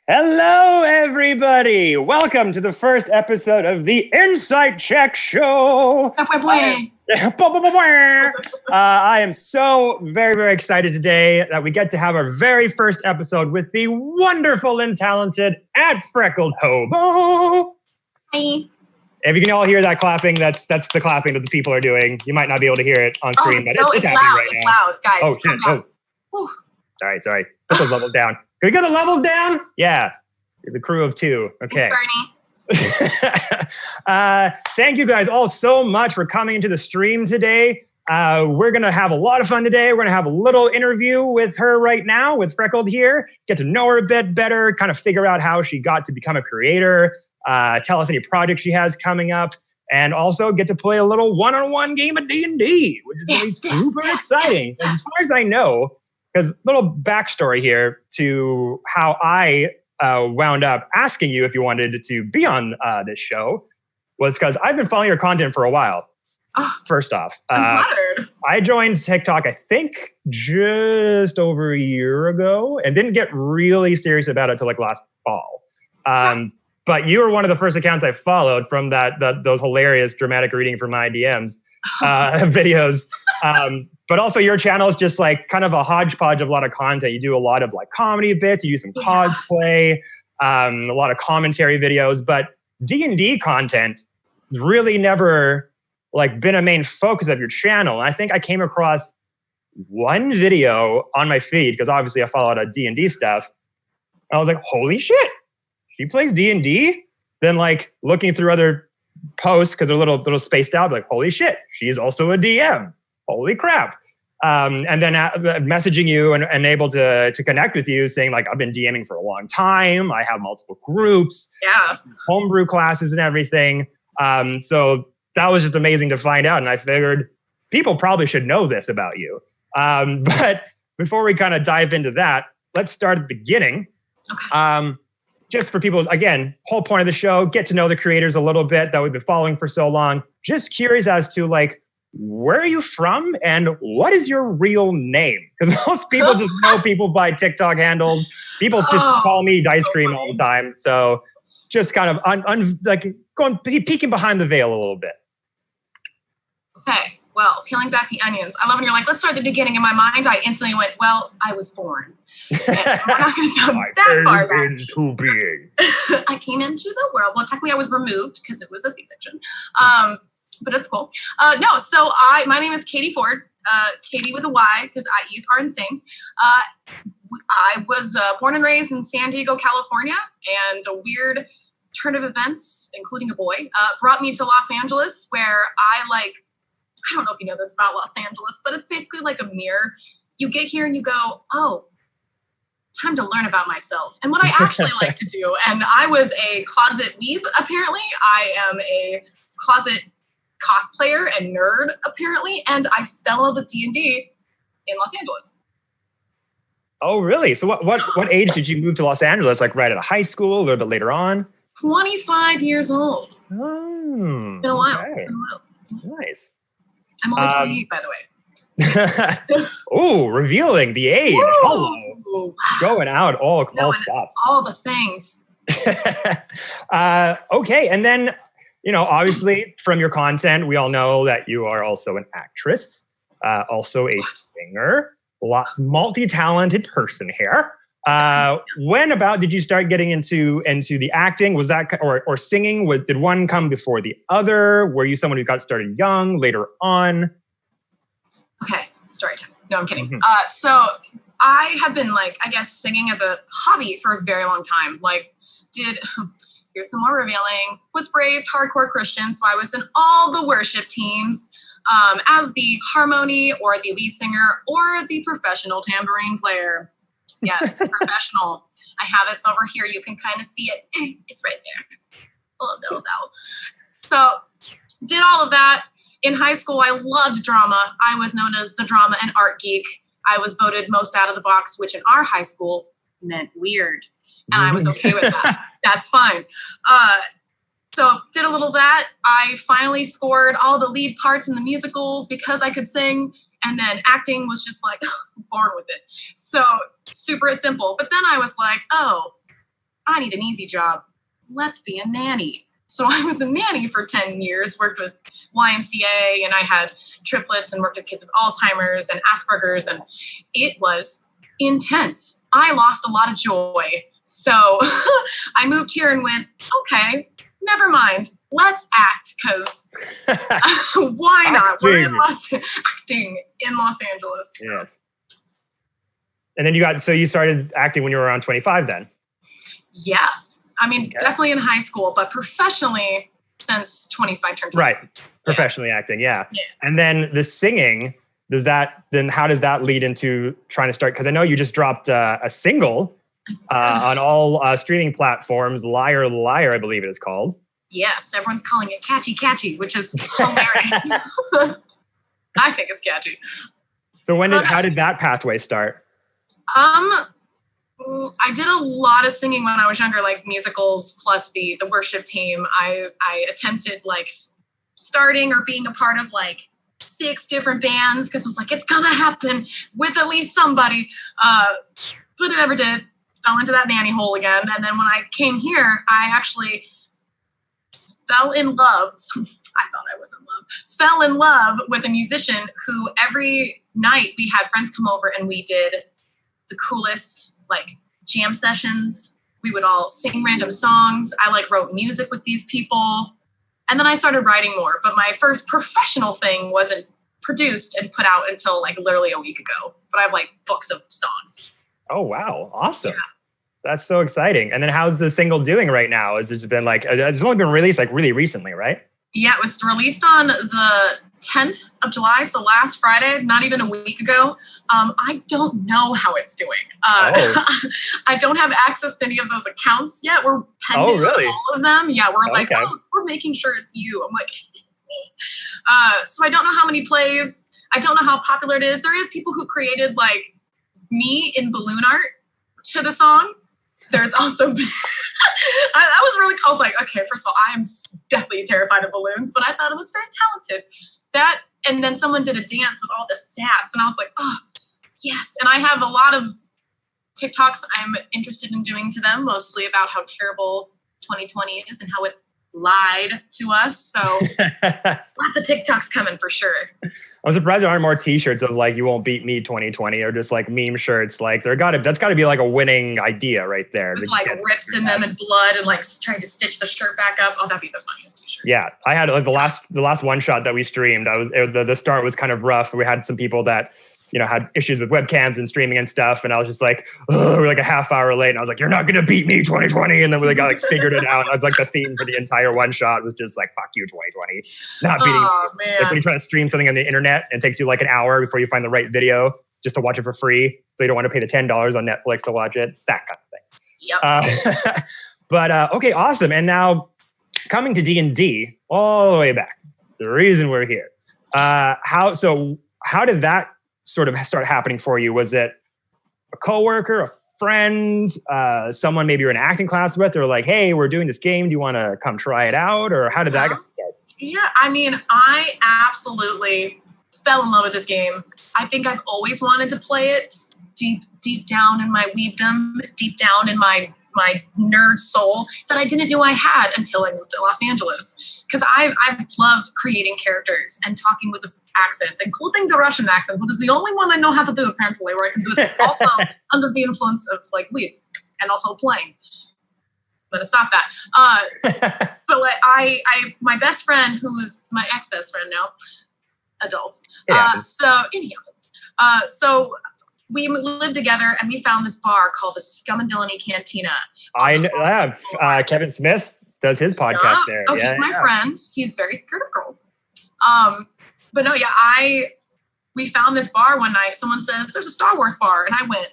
Hello, everybody. Welcome to the first episode of the Insight Check Show. I am so very excited today that we get to have our very first episode with the wonderful and talented @Freckled Hobo. Hi. If you can all hear that clapping, that's the clapping that the people are doing. You might not be able to hear it on screen, but it's happening loud. right now. It's loud, guys. Oh, shit. Oh. Sorry. Put those levels down. Can we get the levels down? Yeah. The crew of two. Okay. Thanks, Bernie. Thank you guys all so much for coming into the stream today. We're going to have a lot of fun today. We're going to have a little interview with her right now, with Freckled here. Get to know her a bit better, kind of figure out how she got to become a creator, tell us any projects she has coming up, and also get to play a little one-on-one game of D&D, which is going to be super exciting. As far as I know, because little backstory here to how I wound up asking you if you wanted to be on this show was because I've been following your content for a while. First off, I'm flattered. I joined TikTok, I think, just over a year ago and didn't get really serious about it until like last fall. But you were one of the first accounts I followed from those hilarious dramatic reading from my DMs videos. But also your channel is just like kind of a hodgepodge of a lot of content. You do a lot of like comedy bits, you do some cosplay, a lot of commentary videos, but D&D content has really never like been a main focus of your channel. And I think I came across one video on my feed because obviously I follow a lot of D&D stuff. And I was like, holy shit, she plays D&D? Then like looking through other posts because they're a little spaced out, like, holy shit, she's also a DM. Holy crap. And then messaging you and able to connect with you saying like, I've been DMing for a long time. I have multiple groups, homebrew classes and everything. So that was just amazing to find out. And I figured people probably should know this about you. But before we kind of dive into that, let's start at the beginning. Okay. Just for people, again, whole point of the show, get to know the creators a little bit that we've been following for so long. Just curious as to like, where are you from and what is your real name? Because most people just know people by TikTok handles. People just call me Dice Cream all the time. So just kind of peeking behind the veil a little bit. Okay. Well, peeling back the onions. I love when you're like, let's start at the beginning. In my mind, I instantly went, well, I was born. And we're not going to sound that far back. Into being. I came into the world. Well, technically I was removed because it was a C-section. But it's cool. So my name is Katie Ford, Katie with a Y, because IEs are insane. I was born and raised in San Diego, California, and a weird turn of events, including a boy, brought me to Los Angeles, where I don't know if you know this about Los Angeles, but it's basically like a mirror. You get here and you go, oh, time to learn about myself and what I actually like to do. And I was a closet weeb, apparently. I am a closet cosplayer and nerd, apparently, and I fell in love with D&D in Los Angeles. Oh, really? So what age did you move to Los Angeles? Like right out of high school, a little bit later on? 25 years old. Oh. It's been a while. Okay. Nice. I'm only 28, by the way. Oh, revealing the age. Woo! Hello. Going out all stops. All the things. Okay, and then obviously from your content, we all know that you are also an actress, also a singer, multi-talented person here. When about did you start getting into the acting? Was that or singing? Did one come before the other? Were you someone who got started young, later on? Okay, story time. No, I'm kidding. So I have been singing as a hobby for a very long time. Here's some more revealing. Was raised hardcore Christian, so I was in all the worship teams as the harmony or the lead singer or the professional tambourine player. Yes, professional. I have it. It's over here. You can kind of see it. It's right there. Oh, no. So did all of that. In high school, I loved drama. I was known as the drama and art geek. I was voted most out of the box, which in our high school meant weird. And I was okay with that. That's fine. So did a little of that. I finally scored all the lead parts in the musicals because I could sing. And then acting was just born with it. So super simple. But then I was like, oh, I need an easy job. Let's be a nanny. So I was a nanny for 10 years, worked with YMCA, and I had triplets and worked with kids with Alzheimer's and Asperger's, and it was intense. I lost a lot of joy. So I moved here and went, okay, never mind. Let's act, because why not? We're acting in Los Angeles. So. Yes. And then you started acting when you were around 25 then? Yes. I mean, definitely in high school, but professionally since 25 turned 25. Right. Professionally acting, yeah. And then the singing, how does that lead into trying to start? Because I know you just dropped a single on all streaming platforms, Liar, Liar, I believe it is called. Yes, everyone's calling it Catchy, Catchy, which is hilarious. I think it's catchy. So how did that pathway start? I did a lot of singing when I was younger, like musicals plus the worship team. I attempted like starting or being a part of like 6 different bands because I was like, it's gonna happen with at least somebody. But it never did. Fell into that nanny hole again. And then when I came here, I actually fell in love. I thought I was in love. Fell in love with a musician who every night we had friends come over and we did the coolest like jam sessions. We would all sing random songs. I like wrote music with these people. And then I started writing more. But my first professional thing wasn't produced and put out until like literally a week ago. But I have like books of songs. Oh, wow. Awesome. Yeah. That's so exciting. And then how's the single doing right now? Has it been like, it's only been released like really recently, right? Yeah, it was released on the 10th of July, so last Friday, not even a week ago. I don't know how it's doing. I don't have access to any of those accounts yet. We're pending all of them. Yeah, we're like, we're making sure it's you. I'm like, it's me. So I don't know how many plays. I don't know how popular it is. There is people who created like me in balloon art to the song. There's also, I was like, okay, first of all, I am deathly terrified of balloons, but I thought it was very talented. That, and then someone did a dance with all the sass, and I was like, oh, yes. And I have a lot of TikToks I'm interested in doing to them, mostly about how terrible 2020 is and how it lied to us. So lots of TikToks coming for sure. I'm surprised there aren't more t-shirts of like, you won't beat me 2020, or just like meme shirts. Like that's gotta be like a winning idea right there. With like rips in them and blood and like trying to stitch the shirt back up. Oh, that'd be the funniest t-shirt. Yeah. I had like the last one shot that we streamed. The start was kind of rough. We had some people that, had issues with webcams and streaming and stuff. And I was just like, we're like a half hour late. And I was like, you're not going to beat me 2020. And then we got like figured it out. I was like, the theme for the entire one shot was just like, fuck you 2020. Not beating me. Man. Like when you try to stream something on the internet and it takes you like an hour before you find the right video just to watch it for free. So you don't want to pay the $10 on Netflix to watch it. It's that kind of thing. Yep. But okay, awesome. And now coming to D&D all the way back, the reason we're here. How did that sort of start happening for you? Was it a coworker, a friend, someone maybe you're in acting class with, or like, hey, we're doing this game, do you want to come try it out? Or how did that get started? Yeah, I mean, I absolutely fell in love with this game. I think I've always wanted to play it deep down in my weebdom, deep down in my nerd soul that I didn't know I had until I moved to Los Angeles. Because I love creating characters and talking with the accent, including the Russian accent, which is the only one I know how to do apparently, where I can do it also under the influence of like weed and also playing. But stop that. But like my best friend, who is my ex-best friend now, adults. So we lived together and we found this bar called the Scum and Villainy Cantina. I have Kevin Smith does his podcast there. Oh, he's my friend. He's very scared of girls. But no, yeah, we found this bar one night. Someone says, there's a Star Wars bar. And I went,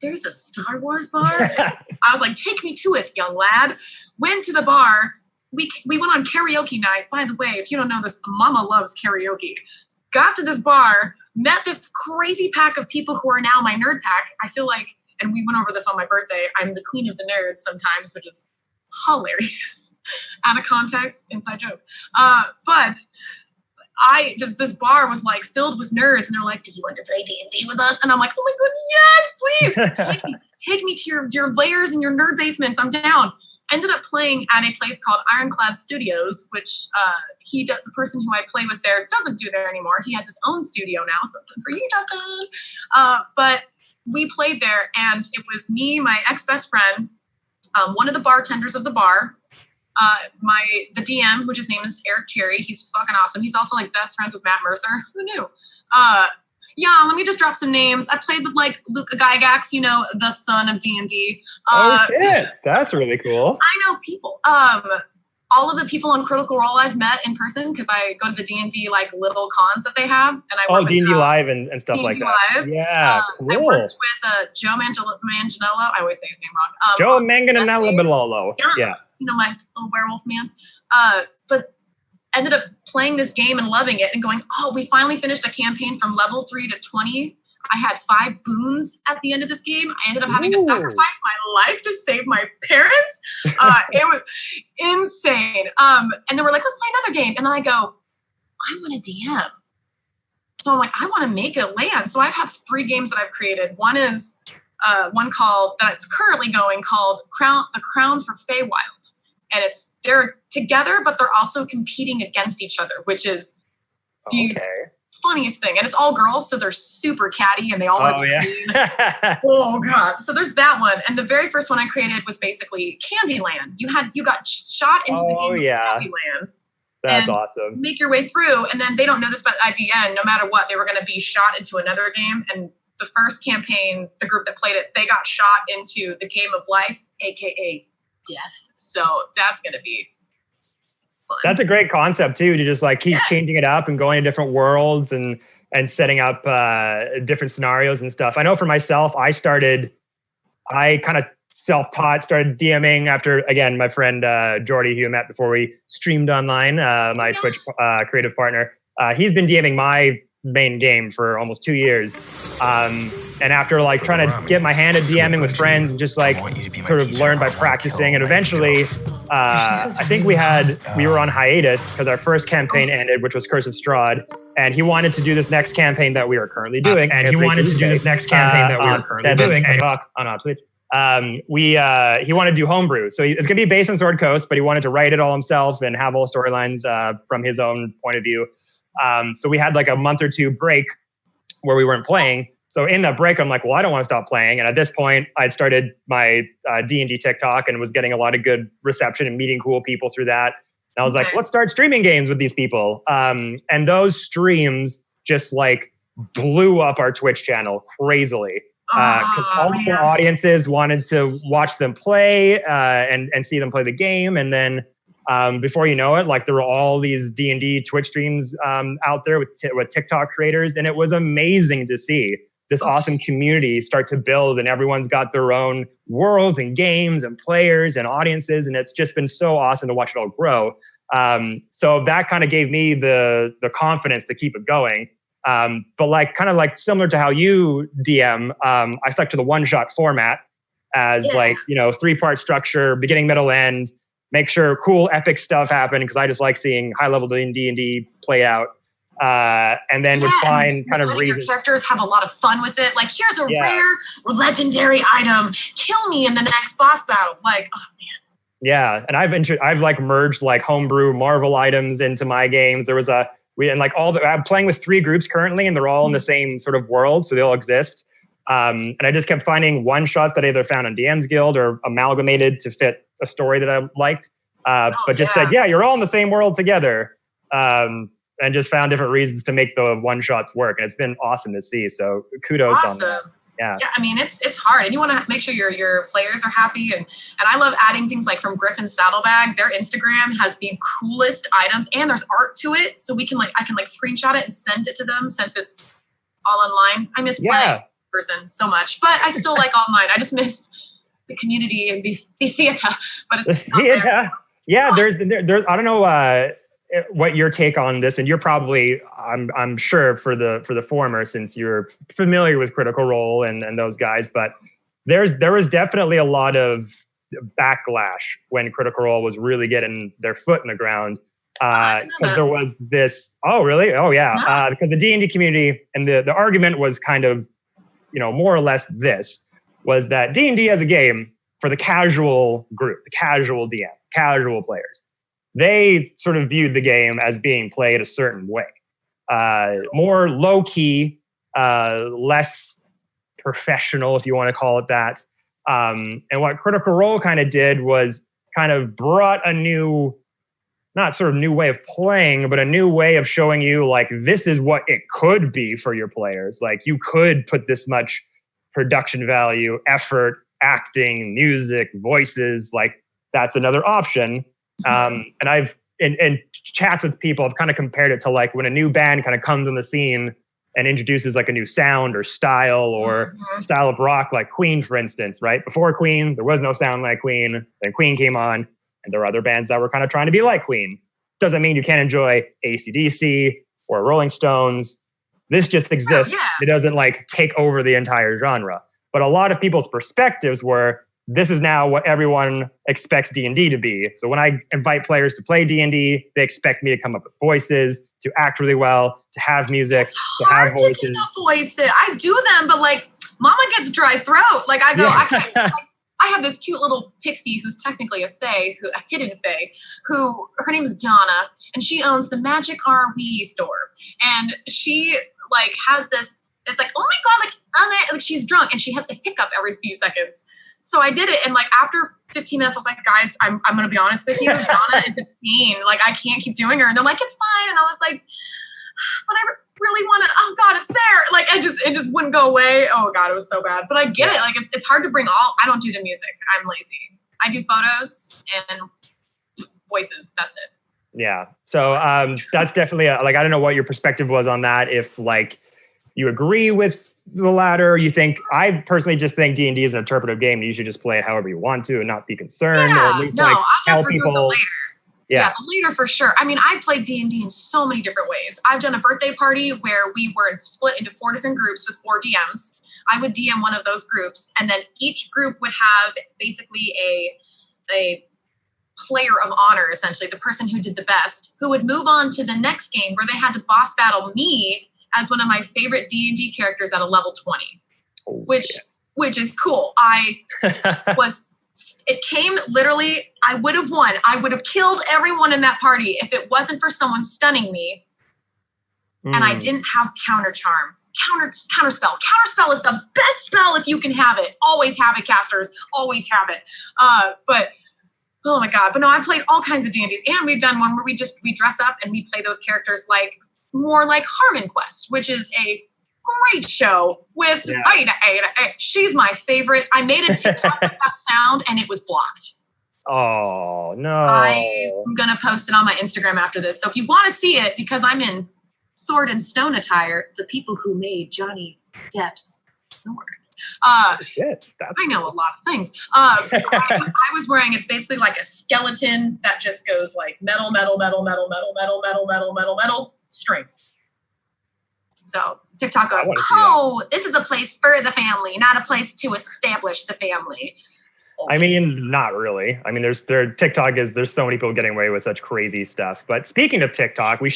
there's a Star Wars bar? I was like, take me to it, young lad. Went to the bar. We went on karaoke night. By the way, if you don't know this, Mama loves karaoke. Got to this bar, met this crazy pack of people who are now my nerd pack. I feel like, and we went over this on my birthday, I'm the queen of the nerds sometimes, which is hilarious. Out of context, inside joke. But this bar was like filled with nerds, and they're like, do you want to play D&D with us? And I'm like, oh my God, yes, please. take me to your layers and your nerd basements. I'm down. Ended up playing at a place called Ironclad Studios, which the person who I play with there doesn't do there anymore. He has his own studio now, something for you, Justin. But we played there, and it was me, my ex-best friend, one of the bartenders of the bar, the DM, which his name is Eric Cherry. He's fucking awesome. He's also like best friends with Matt Mercer. Who knew? Yeah, let me just drop some names. I played with like Luke Gygax, the son of D&D. Oh shit, that's really cool. I know people. All of the people on Critical Role I've met in person because I go to the D&D like little cons that they have, and I work D&D Live and stuff D&D like that. Live. Yeah, cool. I worked with Joe Manganiello. I always say his name wrong. Joe Manganiello. Yeah. My little werewolf man. But ended up playing this game and loving it and going, oh, we finally finished a campaign from level 3 to 20. I had 5 boons at the end of this game. I ended up having to sacrifice my life to save my parents. It was insane. And then we're like, let's play another game. And then I go, I want a DM. So I'm like, I want to make it land. So I have 3 games that I've created. One is one that's currently going called The Crown for Feywild. And they're together, but they're also competing against each other, which is the funniest thing. And it's all girls, so they're super catty and they all oh god. So there's that one. And the very first one I created was basically Candyland. You got shot into the game of Candyland. That's awesome. Make your way through, and then they don't know this, but at the end, no matter what, they were going to be shot into another game. And the first campaign, the group that played it, they got shot into the game of life, aka death. So that's going to be fun. That's a great concept too, to just like keep changing it up and going to different worlds and setting up different scenarios and stuff. I know for myself, I kind of self-taught, started DMing after, again, my friend Jordy, who I met before we streamed online, my Twitch creative partner. He's been DMing my main game for almost 2 years. And after like trying to get my hand at DMing with friends and just like sort of learn by practicing, and eventually I think we were on hiatus because our first campaign ended, which was Curse of Strahd, and he wanted to do this next campaign that we were currently doing. On Twitch. He wanted to do homebrew. So it's going to be based on Sword Coast, but he wanted to write it all himself and have all storylines from his own point of view. So we had like a month or 2 break where we weren't playing. So in that break, I'm like, well, I don't want to stop playing. And at this point, I'd started my D&D TikTok and was getting a lot of good reception and meeting cool people through that. And I was like, let's start streaming games with these people. And those streams just like blew up our Twitch channel crazily. Because all the audiences wanted to watch them play and see them play the game. And then before you know it, like there were all these D&D Twitch streams out there with TikTok creators. And it was amazing to see this awesome community start to build, and everyone's got their own worlds and games and players and audiences. And it's just been so awesome to watch it all grow. So that kind of gave me the confidence to keep it going. But like kind of like similar to how you DM, I stuck to the one-shot format as 3-part structure, beginning, middle, end, make sure cool epic stuff happened because I just like seeing high-level D&D play out. And then would find kind of reasons. Your characters have a lot of fun with it. Like, here's a rare legendary item. Kill me in the next boss battle. Like, oh man. Yeah, and I've like merged like homebrew Marvel items into my games. There was I'm playing with 3 groups currently, and they're all in the same sort of world, so they all exist. And I just kept finding one shot that I either found on DM's Guild or amalgamated to fit a story that I liked. Said, you're all in the same world together. And just found different reasons to make the one shots work. And it's been awesome to see. So kudos on that. Yeah, I mean, it's hard, and you want to make sure your players are happy. And I love adding things like from Griffin's Saddlebag. Their Instagram has the coolest items, and there's art to it, so I can screenshot it and send it to them since it's all online. I miss playing in person so much, but I still like online. I just miss the community and the theater. But it's theater. Yeah, there's I don't know what your take on this, and you're probably I'm sure for the former, since you're familiar with Critical Role and those guys, but there was definitely a lot of backlash when Critical Role was really getting their foot in the ground, because there was this because the D&D community, and the argument was kind of more or less this: was that D&D as a game for the casual group, the casual DM, casual players, they sort of viewed the game as being played a certain way. More low-key, less professional, if you want to call it that. And what Critical Role kind of did was kind of brought a new, not sort of new way of playing, but a new way of showing you, like, this is what it could be for your players. Like, you could put this much production value, effort, acting, music, voices, like, that's another option. And I've, in chats with people, I've kind of compared it to, like, when a new band kind of comes on the scene and introduces, like, a new sound or style or style of rock, like Queen, for instance, right? Before Queen, there was no sound like Queen. Then Queen came on, and there were other bands that were kind of trying to be like Queen. Doesn't mean you can't enjoy AC/DC or Rolling Stones. This just exists. Oh, yeah. It doesn't, like, take over the entire genre. But a lot of people's perspectives were, this is now what everyone expects D&D to be. So when I invite players to play D&D, they expect me to come up with voices, to act really well, to have music, to have voices. To do the voices. I do them, but, like, Mama gets dry throat. Like, I go, I can't. I have this cute little pixie who's technically a fae, a hidden fae, who, her name is Donna, and she owns the Magic RV store. And she, like, has this, it's like, oh my God, like she's drunk and she has to hiccup every few seconds. So I did it, and, like, after 15 minutes, I was like, guys, I'm going to be honest with you. Donna is a pain. Like, I can't keep doing her. And they're like, it's fine. And I was like, when I really want to, oh God, it's there. Like, it just wouldn't go away. Oh God, it was so bad. But I get it. Like, it's hard to bring all, I don't do the music. I'm lazy. I do photos and voices. That's it. Yeah. So that's definitely, I don't know what your perspective was on that. If, like, you agree with the latter, you think, I personally just think D&D is an interpretive game, and you should just play it however you want to and not be concerned. Yeah, or at least, I'll definitely do it later. Yeah, the later for sure. I mean, I played D&D in so many different ways. I've done a birthday party where we were split into 4 different groups with 4 DMs. I would DM one of those groups, and then each group would have basically a player of honor, essentially, the person who did the best, who would move on to the next game where they had to boss battle me as one of my favorite D&D characters at a level 20, which is cool. It came literally, I would have won. I would have killed everyone in that party if it wasn't for someone stunning me. And I didn't have counter charm. Counterspell. Counterspell is the best spell if you can have it. Always have it, casters. Always have it. But oh my God. But no, I played all kinds of D&Ds. And we've done one where we dress up and we play those characters more like Harmon Quest, which is a great show with Aida. She's my favorite. I made a TikTok with that sound and it was blocked. Oh, no. I'm going to post it on my Instagram after this. So if you want to see it, because I'm in sword and stone attire, the people who made Johnny Depp's swords. I know a lot of things. I was wearing, it's basically like a skeleton that just goes like metal, strings. So TikTok goes, this is a place for the family, not a place to establish the family. I mean, not really. I mean, there's so many people getting away with such crazy stuff. But speaking of TikTok, we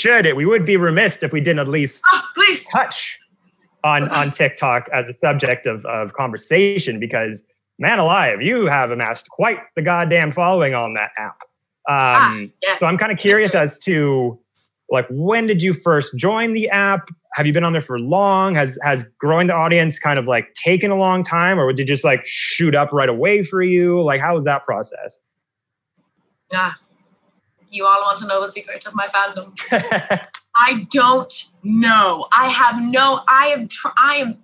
would be remiss if we didn't at least touch on TikTok as a subject of conversation, because, man alive, you have amassed quite the goddamn following on that app. So I'm kind of curious as to, like, when did you first join the app? Have you been on there for long? Has growing the audience kind of, like, taken a long time, or did it just, like, shoot up right away for you? Like, how was that process? You all want to know the secret of my fandom. I don't know. I am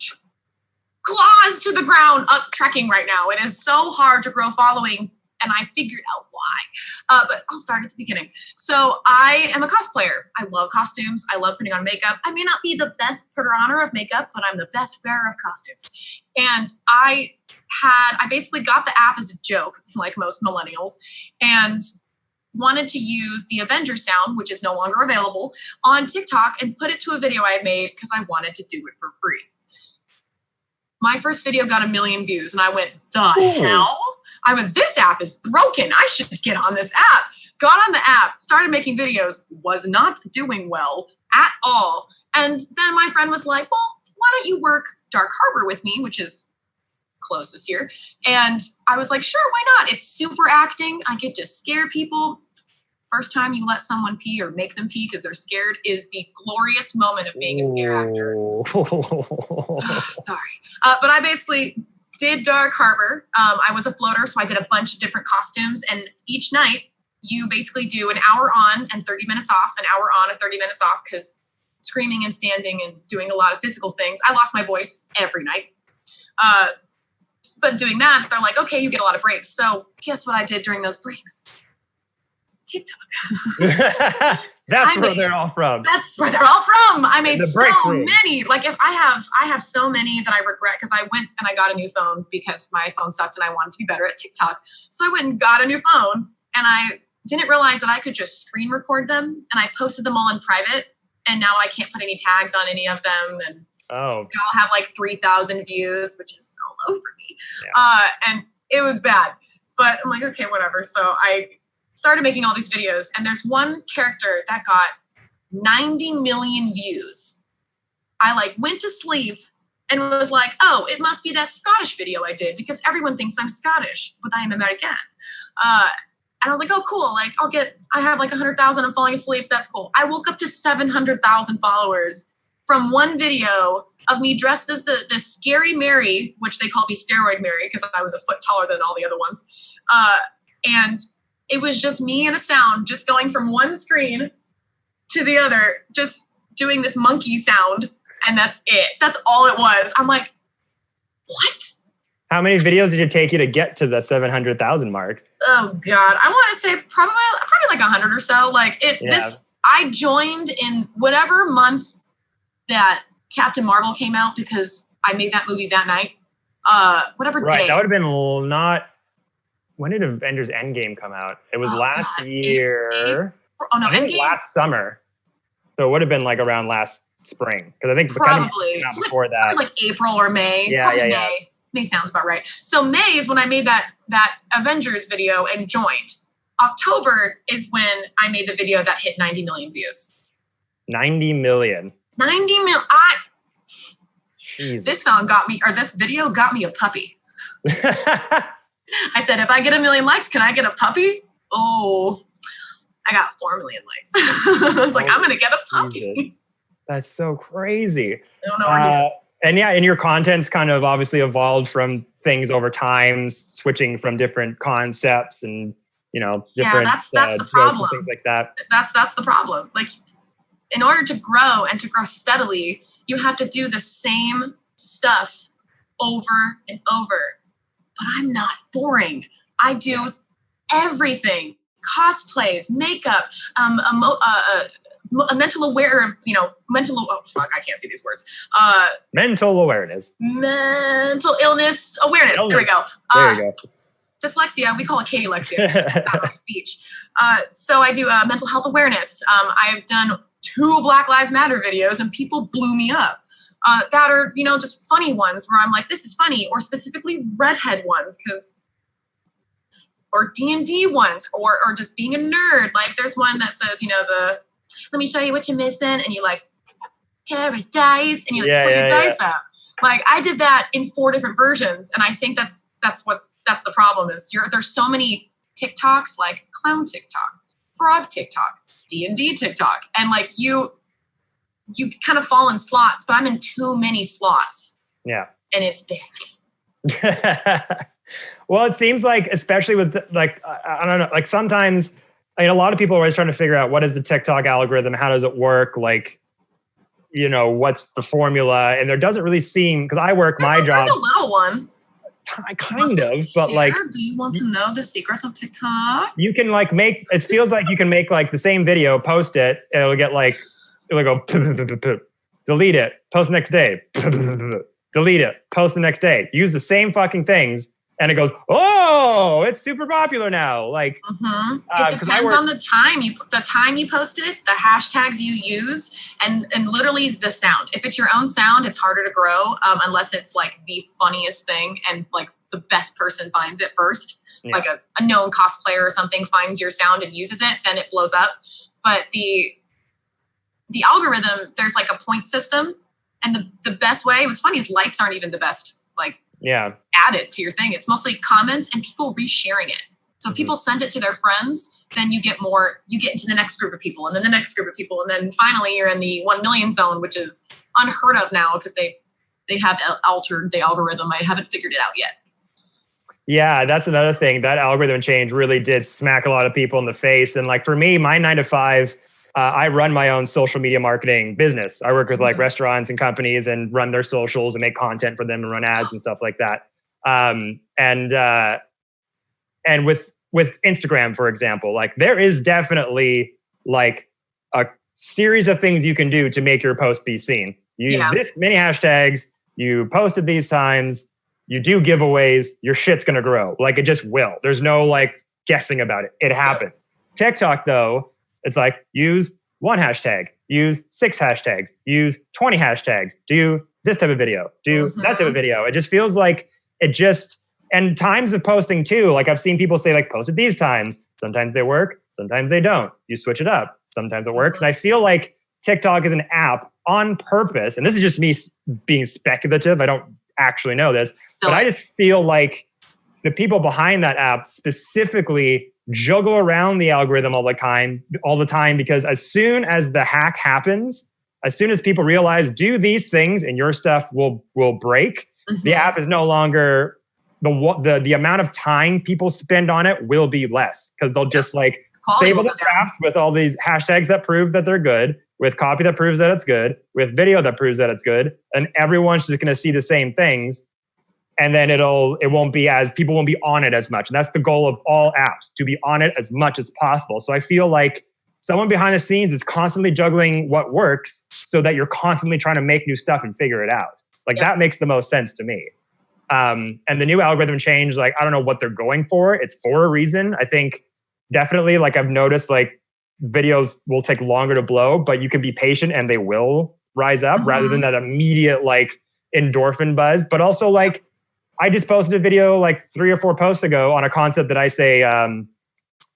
claws to the ground up trekking right now. It is so hard to grow following, and I figured out why. But I'll start at the beginning. So I am a cosplayer. I love costumes. I love putting on makeup. I may not be the best putter honor of makeup, but I'm the best wearer of costumes. And I basically got the app as a joke, like most millennials, and wanted to use the Avenger sound, which is no longer available, on TikTok and put it to a video I had made because I wanted to do it for free. My first video got 1 million views, and I went, hell? I went, this app is broken. I should get on this app. Got on the app, started making videos, was not doing well at all. And then my friend was like, well, why don't you work Dark Harbor with me, which is close this year. And I was like, sure, why not? It's super acting. I get to scare people. First time you let someone pee or make them pee because they're scared is the glorious moment of being a scare actor. Sorry. But I basically did Dark Harbor. I was a floater, so I did a bunch of different costumes. And each night, you basically do an hour on and 30 minutes off, an hour on and 30 minutes off, because screaming and standing and doing a lot of physical things. I lost my voice every night. But doing that, they're like, okay, you get a lot of breaks. So guess what I did during those breaks? TikTok. That's where they're all from. That's where they're all from. I made so many. Like if I have so many that I regret, because I went and I got a new phone because my phone sucked and I wanted to be better at TikTok. So I went and got a new phone and I didn't realize that I could just screen record them, and I posted them all in private, and now I can't put any tags on any of them, and they all have like 3,000 views, which is so low for me. Yeah. And it was bad, but I'm like, okay, whatever. So I started making all these videos, and there's one character that got 90 million views. I like went to sleep and was like, oh, it must be that Scottish video I did, because everyone thinks I'm Scottish, but I am American. And I was like, oh, cool. Like I have like 100,000. I'm falling asleep. That's cool. I woke up to 700,000 followers from one video of me dressed as the scary Mary, which they call me Steroid Mary because I was a foot taller than all the other ones. And it was just me and a sound just going from one screen to the other, just doing this monkey sound. And that's it. That's all it was. I'm like, what? How many videos did it take you to get to the 700,000 mark? Oh God, I want to say probably like 100 or so. Like I joined in whatever month that Captain Marvel came out, because I made that movie that night. Whatever day. Right, that would have been not. When did Avengers Endgame come out? It was last year. I think Endgame? Last summer. So it would have been like around last spring, because I think probably kind of before that, like April or May. Yeah. May. May sounds about right. So May is when I made that Avengers video and joined. October is when I made the video that hit 90 million views. 90 million. 90 million. Jesus. This video got me a puppy. I said, if I get 1 million likes, can I get a puppy? Oh, I got 4 million likes. I was like, I'm going to get a puppy. Jesus. That's so crazy. I don't know where he is. And yeah, and your content's kind of obviously evolved from things over time, switching from different concepts and, different that's the problem. Things like that. That's the problem. Like, in order to grow and to grow steadily, you have to do the same stuff over and over. But I'm not boring. I do everything: cosplays, makeup, a mental aware, I can't say these words. Mental awareness. Mental illness awareness. There we go. There you go. Dyslexia, we call it Achaidh. It's not my speech. So I do mental health awareness. I've done 2 Black Lives Matter videos, and people blew me up. That are, just funny ones where I'm like, this is funny, or specifically redhead ones, or D&D ones, or just being a nerd. Like there's one that says, let me show you what you're missing, and you like paradise, and you like put your dice up. Like I did that in 4 different versions, and I think that's the problem is there's so many TikToks, like clown TikTok, frog TikTok, D&D TikTok, and like you kind of fall in slots, but I'm in too many slots. Yeah, and it's big. Well, it seems like, especially with I don't know, like sometimes. A lot of people are always trying to figure out what is the TikTok algorithm, how does it work, like, what's the formula, and there doesn't really seem, because I work my job. There's a little one. Kind of, but like. Do you want to know the secrets of TikTok? You can it feels like you can make like the same video, post it, and it'll get like, it'll go, delete it, post the next day, delete it, post the next day. Use the same fucking things. And it goes, oh, it's super popular now. Like, it depends on the time you post it, the hashtags you use, and literally the sound. If it's your own sound, it's harder to grow unless it's like the funniest thing and like the best person finds it first. Yeah. Like a known cosplayer or something finds your sound and uses it, then it blows up. But the algorithm, there's like a point system, and the best way. What's funny is likes aren't even the best. Like. add it to your thing. It's mostly comments and people resharing it. So if people send it to their friends, then you get into the next group of people and then the next group of people. And then finally you're in the 1 million zone, which is unheard of now because they have altered the algorithm. I haven't figured it out yet. Yeah, that's another thing. That algorithm change really did smack a lot of people in the face. And like for me, my 9 to 5, I run my own social media marketing business. I work with like restaurants and companies and run their socials and make content for them and run ads and stuff like that. And with Instagram, for example, like there is definitely like a series of things you can do to make your post be seen. You use this many hashtags, you post at these times, you do giveaways, your shit's gonna grow. Like it just will. There's no like guessing about it. It happens. TikTok though, it's like use 1 hashtag, use 6 hashtags, use 20 hashtags, do this type of video, do that type of video. It just feels like and times of posting too. Like I've seen people say like post at these times. Sometimes they work, sometimes they don't. You switch it up. Sometimes it works. And I feel like TikTok is an app on purpose. And this is just me being speculative. I don't actually know this, but I just feel like the people behind that app specifically juggle around the algorithm all the time, because as soon as the hack happens, as soon as people realize do these things and your stuff will break, the app is no longer the amount of time people spend on it will be less, because they'll just like save all the drafts with all these hashtags that prove that they're good, with copy that proves that it's good, with video that proves that it's good, and everyone's just going to see the same things. And then people won't be on it as much. And that's the goal of all apps, to be on it as much as possible. So I feel like someone behind the scenes is constantly juggling what works so that you're constantly trying to make new stuff and figure it out. Like that makes the most sense to me. And the new algorithm change, like, I don't know what they're going for. It's for a reason. I think definitely, like I've noticed, like videos will take longer to blow, but you can be patient and they will rise up rather than that immediate like endorphin buzz. But also like, I just posted a video like 3 or 4 posts ago on a concept that I say,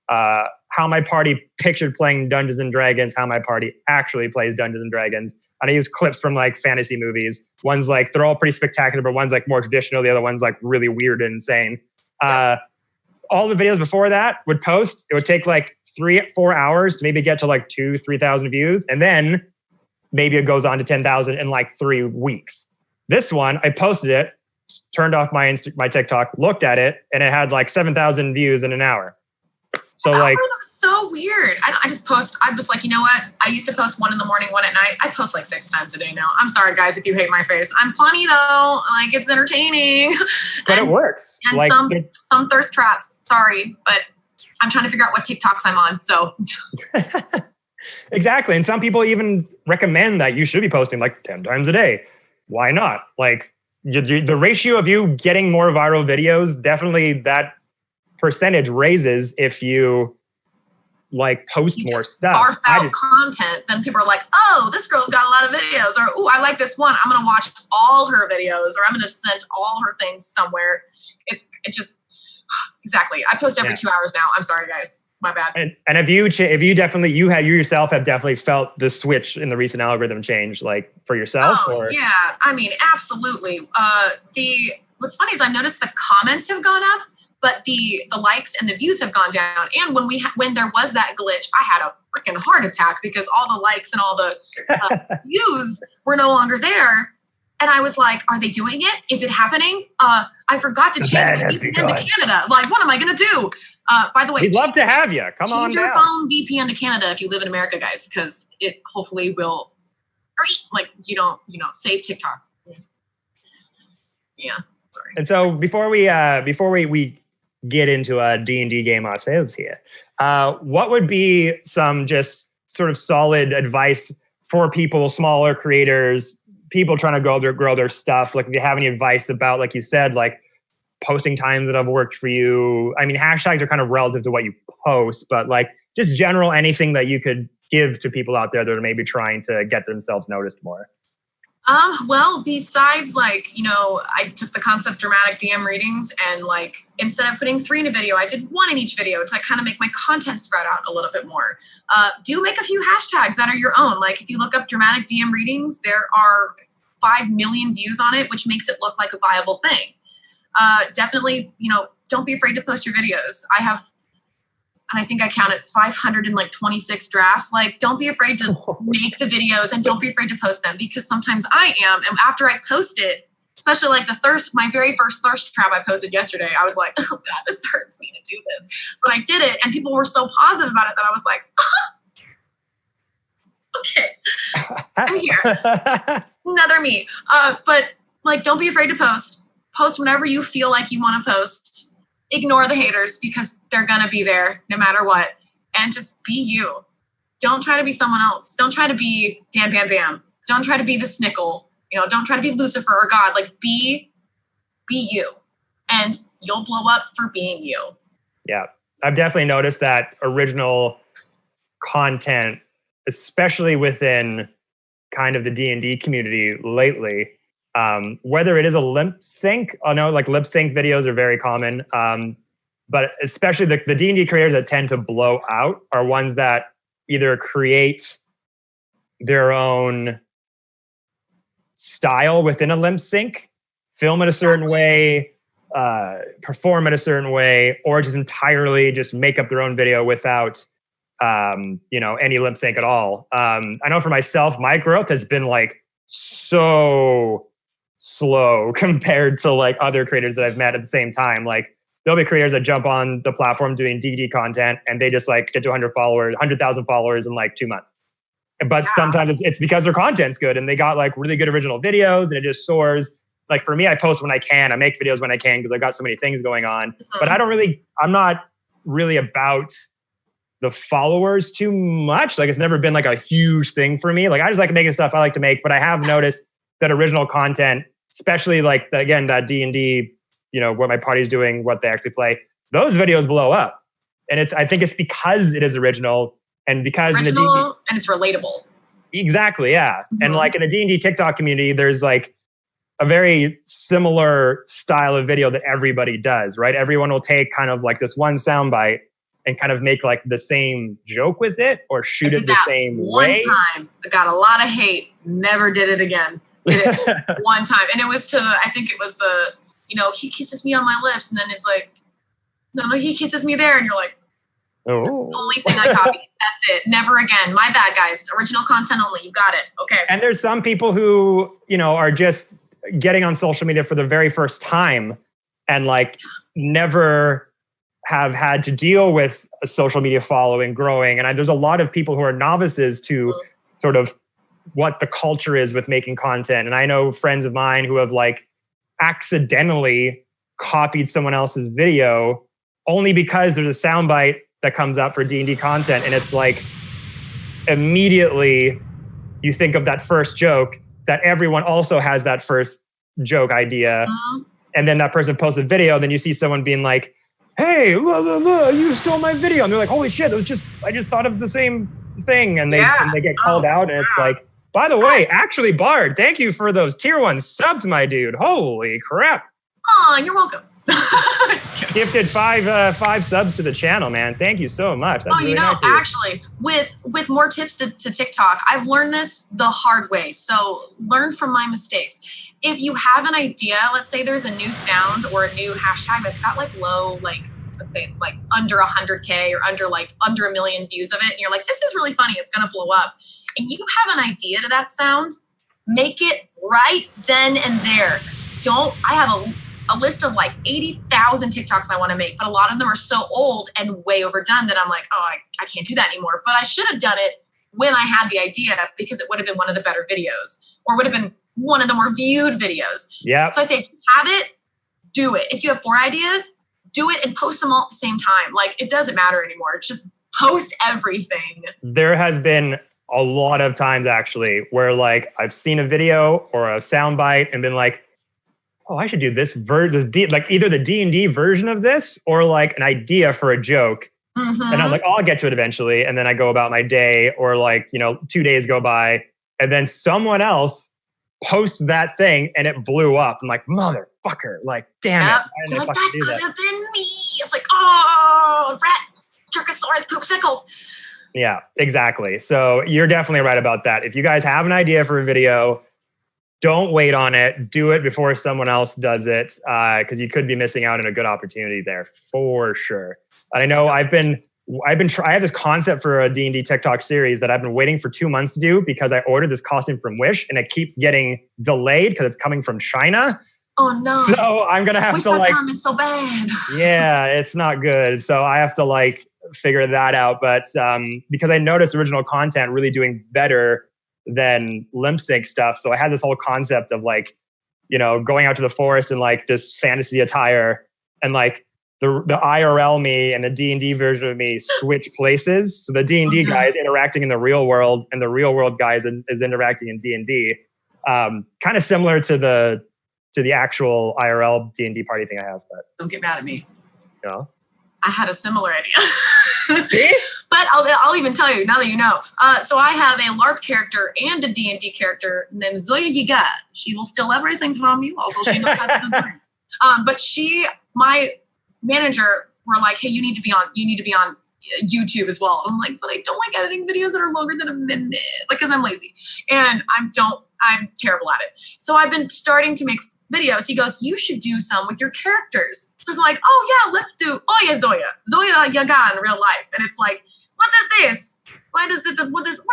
how my party pictured playing Dungeons and Dragons, how my party actually plays Dungeons and Dragons. And I use clips from like fantasy movies. One's like, they're all pretty spectacular, but one's like more traditional. The other one's like really weird and insane. All the videos before that would post. It would take like 3-4 hours to maybe get to like 2,000-3,000 views. And then maybe it goes on to 10,000 in like 3 weeks. This one, I posted it, turned off my TikTok, looked at it, and it had like 7,000 views in an hour. So like, was so weird. I just post. I was like, you know what? I used to post 1 in the morning, 1 at night. I post like 6 times a day now. I'm sorry, guys, if you hate my face. I'm funny though. Like it's entertaining. But it works. And like some thirst traps. Sorry, but I'm trying to figure out what TikToks I'm on. So exactly. And some people even recommend that you should be posting like 10 times a day. Why not? Like the ratio of you getting more viral videos, definitely that percentage raises if you like post more stuff. Barf out content, then people are like, oh, this girl's got a lot of videos, or oh, I like this one. I'm gonna watch all her videos, or I'm gonna send all her things somewhere. It just exactly. I post every 2 hours now. I'm sorry, guys. My bad. And have you yourself have definitely felt the switch in the recent algorithm change, like for yourself? Oh, yeah. I mean, absolutely. What's funny is I've noticed the comments have gone up, but the likes and the views have gone down. And when there was that glitch, I had a freaking heart attack because all the likes and all the views were no longer there. And I was like, are they doing it? Is it happening? I forgot to change my VPN to Canada. Like, what am I going to do? By the way, we'd love to have you. Come on down. Change your phone VPN to Canada if you live in America, guys, because it hopefully will, like, you don't save TikTok. Yeah, sorry. And so before we get into a D&D game ourselves here, what would be some just sort of solid advice for people, smaller creators, people trying to grow their stuff? Like, if you have any advice about, like you said, like posting times that have worked for you. I mean, hashtags are kind of relative to what you post, but like just general anything that you could give to people out there that are maybe trying to get themselves noticed more. Well, besides like, I took the concept of dramatic DM readings, and like, instead of putting 3 in a video, I did 1 in each video to kind of make my content spread out a little bit more. Do make a few hashtags that are your own. Like if you look up dramatic DM readings, there are 5 million views on it, which makes it look like a viable thing. Definitely, don't be afraid to post your videos. And I think I counted 526 drafts. Like, don't be afraid to make the videos and don't be afraid to post them, because sometimes I am. And after I post it, especially like my very first thirst trap I posted yesterday, I was like, oh God, this hurts me to do this. But I did it and people were so positive about it that I was like, okay, I'm here. Another me. But like, don't be afraid to post. Post whenever you feel like you want to post. Ignore the haters because they're going to be there no matter what. And just be you. Don't try to be someone else. Don't try to be Dan Bam Bam. Don't try to be the Snickle. Don't try to be Lucifer or God. Like, be you. And you'll blow up for being you. Yeah. I've definitely noticed that original content, especially within kind of the D&D community lately, whether it is a lip sync, I know like lip sync videos are very common, but especially the D&D creators that tend to blow out are ones that either create their own style within a lip sync, film it a certain way, perform it a certain way, or just entirely just make up their own video without any lip sync at all. I know for myself, my growth has been like so slow compared to like other creators that I've met at the same time. Like, there'll be creators that jump on the platform doing D&D content and they just like get to 100,000 followers in like 2 months. But sometimes it's because their content's good and they got like really good original videos and it just soars. Like for me, I post when I can. I make videos when I can because I've got so many things going on. But I'm not really about the followers too much. Like, it's never been like a huge thing for me. Like, I just like making stuff I like to make, but I have noticed that original content, especially like again, that D&D, what my party's doing, what they actually play, those videos blow up. And I think it's because it is original and because and it's relatable. Exactly. Yeah. Mm-hmm. And like in the D&D TikTok community, there's like a very similar style of video that everybody does, right? Everyone will take kind of like this one soundbite and kind of make like the same joke with it or shoot it the same way. One time, I got a lot of hate. Never did it again. Did it one time, and it was I think it was he kisses me on my lips, and then it's like, no, he kisses me there, and you're like, oh, that's the only thing I copied. That's it. Never again. My bad, guys. Original content only. You got it. Okay. And there's some people who are just getting on social media for the very first time and like never have had to deal with a social media following growing. And there's a lot of people who are novices to sort of what the culture is with making content. And I know friends of mine who have like accidentally copied someone else's video only because there's a soundbite that comes up for D&D content. And it's like, immediately you think of that first joke that everyone also has that first joke idea. Mm-hmm. And then that person posts a video, then you see someone being like, hey, blah, blah, blah, you stole my video. And they're like, holy shit, I just thought of the same thing. And they get called out. And it's like, by the way, actually, Bard, thank you for those tier 1 subs, my dude. Holy crap. Oh, you're welcome. Gifted five subs to the channel, man. Thank you so much. That's really nice of you. Actually, with more tips to TikTok, I've learned this the hard way. So learn from my mistakes. If you have an idea, let's say there's a new sound or a new hashtag that's got like low, like let's say it's like under 100K or under 1 million views of it, and you're like, this is really funny, it's gonna blow up. And you have an idea to that sound, make it right then and there. I have a list of like 80,000 TikToks I want to make, but a lot of them are so old and way overdone that I'm like, oh, I can't do that anymore. But I should have done it when I had the idea because it would have been one of the better videos or would have been one of the more viewed videos. Yeah. So I say, if you have it, do it. If you have 4 ideas, do it and post them all at the same time. Like, it doesn't matter anymore. Just post everything. There has been a lot of times actually where like I've seen a video or a soundbite and been like, oh, I should do this like either the D&D version of this or like an idea for a joke. Mm-hmm. And I'm like, oh, I'll get to it eventually. And then I go about my day or like, 2 days go by and then someone else posts that thing and it blew up. I'm like, motherfucker, like, damn it. Like, that could have been me. It's like, oh, rat, Jerkosaurus, poopsicles. Yeah, exactly. So you're definitely right about that. If you guys have an idea for a video, don't wait on it. Do it before someone else does it, because you could be missing out on a good opportunity there for sure. And I know I have this concept for a D&D TikTok series that I've been waiting for 2 months to do because I ordered this costume from Wish and it keeps getting delayed because it's coming from China. Oh no! So I'm gonna have to like. Is so bad. Yeah, it's not good. So I have to like figure that out. But because I noticed original content really doing better than lip sync stuff, so I had this whole concept of like, going out to the forest in like this fantasy attire, and like the IRL me and the D&D version of me switch places. So the D&D guy is interacting in the real world, and the real world guy is interacting in D&D. Kind of similar to the actual IRL D&D party thing I have. But don't get mad at me. No. I had a similar idea. See? But I'll even tell you, now that you know. So I have a LARP character and a D&D character named Zoya Yiga. She will steal everything from you. Also, she knows how to do things. But my manager were like, hey, you need to be on YouTube as well. And I'm like, but I don't like editing videos that are longer than a minute, because I'm lazy. And I'm terrible at it. So I've been starting to make videos. He goes, you should do some with your characters. So it's like, oh yeah, let's do Zoya Yaga in real life. And it's like, what is this? What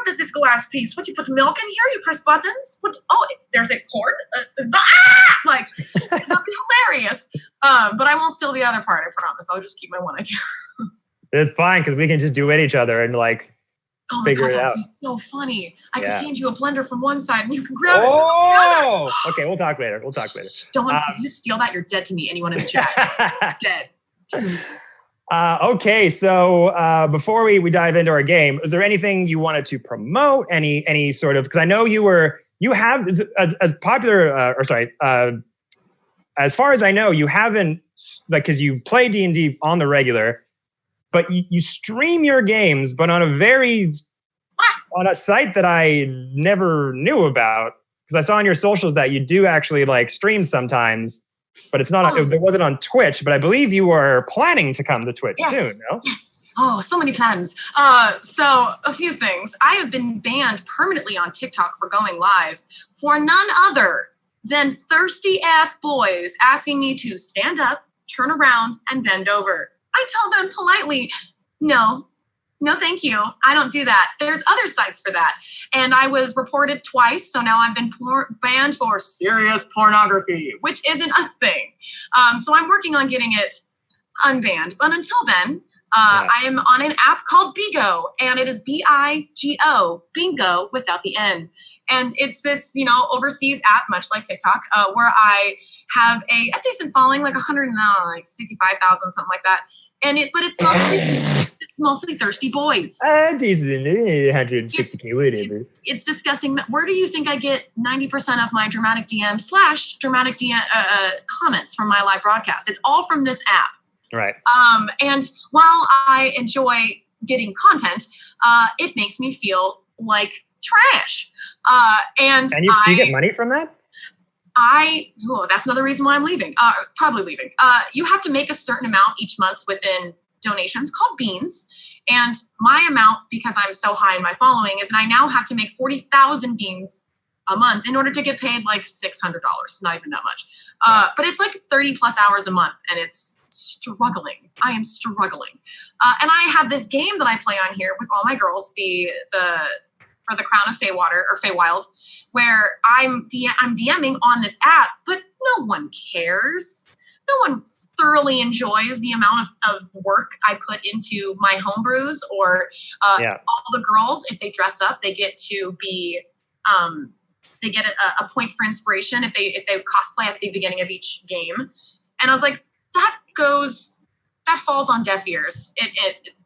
is this glass piece? What, you put milk in here? You press buttons? What? Oh, there's a cord? Like, it'll be hilarious. But I won't steal the other part, I promise. I'll just keep my one idea. It's fine, because we can just do it each other and like figure it out. So funny. I could hand you a blender from one side and you can grab it. Oh, okay. We'll talk later. Don't if you steal that, you're dead to me. Anyone in the chat, dead. Okay, so before we dive into our game, is there anything you wanted to promote? Any sort of, because I know you have as popular as far as I know, you haven't, like, because you play D&D on the regular, but you stream your games, but on a site that I never knew about, because I saw on your socials that you do actually like stream sometimes, but it's not. It wasn't on Twitch, but I believe you are planning to come to Twitch soon. No? Yes. Oh, so many plans. So a few things. I have been banned permanently on TikTok for going live for none other than thirsty ass boys asking me to stand up, turn around, and bend over. I tell them politely, no, thank you. I don't do that. There's other sites for that. And I was reported twice, so now I've been banned for serious pornography, which isn't a thing. So I'm working on getting it unbanned. But until then, I am on an app called Bigo, and it is BIGO, bingo without the N. And it's this, overseas app, much like TikTok, where I have a decent following, like 165,000, something like that. And it's mostly thirsty boys. It's disgusting. Where do you think I get 90% of my dramatic DM / dramatic DM comments from my live broadcast? It's all from this app. Right. And while I enjoy getting content, it makes me feel like trash. And you get money from that? That's another reason why I'm leaving. Probably leaving. You have to make a certain amount each month within donations called beans. And my amount, because I'm so high in my following, is that I now have to make 40,000 beans a month in order to get paid like $600. It's not even that much. But it's like 30 plus hours a month, and it's struggling. I am struggling. And I have this game that I play on here with all my girls, for the Crown of Feywild, where I'm DMing on this app, but no one cares. No one thoroughly enjoys the amount of work I put into my homebrews, or all the girls, if they dress up, they get to be, they get a point for inspiration if they cosplay at the beginning of each game. And I was like, that falls on deaf ears.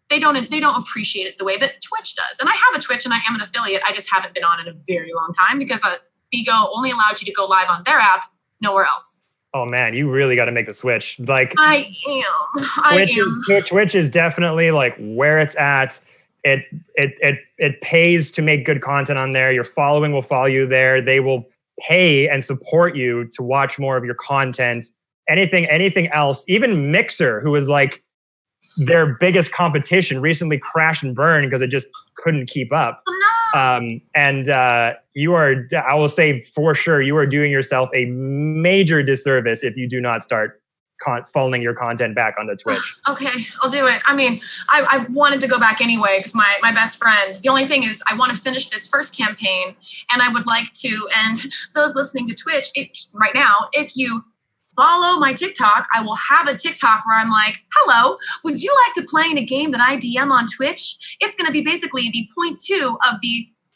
They don't appreciate it the way that Twitch does. And I have a Twitch and I am an affiliate. I just haven't been on in a very long time because Bigo only allowed you to go live on their app, nowhere else. Oh man, you really got to make the switch. Like I am. Twitch is definitely like where it's at. It pays to make good content on there. Your following will follow you there. They will pay and support you to watch more of your content. Anything else, even Mixer, who is like their biggest competition, recently crashed and burned because it just couldn't keep up. Oh, And you are, I will say for sure, you are doing yourself a major disservice if you do not start funneling your content back onto Twitch. Okay, I'll do it. I mean, I wanted to go back anyway because my best friend, the only thing is I want to finish this first campaign and I would like to, and those listening to Twitch right now, if you follow my TikTok, I will have a TikTok where I'm like, hello, would you like to play in a game that I DM on Twitch? It's going to be basically the point 2 of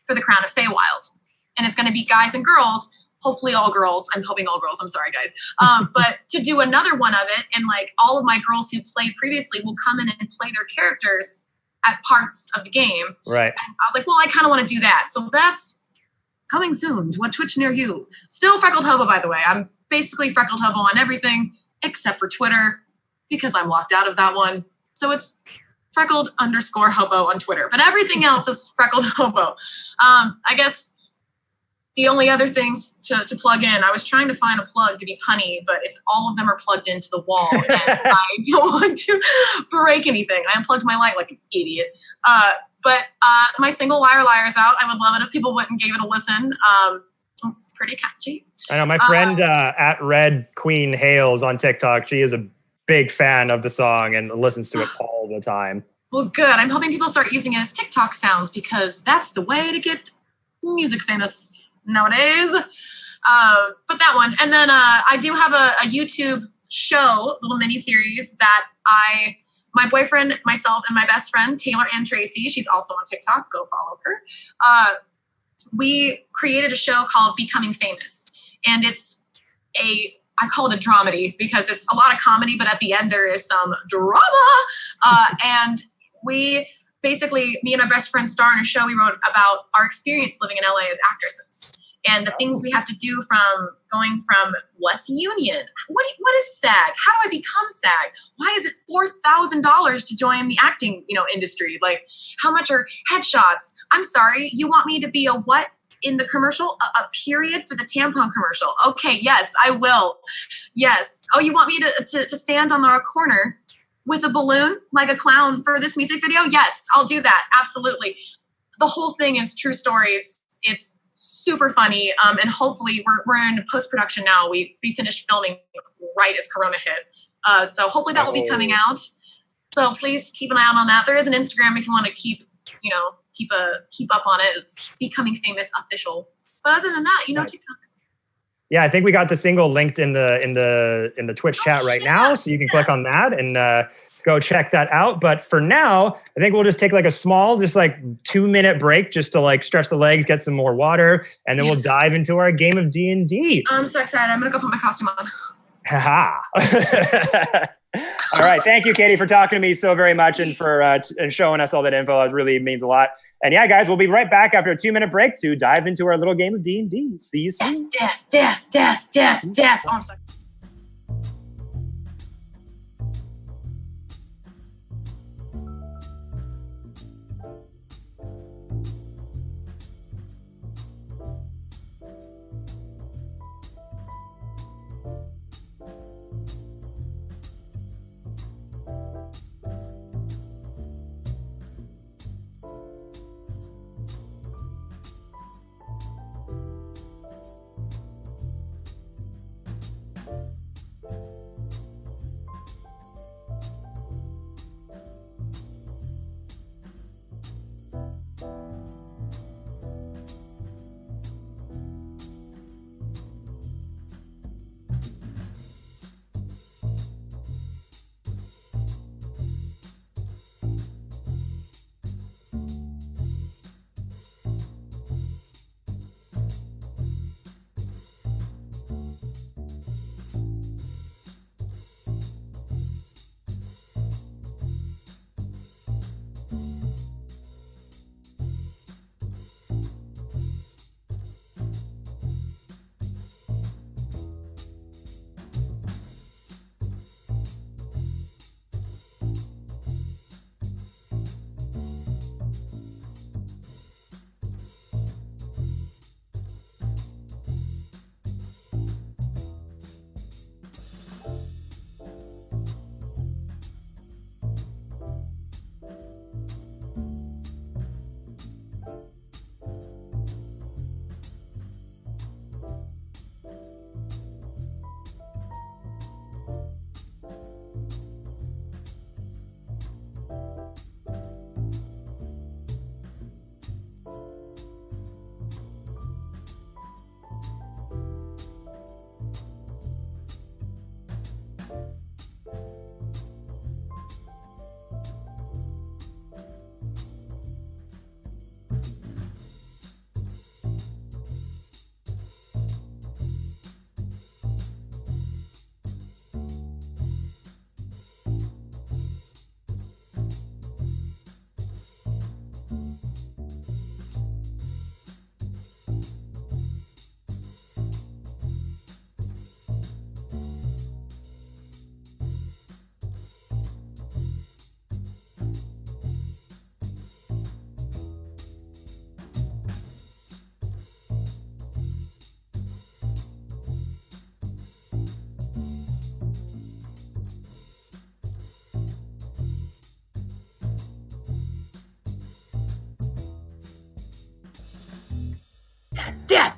For the Crown of Feywild. And it's going to be guys and girls, hopefully all girls. I'm hoping all girls. I'm sorry, guys. But to do another one of it, and like all of my girls who played previously will come in and play their characters at parts of the game. Right. And I was like, well, I kind of want to do that. So that's coming soon to a Twitch near you. Still Freckled Hobo, by the way. I'm basically Freckled Hobo on everything except for Twitter because I'm locked out of that one. So it's Freckled_Hobo on Twitter. But everything else is Freckled Hobo. I guess the only other things to plug in, I was trying to find a plug to be punny, but all of them are plugged into the wall, and I don't want to break anything. I unplugged my light like an idiot. But my single Liar Liar is out. I would love it if people went and gave it a listen. It's pretty catchy. I know my friend at Red Queen Hales on TikTok, she is a big fan of the song and listens to it all the time. Well, good. I'm hoping people start using it as TikTok sounds because that's the way to get music famous nowadays. But that one. And then I do have a YouTube show, little mini series that my boyfriend, myself, and my best friend, Taylor Ann Tracy, she's also on TikTok, go follow her. We created a show called Becoming Famous. And it's I call it a dramedy because it's a lot of comedy, but at the end there is some drama. And we basically, me and my best friend star in a show we wrote about our experience living in LA as actresses and the things we have to do from going from what's union? What is SAG? How do I become SAG? Why is it $4,000 to join the acting, industry? Like, how much are headshots? I'm sorry, you want me to be a what in the commercial? A period for the tampon commercial. Okay, yes, I will. Yes. Oh, you want me to stand on our corner with a balloon like a clown for this music video? Yes, I'll do that. Absolutely. The whole thing is true stories. It's super funny. And hopefully we're in post-production now. We finished filming right as Corona hit. So hopefully that will be coming out. So please keep an eye out on that. There is an Instagram if you want to keep up on it. It's Becoming Famous Official. But other than that, nice. TikTok. Yeah, I think we got the single linked in the Twitch chat right now, so you can click on that and go check that out. But for now, I think we'll just take like a small, just like 2-minute break, just to like stretch the legs, get some more water, and then we'll dive into our game of D&D. I'm so excited! I'm gonna go put my costume on. Haha. All right, thank you, Katie, for talking to me so very much and for and showing us all that info. It really means a lot. And yeah, guys, we'll be right back after a 2-minute break to dive into our little game of D&D. See you soon. Death. Oh, I'm sorry.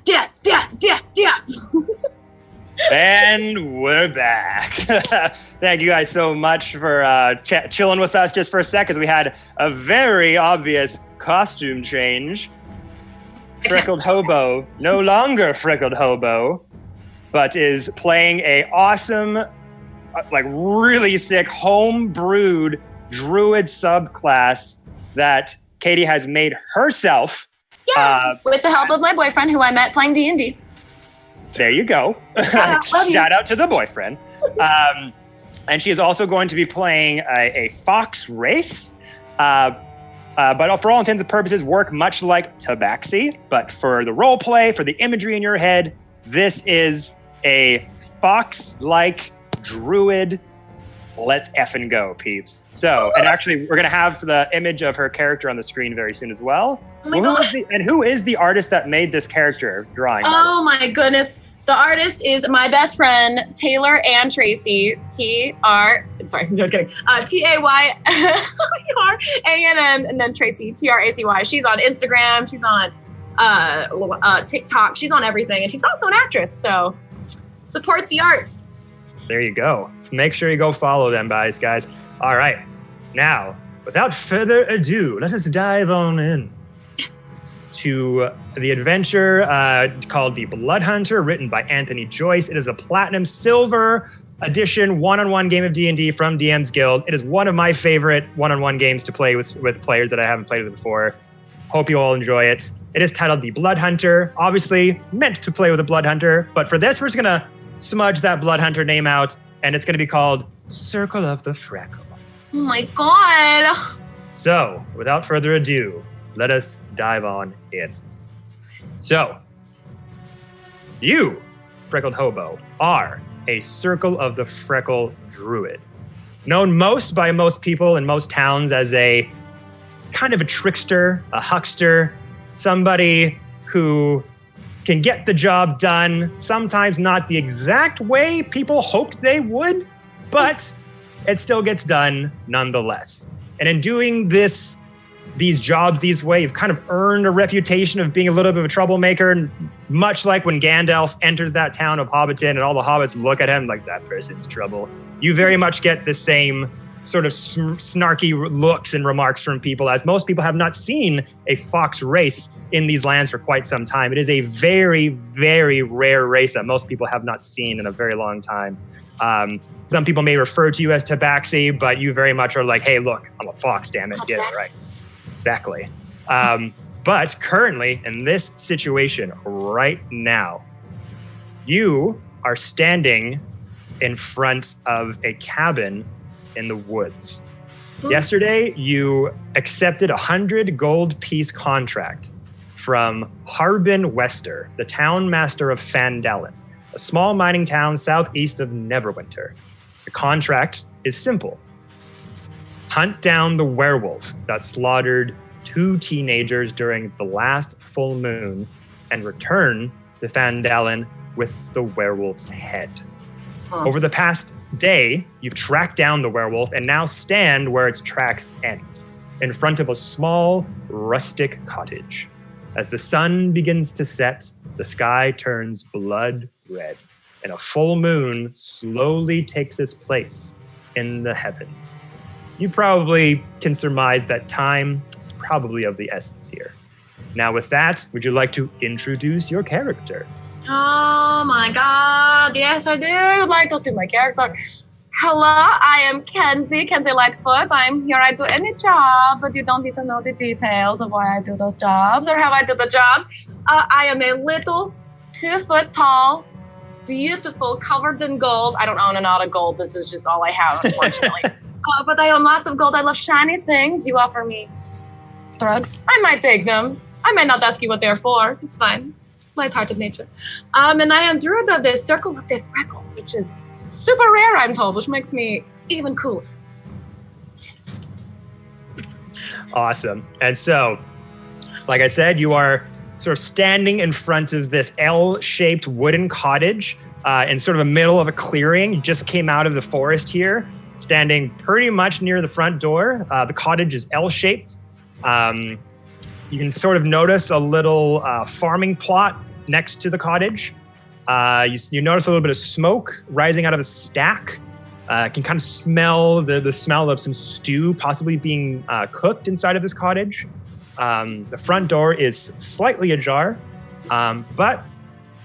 death. And we're back. Thank you guys so much for chilling with us just for a sec, because we had a very obvious costume change. Freckled Hobo, no longer Freckled Hobo, but is playing a awesome, like really sick, home-brewed druid subclass that Katie has made herself. Yeah, with the help of my boyfriend, who I met playing D&D. There you go. Shout out to the boyfriend. And she is also going to be playing a fox race, but for all intents and purposes, work much like Tabaxi. But for the role play, for the imagery in your head, this is a fox-like druid. Let's effing go, peeps. So, and actually, we're going to have the image of her character on the screen very soon as well. Oh my God. Who is the artist that made this character drawing? Oh my goodness. The artist is my best friend, Taylor and Tracy. Sorry, I'm just kidding. TAYLERANN, and then Tracy, TRACY. She's on Instagram. She's on TikTok. She's on everything. And she's also an actress. So support the arts. There you go. Make sure you go follow them, guys. All right. Now, without further ado, let us dive on in to the adventure called The Blood Hunter, written by Anthony Joyce. It is a Platinum Silver Edition one-on-one game of D&D from DM's Guild. It is one of my favorite one-on-one games to play with players that I haven't played with before. Hope you all enjoy it. It is titled The Blood Hunter. Obviously meant to play with a Blood Hunter, but for this, we're just going to smudge that Blood Hunter name out, and it's going to be called Circle of the Freckle. Oh my God. So, without further ado, let us dive on in. So, you, Freckled Hobo, are a Circle of the Freckle druid. Known by most people in most towns as a kind of a trickster, a huckster, somebody who can get the job done, sometimes not the exact way people hoped they would, but it still gets done nonetheless. And in doing these jobs this way, you've kind of earned a reputation of being a little bit of a troublemaker, much like when Gandalf enters that town of Hobbiton and all the hobbits look at him like, that person's trouble. You very much get the same sort of snarky looks and remarks from people, as most people have not seen a fox race in these lands for quite some time. It is a very, very rare race that most people have not seen in a very long time. Some people may refer to you as Tabaxi, but you very much are like, hey, look, I'm a fox, damn it, get it right. Exactly. But currently, in this situation right now, you are standing in front of a cabin in the woods. Yesterday, you accepted 100 gold piece contract from Harbin Wester, the town master of Fandalen, a small mining town southeast of Neverwinter. The contract is simple. Hunt down the werewolf that slaughtered 2 teenagers during the last full moon and return to Fandalen with the werewolf's head. Over the past day, you've tracked down the werewolf and now stand where its tracks end, in front of a small, rustic cottage. As the sun begins to set, the sky turns blood red, and a full moon slowly takes its place in the heavens. You probably can surmise that time is probably of the essence here. Now with that, would you like to introduce your character? Oh my God, yes I do. I'd like to see my character. Hello, I am Kenzie Lightfoot. I'm here, I do any job, but you don't need to know the details of why I do those jobs or how I do the jobs. I am a little 2 foot tall, beautiful, covered in gold. I don't own a lot of gold. This is just all I have, unfortunately. But I own lots of gold. I love shiny things. You offer me drugs, I might take them. I might not ask you what they're for. It's fine. Lighthearted nature. And I am druid of the Circle of the Freckle, which is super rare, I'm told, which makes me even cooler. Yes. Awesome. And so, like I said, you are sort of standing in front of this L-shaped wooden cottage in sort of the middle of a clearing. You just came out of the forest here, standing pretty much near the front door. The cottage is L-shaped. You can sort of notice a little farming plot next to the cottage. You notice a little bit of smoke rising out of a stack. Can kind of smell the smell of some stew possibly being cooked inside of this cottage. The front door is slightly ajar, but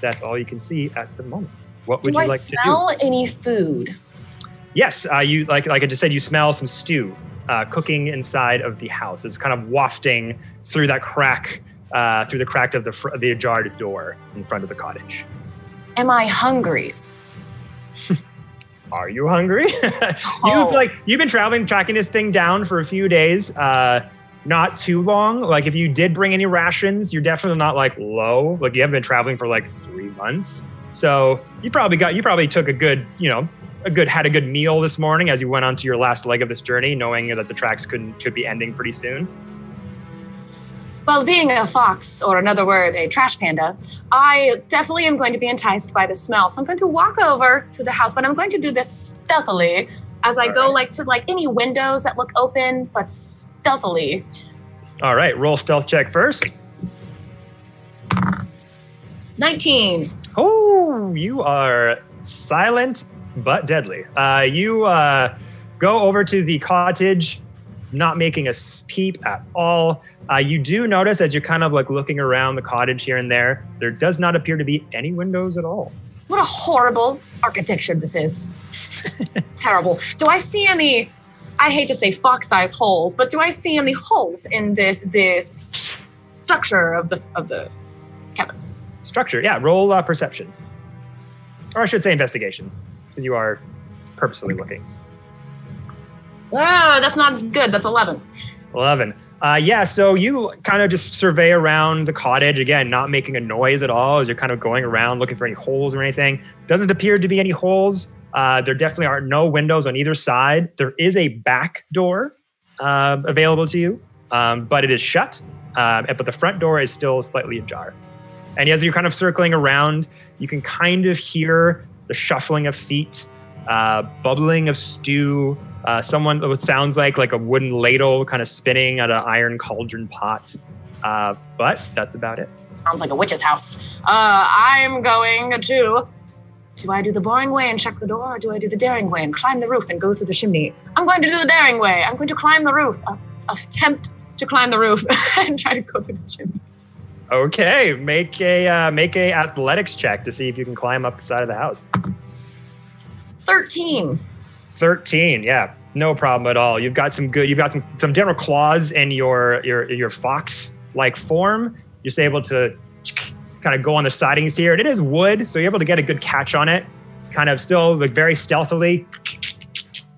that's all you can see at the moment. What would you like to do? Do I smell any food? Yes, you like I just said, you smell some stew cooking inside of the house. It's kind of wafting through that crack, through the crack of the ajarred door in front of the cottage. Am I hungry? Are you hungry? You've been tracking this thing down for a few days. Not too long. Like if you did bring any rations, you're definitely not like low. Like you haven't been traveling for like 3 months. So you probably took a good meal this morning as you went onto your last leg of this journey, knowing that the tracks could be ending pretty soon. Well, being a fox, or another word, a trash panda, I definitely am going to be enticed by the smell. So I'm going to walk over to the house, but I'm going to do this stealthily as I go to any windows that look open, but stealthily. All right, roll stealth check first. 19. Oh, you are silent but deadly. You go over to the cottage, not making a peep at all. You do notice as you're kind of like looking around the cottage here and there does not appear to be any windows at all. What a horrible architecture this is. Terrible. Do I see any, I hate to say fox-sized holes, but do I see any holes in this structure of the cabin? Structure, yeah. Roll perception. Or I should say investigation, because you are purposefully looking. Ah, that's not good. That's 11. 11. Yeah, so you kind of just survey around the cottage, again, not making a noise at all as you're kind of going around looking for any holes or anything. Doesn't appear to be any holes. There definitely are no windows on either side. There is a back door available to you, but it is shut. But the front door is still slightly ajar. And as you're kind of circling around, you can kind of hear the shuffling of feet, bubbling of stew, what sounds like a wooden ladle kind of spinning at an iron cauldron pot. But that's about it. Sounds like a witch's house. I'm going to... Do I do the boring way and check the door, or do I do the daring way and climb the roof and go through the chimney? I'm going to do the daring way. I'm going to climb the roof. Attempt to climb the roof and try to go through the chimney. Okay, make a athletics check to see if you can climb up the side of the house. 13. 13, yeah, no problem at all. You've got some general claws in your fox-like form. You're just able to kind of go on the sidings here. And it is wood, so you're able to get a good catch on it. Kind of still very stealthily.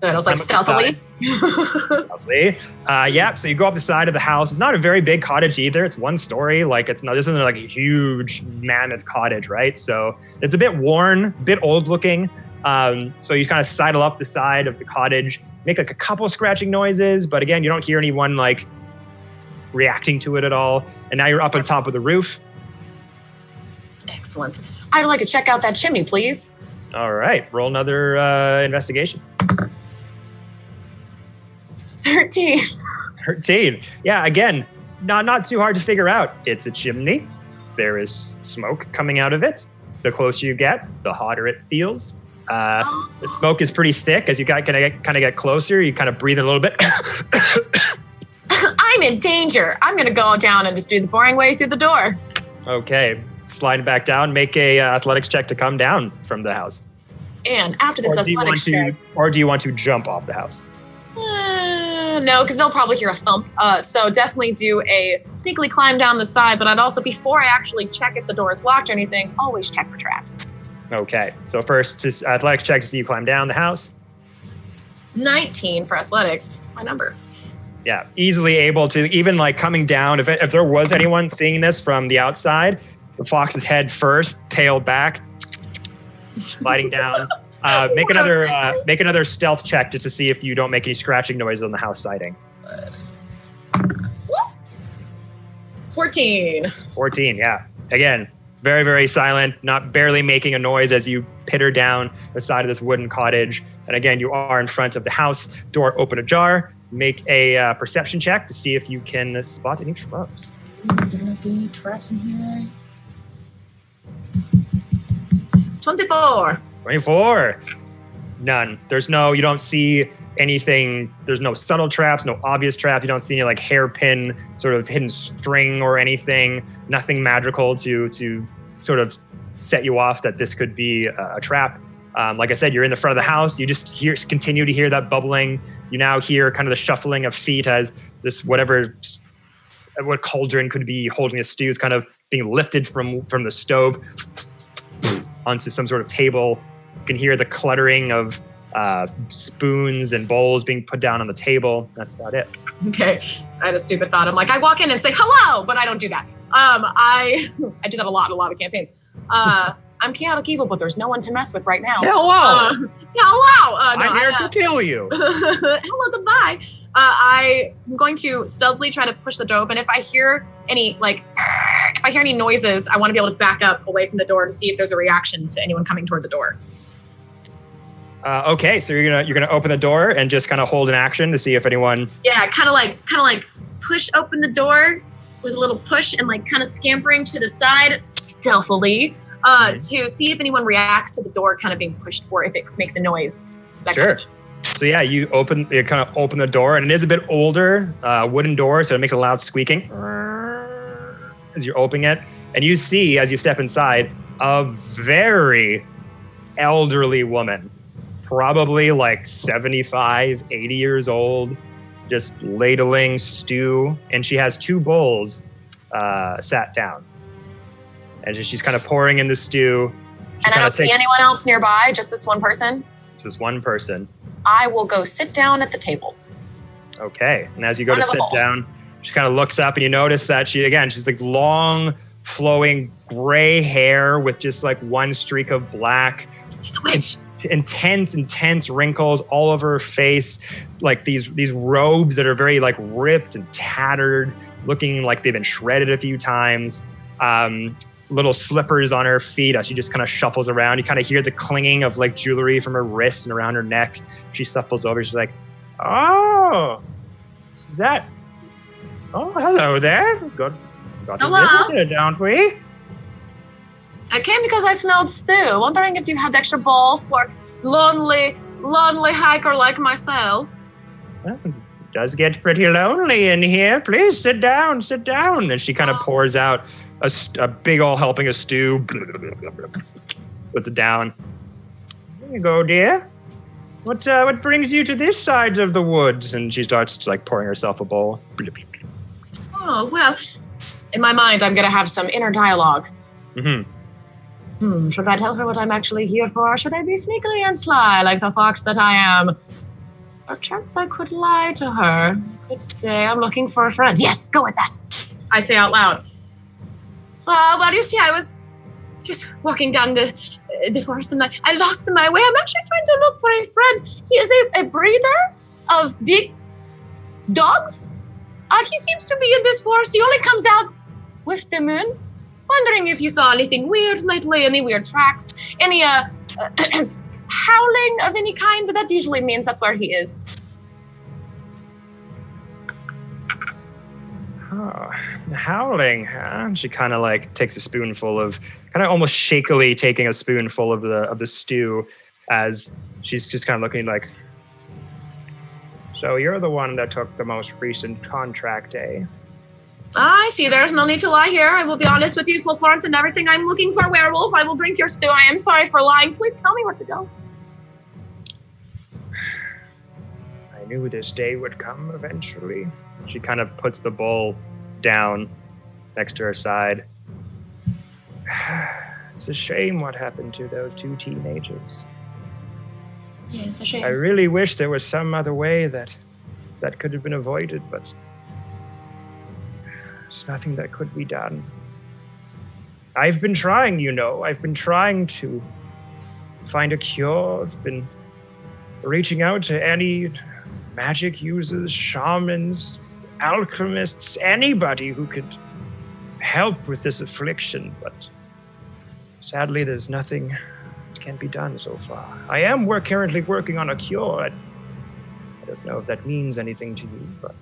Good, I was like, stealthily? Stealthily. Yeah, so you go up the side of the house. It's not a very big cottage either. It's one story. This isn't like a huge mammoth cottage, right? So it's a bit worn, a bit old looking. So you kind of sidle up the side of the cottage, make a couple scratching noises, but again, you don't hear anyone reacting to it at all. And now you're up on top of the roof. Excellent. I'd like to check out that chimney, please. All right, roll another investigation. 13. 13. Yeah, again, not too hard to figure out. It's a chimney. There is smoke coming out of it. The closer you get, the hotter it feels. The smoke is pretty thick. As you kind of get closer, you kind of breathe in a little bit. I'm in danger. I'm going to go down and just do the boring way through the door. Okay, slide back down. Make a athletics check to come down from the house. And after this athletics check... Or do you want to jump off the house? No, because they'll probably hear a thump. So definitely do a sneakily climb down the side. But I'd also, before I actually check if the door is locked or anything, always check for traps. Okay, so first, just athletics check to see you climb down the house. 19 for athletics, my number. Yeah, easily able to, even coming down, if there was anyone seeing this from the outside, the fox's head first, tail back, sliding down. Make another stealth check just to see if you don't make any scratching noises on the house siding. 14. 14, yeah. Again, very, very silent, barely making a noise as you pitter down the side of this wooden cottage. And again, you are in front of the house, door open ajar. Make a perception check to see if you can spot any traps. Are there not any traps in here? 24. 24. None. You don't see anything. There's no subtle traps, no obvious traps. You don't see any like hairpin sort of hidden string or anything. Nothing magical to sort of set you off that this could be a trap. Like I said, you're in the front of the house. You just continue to hear that bubbling. You now hear kind of the shuffling of feet as this what cauldron could be holding a stew is kind of being lifted from the stove onto some sort of table. You can hear the cluttering of spoons and bowls being put down on the table. That's about it. Okay, I had a stupid thought. I'm like, I walk in and say hello, but I don't do that. I do that a lot of campaigns. I'm chaotic evil, but there's no one to mess with right now. Hello. Hello. I'm here to kill you. Hello, goodbye. I'm going to stealthily try to push the door open. If I hear any noises, I want to be able to back up away from the door to see if there's a reaction to anyone coming toward the door. Okay, so you're gonna open the door and just kind of hold an action to see if anyone. Yeah, kind of like push open the door with a little push and like kind of scampering to the side stealthily to see if anyone reacts to the door kind of being pushed or if it makes a noise. Sure. So yeah, you kind of open the door, and it is a bit older, wooden door, so it makes a loud squeaking as you're opening it. And you see, as you step inside, a very elderly woman, probably like 75, 80 years old, just ladling stew, and she has 2 bowls sat down. And she's kind of pouring in the stew. And I don't see anyone else nearby, just this one person? This is one person. I will go sit down at the table. Okay. And as you go to sit down, she kind of looks up and you notice that she's like long, flowing gray hair with just like one streak of black. She's a witch. Intense wrinkles all over her face, like these robes that are very like ripped and tattered, looking like they've been shredded a few times. Little slippers on her feet as she just kind of shuffles around. You kind of hear the clinging of like jewelry from her wrists and around her neck. She shuffles over. She's like, "Oh, is that? Oh, hello there. Got hello. To visit, don't we?" I came because I smelled stew. Wondering if you had extra bowl for lonely hiker like myself. Well, it does get pretty lonely in here. Please sit down. And she kind of pours out a big old helping of stew. Puts it down. There you go, dear. What brings you to this side of the woods? And she starts like pouring herself a bowl. Oh, well, in my mind, I'm going to have some inner dialogue. Mm-hmm. Should I tell her what I'm actually here for? Should I be sneakily and sly like the fox that I am? Perchance I could lie to her. I could say I'm looking for a friend. Yes, go with that. I say out loud. Well, you see, I was just walking down the forest and I lost my way. I'm actually trying to look for a friend. He is a breeder of big dogs. He seems to be in this forest. He only comes out with the moon. Wondering if you saw anything weird lately, any weird tracks, any howling of any kind. That usually means that's where he is. Oh, howling, huh? She kind of like takes a spoonful of, kind of almost shakily taking a spoonful of the stew as she's just kind of looking like, so you're the one that took the most recent contract, eh? I see. There's no need to lie here. I will be honest with you, Florence, and everything. I'm looking for werewolves. I will drink your stew. I am sorry for lying. Please tell me where to go. I knew this day would come eventually. She kind of puts the bowl down next to her side. It's a shame what happened to those 2 teenagers. Yeah, it's a shame. I really wish there was some other way that could have been avoided, but there's nothing that could be done. I've been trying, I've been trying to find a cure. I've been reaching out to any magic users, shamans, alchemists, anybody who could help with this affliction, but sadly there's nothing that can be done so far. I am currently working on a cure. I don't know if that means anything to you, but...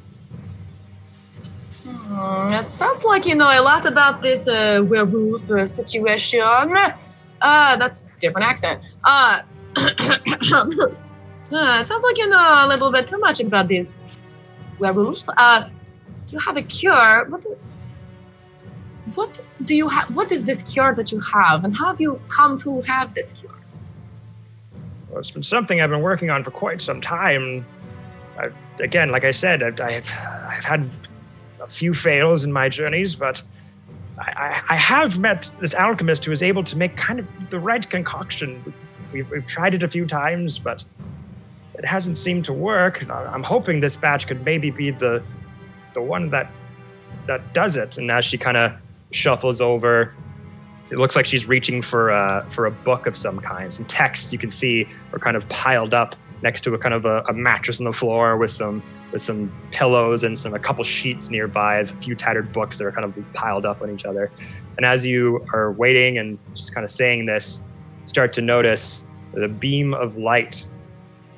It sounds like you know a lot about this werewolf situation. That's a different accent. It sounds like you know a little bit too much about these werewolves. You have a cure. What do you have? What is this cure that you have, and how have you come to have this cure? Well, it's been something I've been working on for quite some time. Again, like I said, I've had a few fails in my journeys, but I have met this alchemist who is able to make kind of the right concoction. We've tried it a few times, but it hasn't seemed to work. I'm hoping this batch could maybe be the one that does it. And as she kind of shuffles over, it looks like she's reaching for a book of some kind. Some texts you can see are kind of piled up next to a kind of a mattress on the floor with some pillows and a couple sheets nearby, a few tattered books that are kind of piled up on each other. And as you are waiting and just kind of saying this, start to notice the beam of light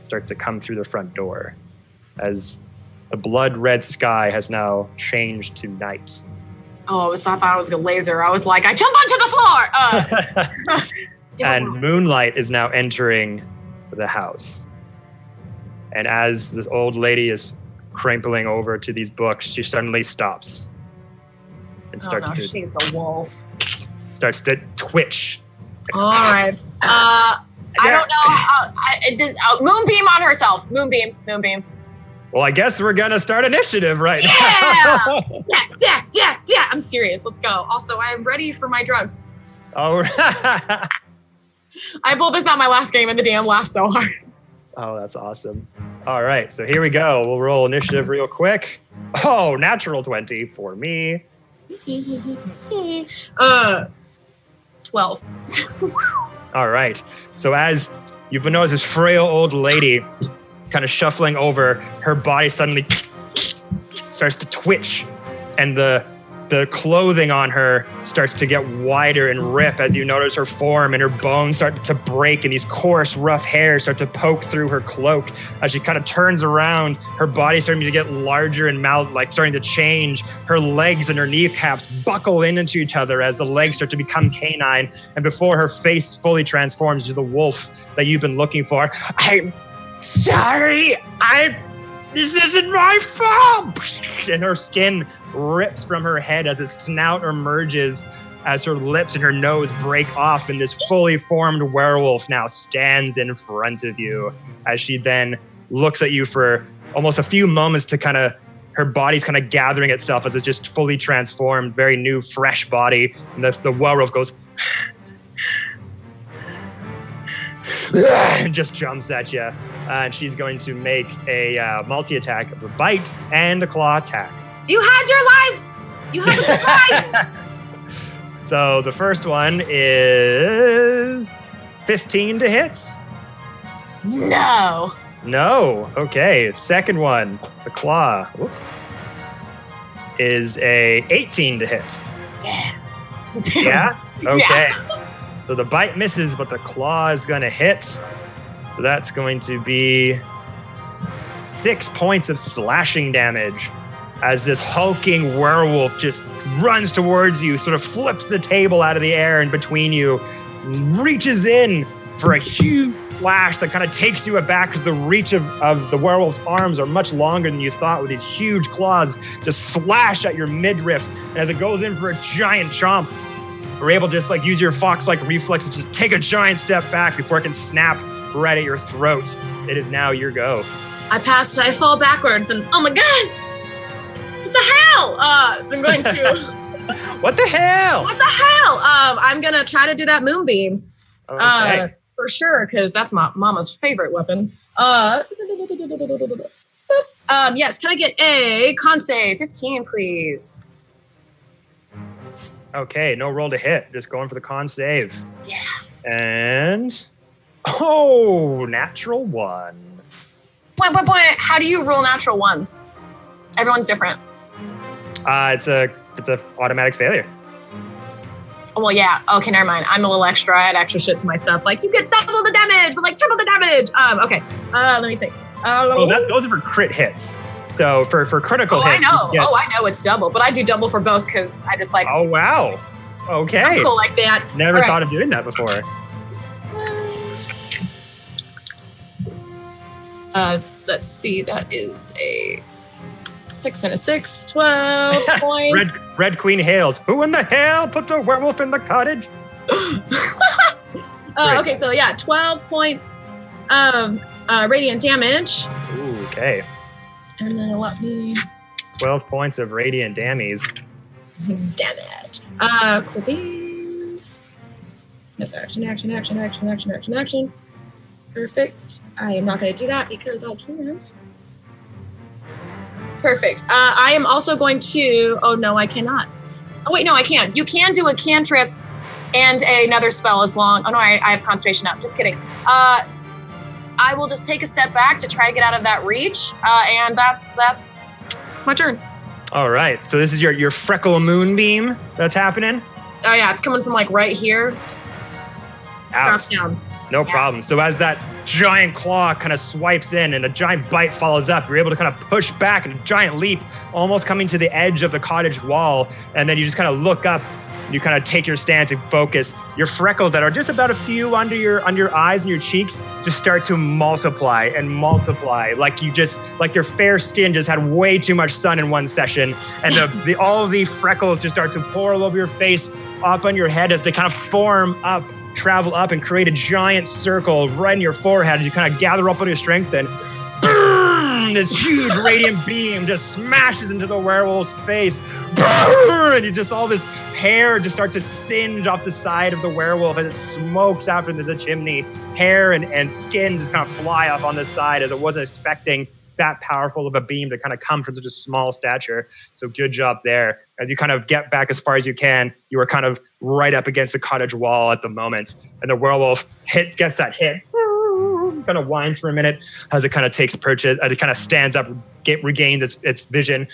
start to come through the front door as the blood red sky has now changed to night. Oh, so I thought it was a laser. I was like, I jump onto the floor! And moonlight is now entering the house. And as this old lady is crumpling over to these books, she suddenly stops and starts she's the wolf. Starts to twitch. All right. I don't know. Moonbeam on herself. Moonbeam. Well, I guess we're gonna start initiative right now. Yeah. Yeah. I'm serious. Let's go. Also, I am ready for my drugs. All right. I pulled this out my last game and the DM laughed so hard. Oh, that's awesome. All right, so here we go. We'll roll initiative real quick. Oh, natural 20 for me. 12. All right. So as you've been noticing this frail old lady kind of shuffling over, her body suddenly starts to twitch, and the clothing on her starts to get wider and rip as you notice her form and her bones start to break, and these coarse, rough hairs start to poke through her cloak. As she kind of turns around, her body starting to get larger and starting to change. Her legs and her kneecaps buckle into each other as the legs start to become canine, and before her face fully transforms into the wolf that you've been looking for. I'm sorry, this isn't my fault! And her skin rips from her head as a snout emerges, as her lips and her nose break off, and this fully formed werewolf now stands in front of you. As she then looks at you for almost a few moments to kind of, her body's kind of gathering itself as it's just fully transformed, very new, fresh body. And the werewolf goes, and just jumps at you. And she's going to make a multi-attack of a bite and a claw attack. You had your life! You have a good life! So the first one is 15 to hit. No. Okay. Second one, the claw, is a 18 to hit. Yeah. Yeah? Okay. Yeah. So the bite misses, but the claw is going to hit. So that's going to be 6 points of slashing damage as this hulking werewolf just runs towards you, sort of flips the table out of the air in between you, reaches in for a huge slash that kind of takes you aback because the reach of the werewolf's arms are much longer than you thought, with these huge claws just slash at your midriff. And as it goes in for a giant chomp, you're able to just use your fox-like reflexes, just take a giant step back before it can snap right at your throat. It is now your go. I fall backwards and, oh my god! What the hell? I'm going to... What the hell? I'm going to try to do that moonbeam. Okay. For sure, because that's my mama's favorite weapon. Yes, can I get a con save? 15, please. Okay, no roll to hit. Just going for the con save. Yeah. And... natural 1. Point. How do you roll natural ones? Everyone's different. It's a automatic failure. Well, yeah. Okay, never mind. I'm a little extra. I add extra shit to my stuff. You get double the damage, but triple the damage. Okay. Let me see. Those are for crit hits. So for critical hits. I know. I know it's double, but I do double for both because I just Oh, wow. Okay. I'm cool like that. Never All right. thought of doing that before. Let's see. That is a 6 and a 6. 12 points. Red Queen hails. Who in the hell put the werewolf in the cottage? Okay, so yeah, 12 points of radiant damage. Ooh, okay. And then let me 12 points of radiant damage. damage. Cool beans. That's action. Perfect. I am not going to do that because I can't. Perfect. I am also going to. Oh no, I cannot. Oh wait, no, I can. You can do a cantrip and another spell as long. Oh no, I have concentration up. Just kidding. I will just take a step back to try to get out of that reach, and that's my turn. All right. So this is your freckle moonbeam that's happening. Oh yeah, it's coming from like right here. Just drops down. No problem. So as that giant claw kind of swipes in and a giant bite follows up, you're able to kind of push back in a giant leap, almost coming to the edge of the cottage wall. And then you just kind of look up, you kind of take your stance and focus. Your freckles that are just about a few under your eyes and your cheeks just start to multiply and multiply. Like your fair skin just had way too much sun in one session. And all of the freckles just start to pour all over your face, up on your head as they kind of form up, travel up and create a giant circle right in your forehead as you kind of gather up all your strength and boom, this huge radiant beam just smashes into the werewolf's face. And you just all this hair just starts to singe off the side of the werewolf as it smokes out into the chimney. Hair and skin just kind of fly up on the side as it wasn't expecting that powerful of a beam to kind of come from such a small stature. So good job there. As you kind of get back as far as you can, you are kind of right up against the cottage wall at the moment. And the werewolf gets that hit, kind of whines for a minute as it kind of takes purchase, as it kind of stands up, regains its vision,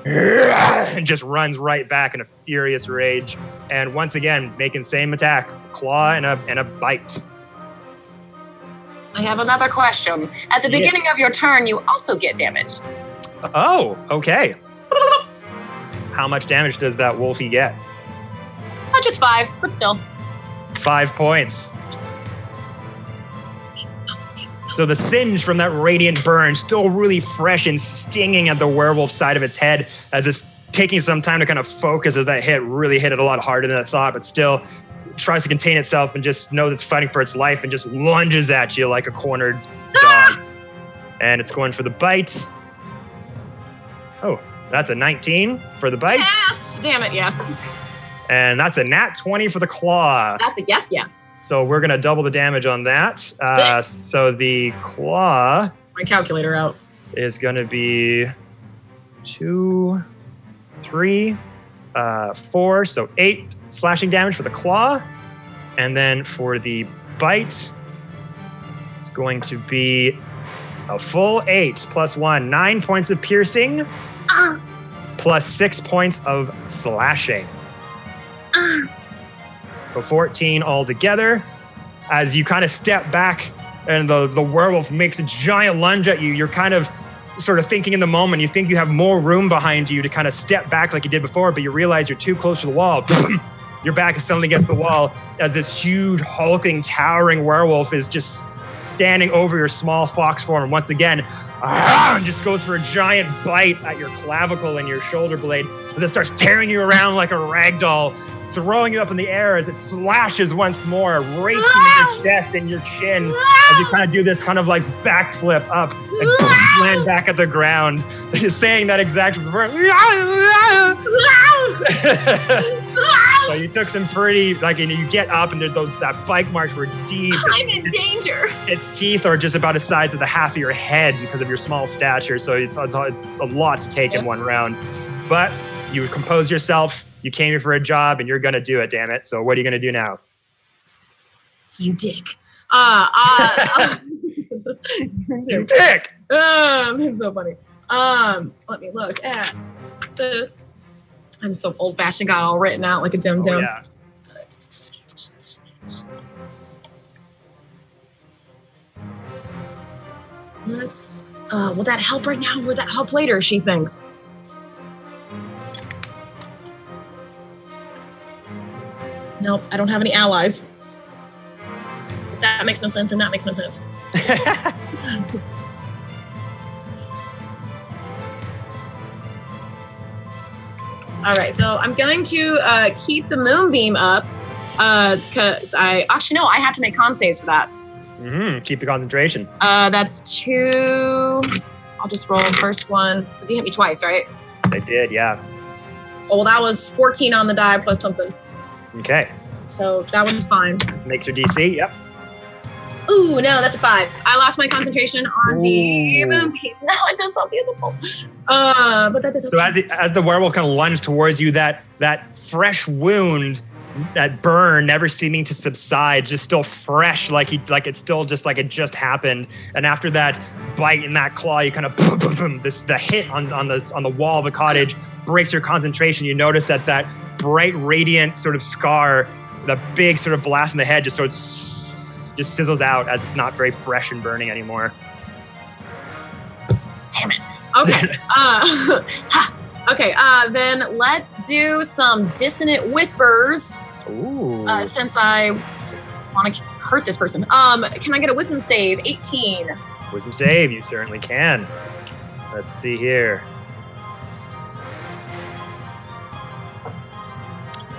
and just runs right back in a furious rage. And once again, making same attack, claw and a bite. I have another question. At the beginning of your turn, you also get damage. Oh, okay. How much damage does that wolfie get? Not just 5, but still. 5 points. So the singe from that radiant burn still really fresh and stinging at the werewolf's side of its head as it's taking some time to kind of focus as that really hit it a lot harder than it thought, but still tries to contain itself and just knows it's fighting for its life and just lunges at you like a cornered dog. And it's going for the bite. Oh, that's a 19 for the bite. Yes! Damn it, yes. And that's a nat 20 for the claw. That's a yes. So we're going to double the damage on that. So the claw... My calculator out. ...is going to be 2, 3, 4, so 8 slashing damage for the claw. And then for the bite, it's going to be a full 8 plus 1, 9 points of piercing, plus 6 points of slashing. So 14 altogether. As you kind of step back and the werewolf makes a giant lunge at you, you're kind of sort of thinking in the moment, you think you have more room behind you to kind of step back like you did before, but you realize you're too close to the wall. Your back is suddenly against the wall as this huge, hulking, towering werewolf is just standing over your small fox form. And once again, and just goes for a giant bite at your clavicle and your shoulder blade as it starts tearing you around like a rag doll, throwing you up in the air as it slashes once more, raking your chest and your chin as you kind of do this kind of like backflip up and land back at the ground. Just saying that exact word. So you took some pretty, like, you get up and that bite marks were deep. I'm in danger. Its teeth are just about the size of the half of your head because of your small stature. So it's a lot to take in one round. But you compose yourself. You came here for a job and you're going to do it, damn it. So what are you going to do now? You dick. You dick. It's so funny. Let me look at this. I'm so old-fashioned, got it all written out like a dum-dum. Oh, yeah. Let's, will that help right now? Will that help later, she thinks? Nope, I don't have any allies. That makes no sense, and that makes no sense. All right, so I'm going to keep the moonbeam up because I have to make con saves for that. Keep the concentration. That's 2. I'll just roll the first one because you hit me twice, right? I did, yeah. Oh, well, that was 14 on the die plus something. Okay. So that one's fine. That makes your DC, yep. Ooh, no, that's a 5. I lost my concentration on the moonbeam. No, it does sound beautiful. But that doesn't. So as the werewolf kind of lunged towards you, that fresh wound, that burn, never seeming to subside, just still fresh, like it's still just like it just happened. And after that bite and that claw, you kind of the hit on the wall of the cottage breaks your concentration. You notice that bright, radiant sort of scar, the big sort of blast in the head, just sizzles out as it's not very fresh and burning anymore. Damn it. Okay. Okay. Then let's do some dissonant whispers. Ooh. Since I just want to hurt this person. Can I get a wisdom save? 18. Wisdom save, you certainly can. Let's see here.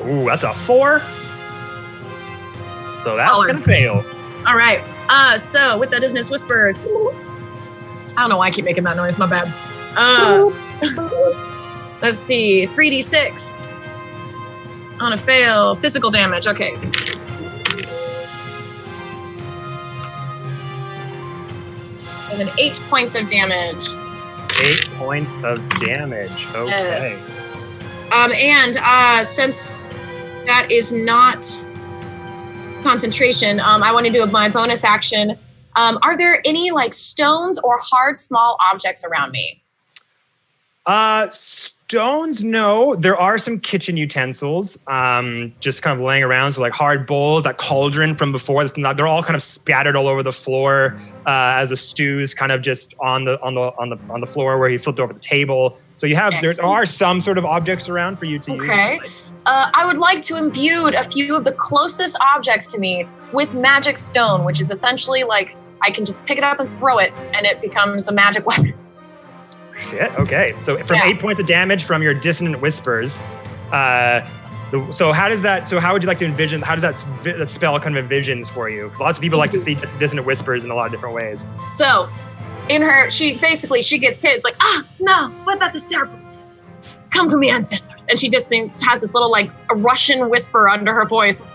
Ooh, that's a 4. So that's going to fail. All right. So with that dissonant whisper, I don't know why I keep making that noise. My bad. Let's see. 3d6. On a fail, physical damage. Okay. 8 points of damage. 8 points of damage. Okay. Yes. And since that is not concentration, I want to do my bonus action. Are there any like stones or hard small objects around me? Stones, no. There are some kitchen utensils just kind of laying around. So like hard bowls, that cauldron from before. They're all kind of scattered all over the floor as the stew's kind of just on the floor where he flipped over the table. So you have there are some sort of objects around for you to use. Okay. I would like to imbue a few of the closest objects to me with magic stone, which is essentially like I can just pick it up and throw it, and it becomes a magic weapon. Shit. Okay. So from 8 points of damage from your dissonant whispers, so how would you like to envision? How does that spell kind of envisions for you? Because lots of people like to see dissonant whispers in a lot of different ways. So, in her, she gets hit like, no, but that is terrible. Come to me, ancestors. And she just has this little like a Russian whisper under her voice. And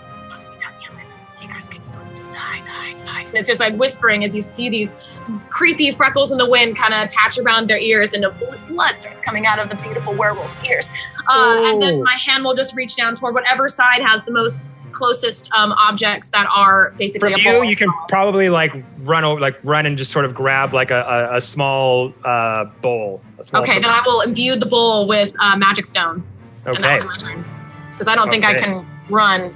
it's just like whispering as you see these creepy freckles in the wind kind of attach around their ears, and the blood starts coming out of the beautiful werewolf's ears. And then my hand will just reach down toward whatever side has the most closest objects that are basically from you can probably like run and just sort of grab like a small bowl. Okay, then I will imbue the bowl with magic stone. Okay. And that was my turn. Because I don't think I can run.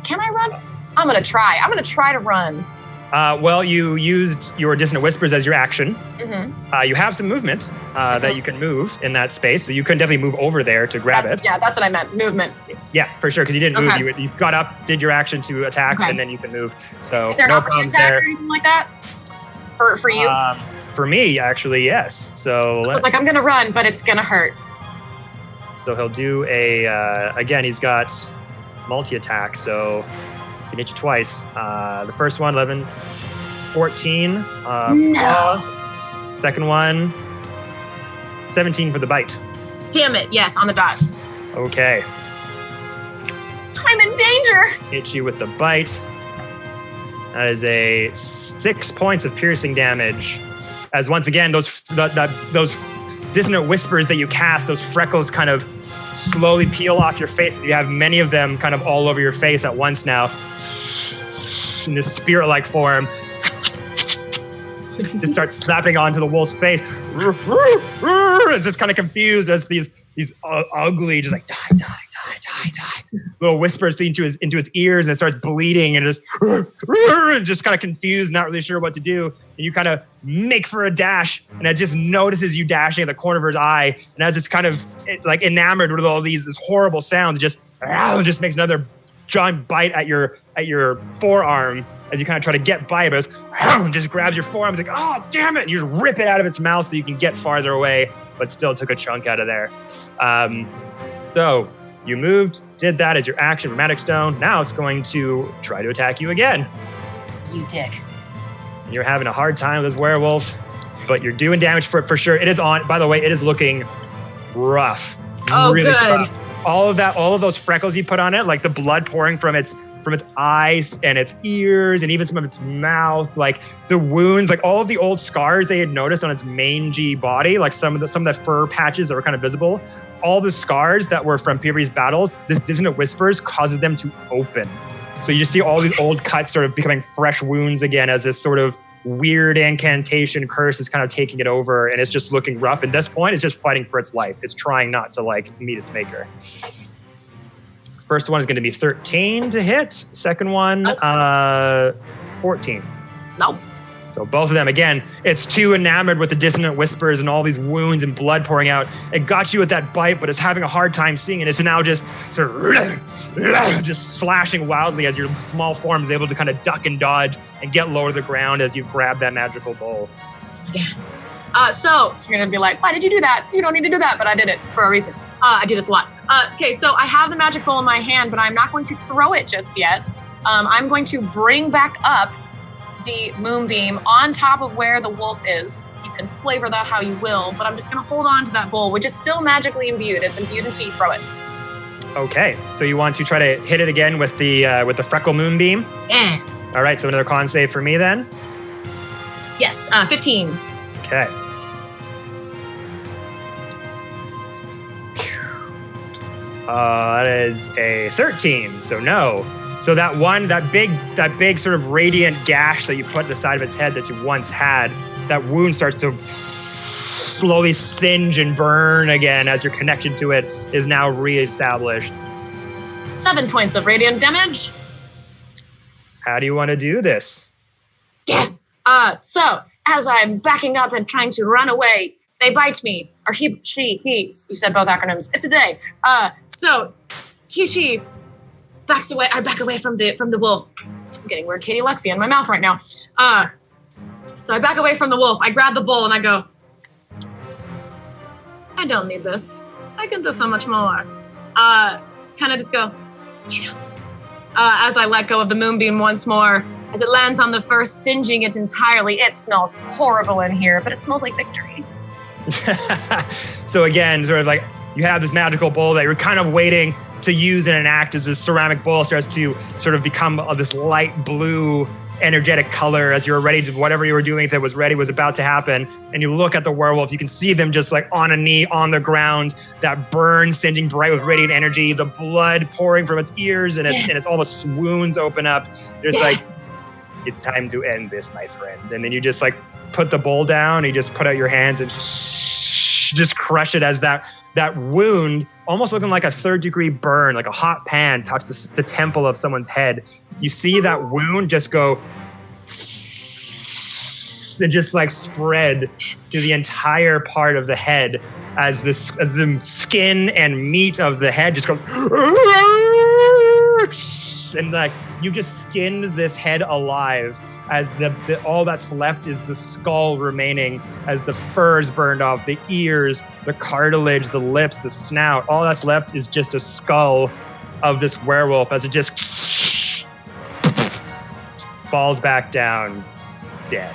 Can I run? I'm going to try. I'm going to try to run. Well, you used your dissonant whispers as your action. Mm-hmm. You have some movement that you can move in that space, so you can definitely move over there to grab it. Yeah, that's what I meant. Movement. Yeah, for sure, because you didn't move. You got up, did your action to attack, and then you can move. So is there an opportunity attack or anything like that for you? For me, actually, yes. So it's like I'm gonna run, but it's gonna hurt. So he'll do again. He's got multi-attack, so he can hit you twice. The first one, 11, 14. No. Second one, 17 for the bite. Damn it! Yes, on the dot. Okay. I'm in danger. Hit you with the bite. That is a 6 points of piercing damage. As once again, those dissonant whispers that you cast, those freckles kind of slowly peel off your face. You have many of them kind of all over your face at once now. In this spirit-like form. Just starts slapping onto the wolf's face. It's just kind of confused as these ugly, just like die, little whispers into its ears, and it starts bleeding, and just kind of confused, not really sure what to do. And you kind of make for a dash, and it just notices you dashing at the corner of its eye, and as it's kind of like enamored with all this horrible sounds, it just just makes another giant bite at your forearm as you kind of try to get by it, but it just grabs your forearm. It's like, oh, damn it. And you just rip it out of its mouth so you can get farther away, but still took a chunk out of there. So you moved, did that as your action for Magic Stone. Now it's going to try to attack you again. You dick. You're having a hard time with this werewolf, but you're doing damage for sure. It is on, by the way, it is looking rough. Oh, really good. Rough. All of those freckles you put on it, like the blood pouring from its eyes and its ears and even some of its mouth, like the wounds, like all of the old scars they had noticed on its mangy body, like some of the fur patches that were kind of visible, all the scars that were from previous battles, this dissonant whispers causes them to open. So you just see all these old cuts sort of becoming fresh wounds again as this sort of weird incantation curse is kind of taking it over, and it's just looking rough. At this point, it's just fighting for its life. It's trying not to meet its maker. First one is going to be 13 to hit. Second one, 14. Nope. So both of them, again, it's too enamored with the dissonant whispers and all these wounds and blood pouring out. It got you with that bite, but it's having a hard time seeing it. It's now just sort of just slashing wildly as your small form is able to kind of duck and dodge and get lower to the ground as you grab that magical bowl. Yeah. So you're going to be like, why did you do that? You don't need to do that, but I did it for a reason. I do this a lot. Okay, so I have the magic bowl in my hand, but I'm not going to throw it just yet. I'm going to bring back up the moonbeam on top of where the wolf is. You can flavor that how you will, but I'm just going to hold on to that bowl, which is still magically imbued. It's imbued until you throw it. Okay, so you want to try to hit it again with the freckle moonbeam? Yes. All right, so another con save for me then. Yes, 15. Okay. That is a 13, so no. So that big sort of radiant gash that you put at the side of its head that you once had, that wound starts to slowly singe and burn again as your connection to it is now reestablished. 7 points of radiant damage. How do you want to do this? Yes. So as I'm backing up and trying to run away, they bite me. Or he, she, he. You said both acronyms. It's a they. So she backs away. I back away from the wolf. I'm getting weird Katie Lexi in my mouth right now. So I back away from the wolf. I grab the bowl and I go, I don't need this. I can do so much more. Kind of just go, as I let go of the moonbeam once more, as it lands on the first, singeing it entirely. It smells horrible in here, but it smells like victory. So again, sort of like you have this magical bowl that you're kind of waiting to use in an act as this ceramic bowl starts to sort of become this light blue energetic color as you're ready to whatever you were doing that was ready was about to happen. And you look at the werewolf, you can see them just like on a knee on the ground, that burn singeing bright with radiant energy, the blood pouring from its ears, and it's all the wounds open up. There's like, it's time to end this, my friend. And then you just like put the bowl down, you just put out your hands and just crush it as that wound, almost looking like a 3rd-degree burn, like a hot pan touched the temple of someone's head. You see that wound just go and just like spread to the entire part of the head as the skin and meat of the head just goes, and like you just skinned this head alive as all that's left is the skull remaining, as the fur is burned off, the ears, the cartilage, the lips, the snout. All that's left is just a skull of this werewolf as it just falls back down dead.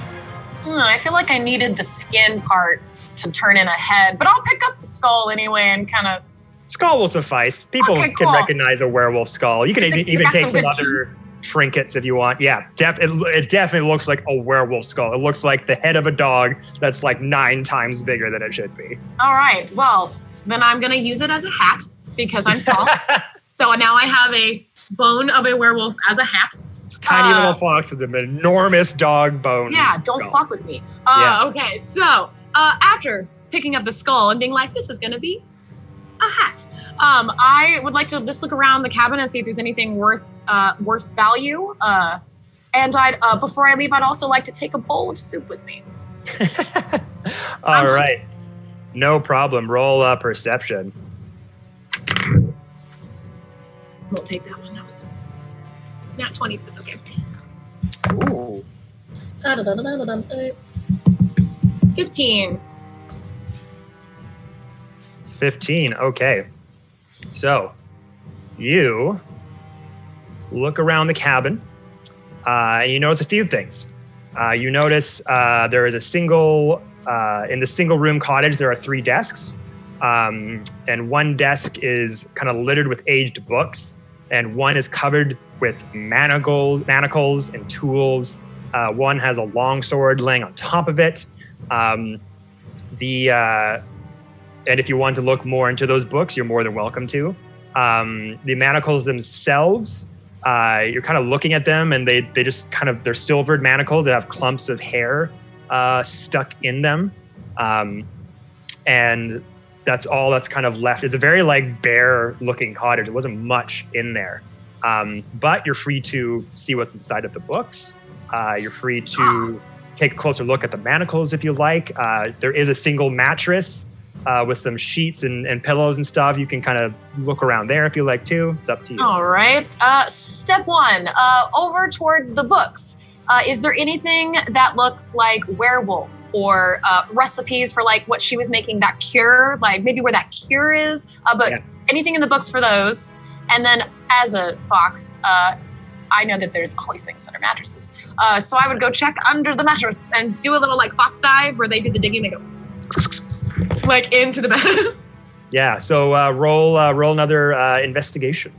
I feel like I needed the skin part to turn in a head, but I'll pick up the skull anyway and kind of... Skull will suffice. People can recognize a werewolf skull. You can even take some other trinkets if you want. Yeah, it definitely looks like a werewolf skull. It looks like the head of a dog that's like 9 times bigger than it should be. All right, well, then I'm going to use it as a hat because I'm small. So now I have a bone of a werewolf as a hat. Tiny little fox with an enormous dog bone. Yeah, don't fuck with me. Okay, so after picking up the skull and being like, this is going to be a hat, I would like to just look around the cabin and see if there's anything worth value. And before I leave, I'd also like to take a bowl of soup with me. All right. No problem. Roll perception. won't take that one. That was it's not 20, but it's okay. Ooh. 15. 15. Okay. So you look around the cabin, and you notice a few things. You notice there is a single, in the single room cottage, there are 3 desks. And one desk is kind of littered with aged books, and one is covered with manacles and tools. One has a long sword laying on top of it. And if you want to look more into those books, you're more than welcome to. The manacles themselves, you're kind of looking at them, and they just kind of, they're silvered manacles that have clumps of hair stuck in them. And that's all that's kind of left. It's a very like bare looking cottage. There wasn't much in there. But you're free to see what's inside of the books. You're free to take a closer look at the manacles if you like. There is a single mattress with some sheets and pillows and stuff. You can kind of look around there if you like too. It's up to you. All right. Step 1, over toward the books. Is there anything that looks like werewolf or recipes for like what she was making, that cure, like maybe where that cure is, but anything in the books for those? And then as a fox, I know that there's always things under mattresses. So I would go check under the mattress and do a little like fox dive where they do the digging, they go like into the bed. Yeah, so roll another investigation.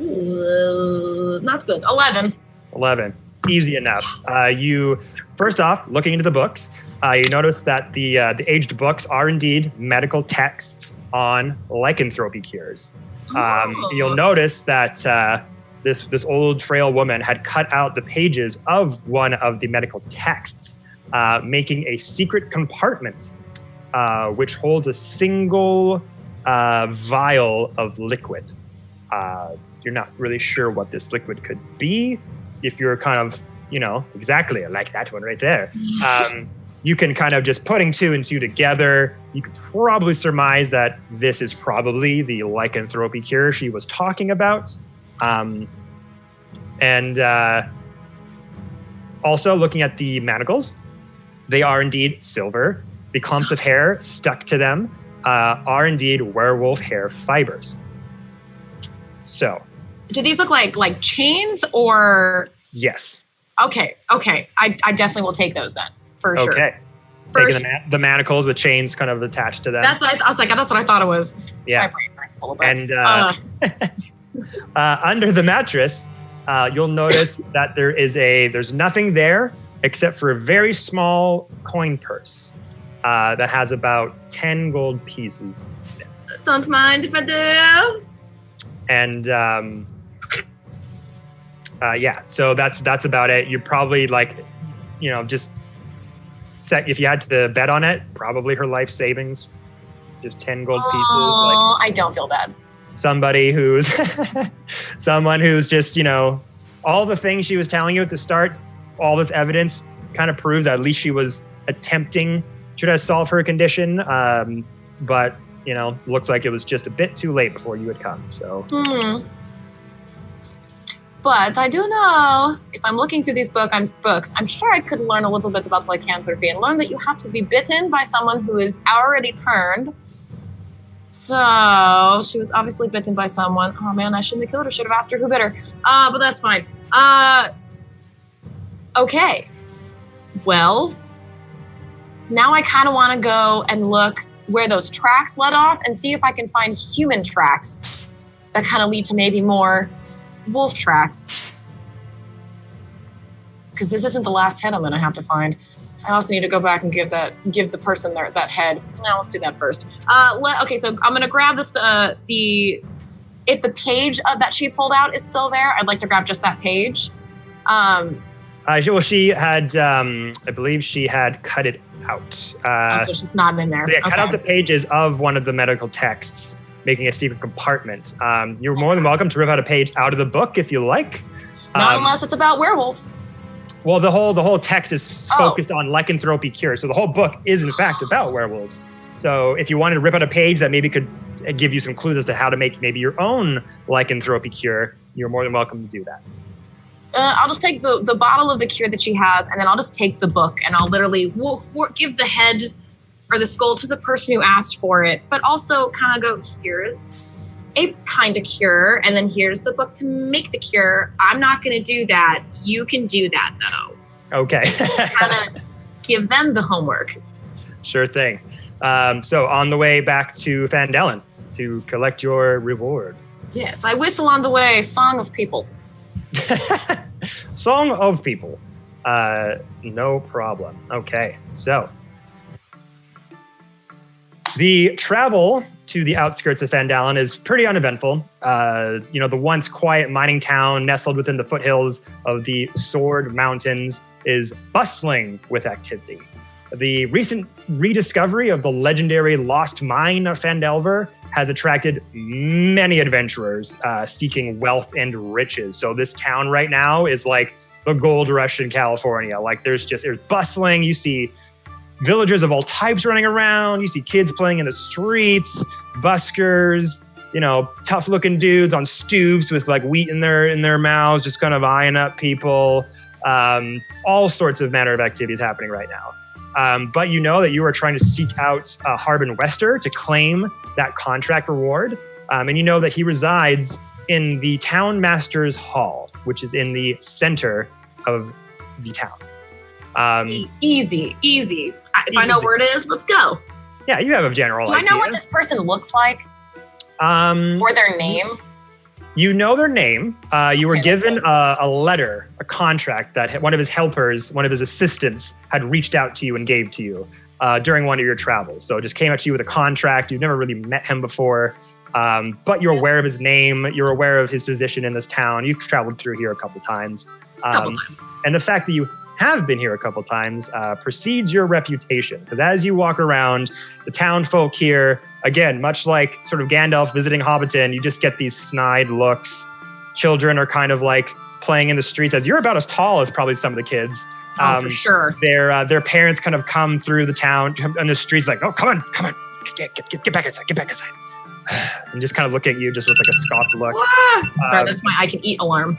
Ooh, not good. 11. 11. Easy enough. You, first off, looking into the books, you notice that the aged books are indeed medical texts on lycanthropy cures. You'll notice that this old frail woman had cut out the pages of one of the medical texts, making a secret compartment which holds a single vial of liquid. You're not really sure what this liquid could be. If you're kind of, exactly like that one right there. You can kind of just putting 2 and 2 together. You could probably surmise that this is probably the lycanthropy cure she was talking about. And also looking at the manacles, they are indeed silver. The clumps of hair stuck to them are indeed werewolf hair fibers. So, do these look like chains or? Yes. Okay. I definitely will take those then, for sure. Okay. Taking the manacles with chains kind of attached to them. That's what I was like. That's what I thought it was. Yeah. My brain is full of it. And under the mattress, you'll notice that there's nothing there except for a very small coin purse that has about 10 gold pieces in it. Don't mind if I do. And so that's about it. You probably just set, if you had to bet on it, probably her life savings, just 10 gold pieces. I don't feel bad. Someone who's just, all the things she was telling you at the start, all this evidence kind of proves that at least she was attempting to solve her condition. But looks like it was just a bit too late before you had come. So. But I do know, if I'm looking through these books, I'm sure I could learn a little bit about lycanthropy and learn that you have to be bitten by someone who is already turned. So she was obviously bitten by someone. Oh man, I shouldn't have killed her. Should have asked her who bit her. But that's fine. Okay. Well, now I kind of want to go and look where those tracks led off and see if I can find human tracks that kind of lead to maybe more wolf tracks. Because this isn't the last head I'm going to have to find. I also need to go back and give the person that head. Now let's do that first. Okay, so I'm going to grab this. If the page that she pulled out is still there, I'd like to grab just that page. She had, I believe she had cut it out. So she's not in there. So cut out the pages of one of the medical texts, making a secret compartment. You're more than welcome to rip out a page out of the book if you like. Not unless it's about werewolves. Well, the whole text is focused on lycanthropy cure, so the whole book is in fact about werewolves. So if you wanted to rip out a page that maybe could give you some clues as to how to make maybe your own lycanthropy cure, you're more than welcome to do that. I'll just take the bottle of the cure that she has, and then I'll just take the book, and I'll literally give the head or the skull to the person who asked for it, but also kind of go, here's a kind of cure, and then here's the book to make the cure. I'm not going to do that. You can do that, though. Okay. Kind of give them the homework. Sure thing. So on the way back to Phandalin to collect your reward. Yes, I whistle on the way, Song of People. Song of People. No problem. Okay, so the travel to the outskirts of Phandalin is pretty uneventful. The once quiet mining town nestled within the foothills of the Sword Mountains is bustling with activity. The recent rediscovery of the legendary lost mine of Phandelver has attracted many adventurers seeking wealth and riches. So this town right now is like the gold rush in California. Like there's bustling. You see villagers of all types running around. You see kids playing in the streets, buskers, tough looking dudes on stoops with like wheat in their mouths, just kind of eyeing up people. All sorts of manner of activities happening right now. But you know that you are trying to seek out Harbin Wester to claim that contract reward. And you know that he resides in the Town Master's Hall, which is in the center of the town. Easy. If I know where it is, let's go. Yeah, you have a general idea. Do I know what this person looks like? Or their name? You know their name. You were given a letter, a contract that one of his helpers, one of his assistants had reached out to you and gave to you during one of your travels. So it just came at you with a contract. You've never really met him before, but you're aware of his name. You're aware of his position in this town. You've traveled through here a couple times. And the fact that you have been here a couple times precedes your reputation. Because as you walk around, the town folk here, again, much like sort of Gandalf visiting Hobbiton, you just get these snide looks. Children are kind of like playing in the streets as you're about as tall as probably some of the kids. For sure. Their parents kind of come through the town on the streets like, oh, come on, get back inside. And just kind of look at you just with like a scoffed look. Sorry, that's my I can eat alarm.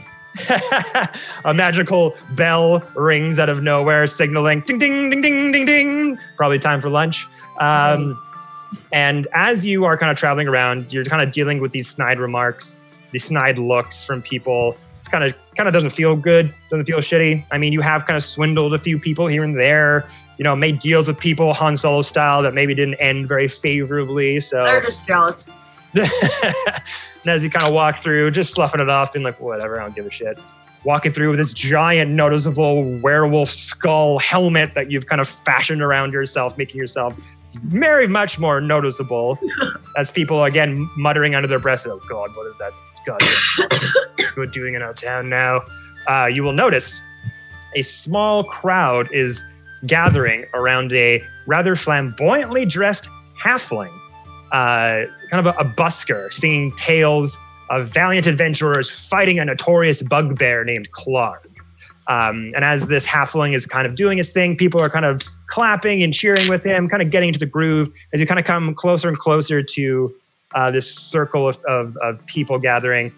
A magical bell rings out of nowhere, signaling ding, ding, ding, ding, ding, ding. Probably time for lunch. And as you are kind of traveling around, you're kind of dealing with these snide remarks, these snide looks from people. It's kind of doesn't feel good, doesn't feel shitty. I mean, you have kind of swindled a few people here and there, made deals with people Han Solo style that maybe didn't end very favorably. So they're just jealous. And as you kind of walk through, just sloughing it off, being like, whatever, I don't give a shit. Walking through with this giant, noticeable werewolf skull helmet that you've kind of fashioned around yourself, making yourself very much more noticeable as people, again, muttering under their breath, oh, God, what is that? God, we're doing in our town now. You will notice a small crowd is gathering around a rather flamboyantly dressed halfling. Kind of a busker, singing tales of valiant adventurers fighting a notorious bugbear named Clark. And as this halfling is kind of doing his thing, people are kind of clapping and cheering with him, kind of getting into the groove as you kind of come closer and closer to this circle of people gathering.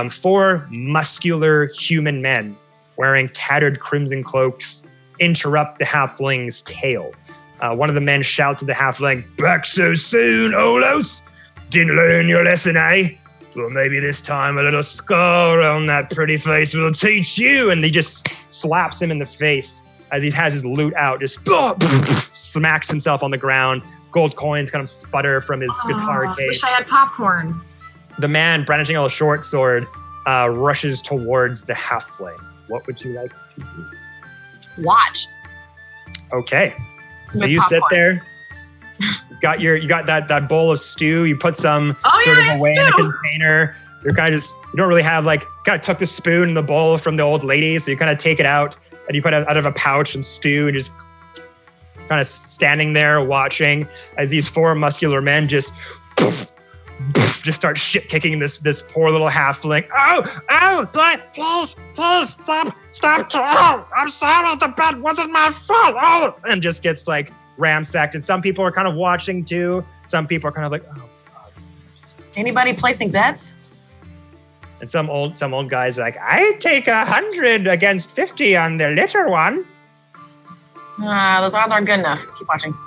4 muscular human men wearing tattered crimson cloaks interrupt the halfling's tale. One of the men shouts at the halfling, "Back so soon, Olos? Didn't learn your lesson, eh? Well, maybe this time a little scar on that pretty face will teach you." And he just slaps him in the face as he has his loot out, just smacks himself on the ground. Gold coins kind of sputter from his guitar case. I wish I had popcorn. The man, brandishing a short sword, rushes towards the halfling. What would you like to do? Watch. Okay. So With you popcorn. sit there. You got that bowl of stew. You put some Oh, away in a stew. container. You're kind of you don't really have kind of took the spoon and the bowl from the old lady. So you kind of take it out and you put it out of a pouch and stew and just kind of standing there watching as these 4 muscular men just start shit kicking this poor little halfling. Oh, please, stop. Oh, I'm sorry, the bed wasn't my fault. Oh, and just gets ransacked. And some people are kind of watching too. Some people are kind of like, oh, God, Anybody placing bets? And some old guys are like, I take 100 against 50 on the litter one. Those odds aren't good enough. Keep watching.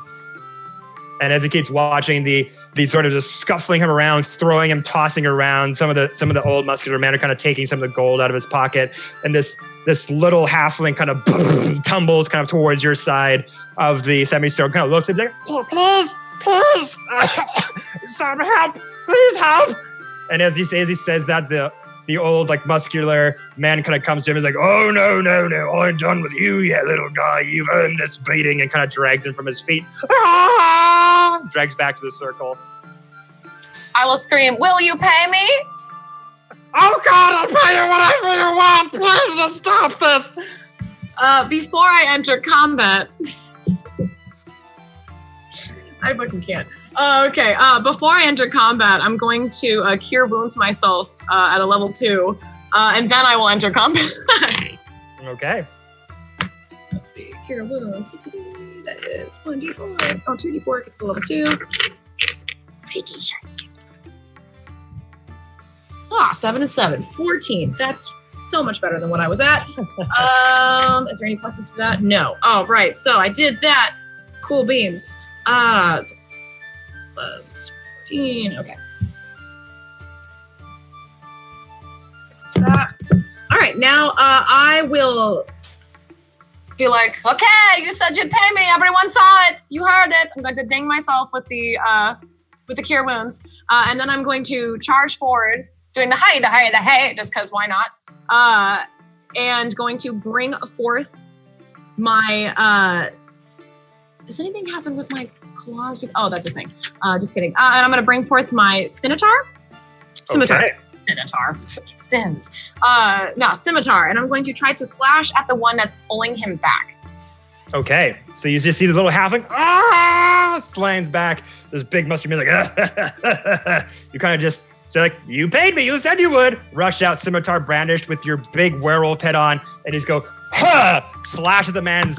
And as he keeps watching, the sort of just scuffling him around, throwing him, tossing around, some of the old muscular men are kind of taking some of the gold out of his pocket, and this little halfling kind of tumbles kind of towards your side of the semistone, kind of looks at you like, oh, please, some help, please help. And as he says that, the old like muscular man kind of comes to him and is like, oh no, I'm done with you yet, little guy. You've earned this beating, and kind of drags him from his feet. Drags back to the circle. I will scream, will you pay me? Oh God, I'll pay you whatever you want. Please just stop this. Before I enter combat, I fucking can't. Okay, before I enter combat, I'm going to cure wounds myself at a level 2, and then I will enter combat. Okay. Let's see, cure wounds. That is 1d4. Oh, 2d4 because it's a level 2. 3d. 7 and 7. 14. That's so much better than what I was at. Is there any pluses to that? No. Oh, right. So I did that. Cool beans. Plus 14. Okay. That's that. All right. Now I will be like, okay, you said you'd pay me. Everyone saw it. You heard it. I'm going to ding myself with the cure wounds, and then I'm going to charge forward, doing the hey, just because why not? And going to bring forth my. Does anything happen with my claws? Oh, that's a thing. Just kidding. And I'm going to bring forth my scimitar. Okay. Scimitar. Sins. Scimitar. And I'm going to try to slash at the one that's pulling him back. Okay. So you just see the little halfling slams back. This big muscular man like, you kind of just say like, you paid me. You said you would. Rush out, scimitar brandished with your big werewolf head on, and just go, slash at the man's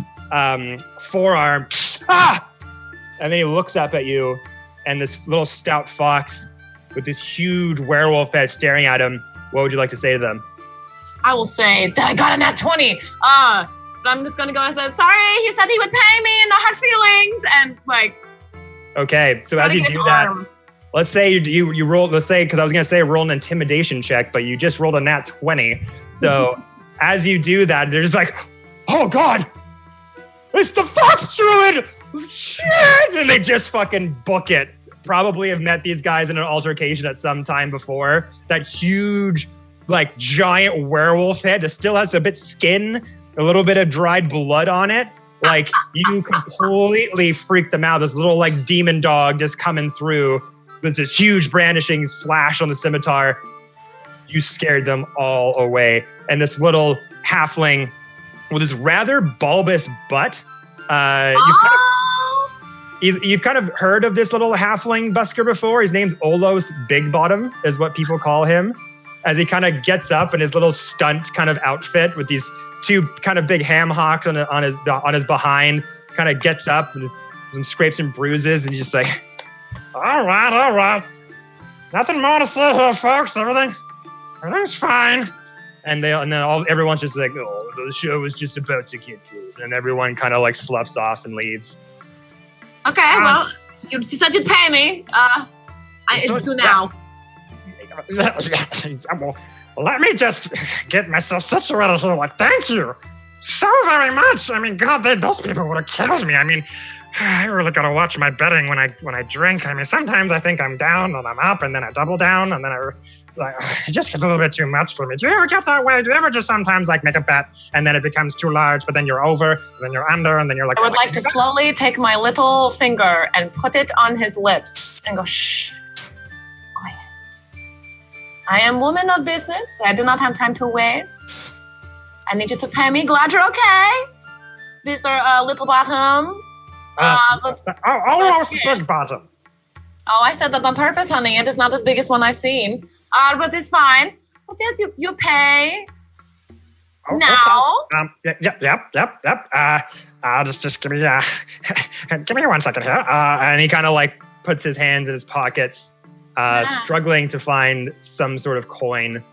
forearm. And then he looks up at you, and this little stout fox with this huge werewolf head staring at him. What would you like to say to them? I will say that I got a nat 20. But I'm just gonna go and say, sorry, he said he would pay me, no hard feelings, and like. Okay, so as you do that, let's say you roll. Let's say, because I was gonna say roll an intimidation check, but you just rolled a nat 20. So as you do that, they're just like, oh God, it's the fox druid. Shit! And they just fucking book it. Probably have met these guys in an altercation at some time before. That huge, like, giant werewolf head that still has a bit skin, a little bit of dried blood on it. Like, you completely freaked them out. This little, like, demon dog just coming through with this huge brandishing slash on the scimitar. You scared them all away. And this little halfling with his rather bulbous butt, you've kind of heard of this little halfling busker before. His name's Olos Big Bottom, is what people call him. As he kind of gets up in his little stunt kind of outfit with these two kind of big ham hocks on his behind, kind of gets up and some scrapes and bruises, and he's just like, all right. Nothing more to say here, folks. Everything's fine. And then everyone's just like, oh, the show was just about to get good. And everyone kind of like sloughs off and leaves. Okay, well, you said you'd pay me. It's due now. Well, let me just get myself situated here. Like, thank you so very much. I mean, God, those people would have killed me. I mean, I really gotta watch my betting when I drink. I mean, sometimes I think I'm down and I'm up, and then I double down, and then it just gets a little bit too much for me. Do you ever get that way? Do you ever just sometimes like make a bet and then it becomes too large, but then you're over, and then you're under, and then you're like... I would like to slowly take my little finger and put it on his lips and go, shh, quiet. I am woman of business. I do not have time to waste. I need you to pay me. Glad you're okay, Mr. Little Bottom. Almost Big Bottom. Oh, I said that on purpose, honey. It is not as big as one I've seen. But it's fine. But yes, you pay. Oh, now. Okay. Yep. Just give me give me 1 second here. And he kind of like puts his hands in his pockets struggling to find some sort of coin.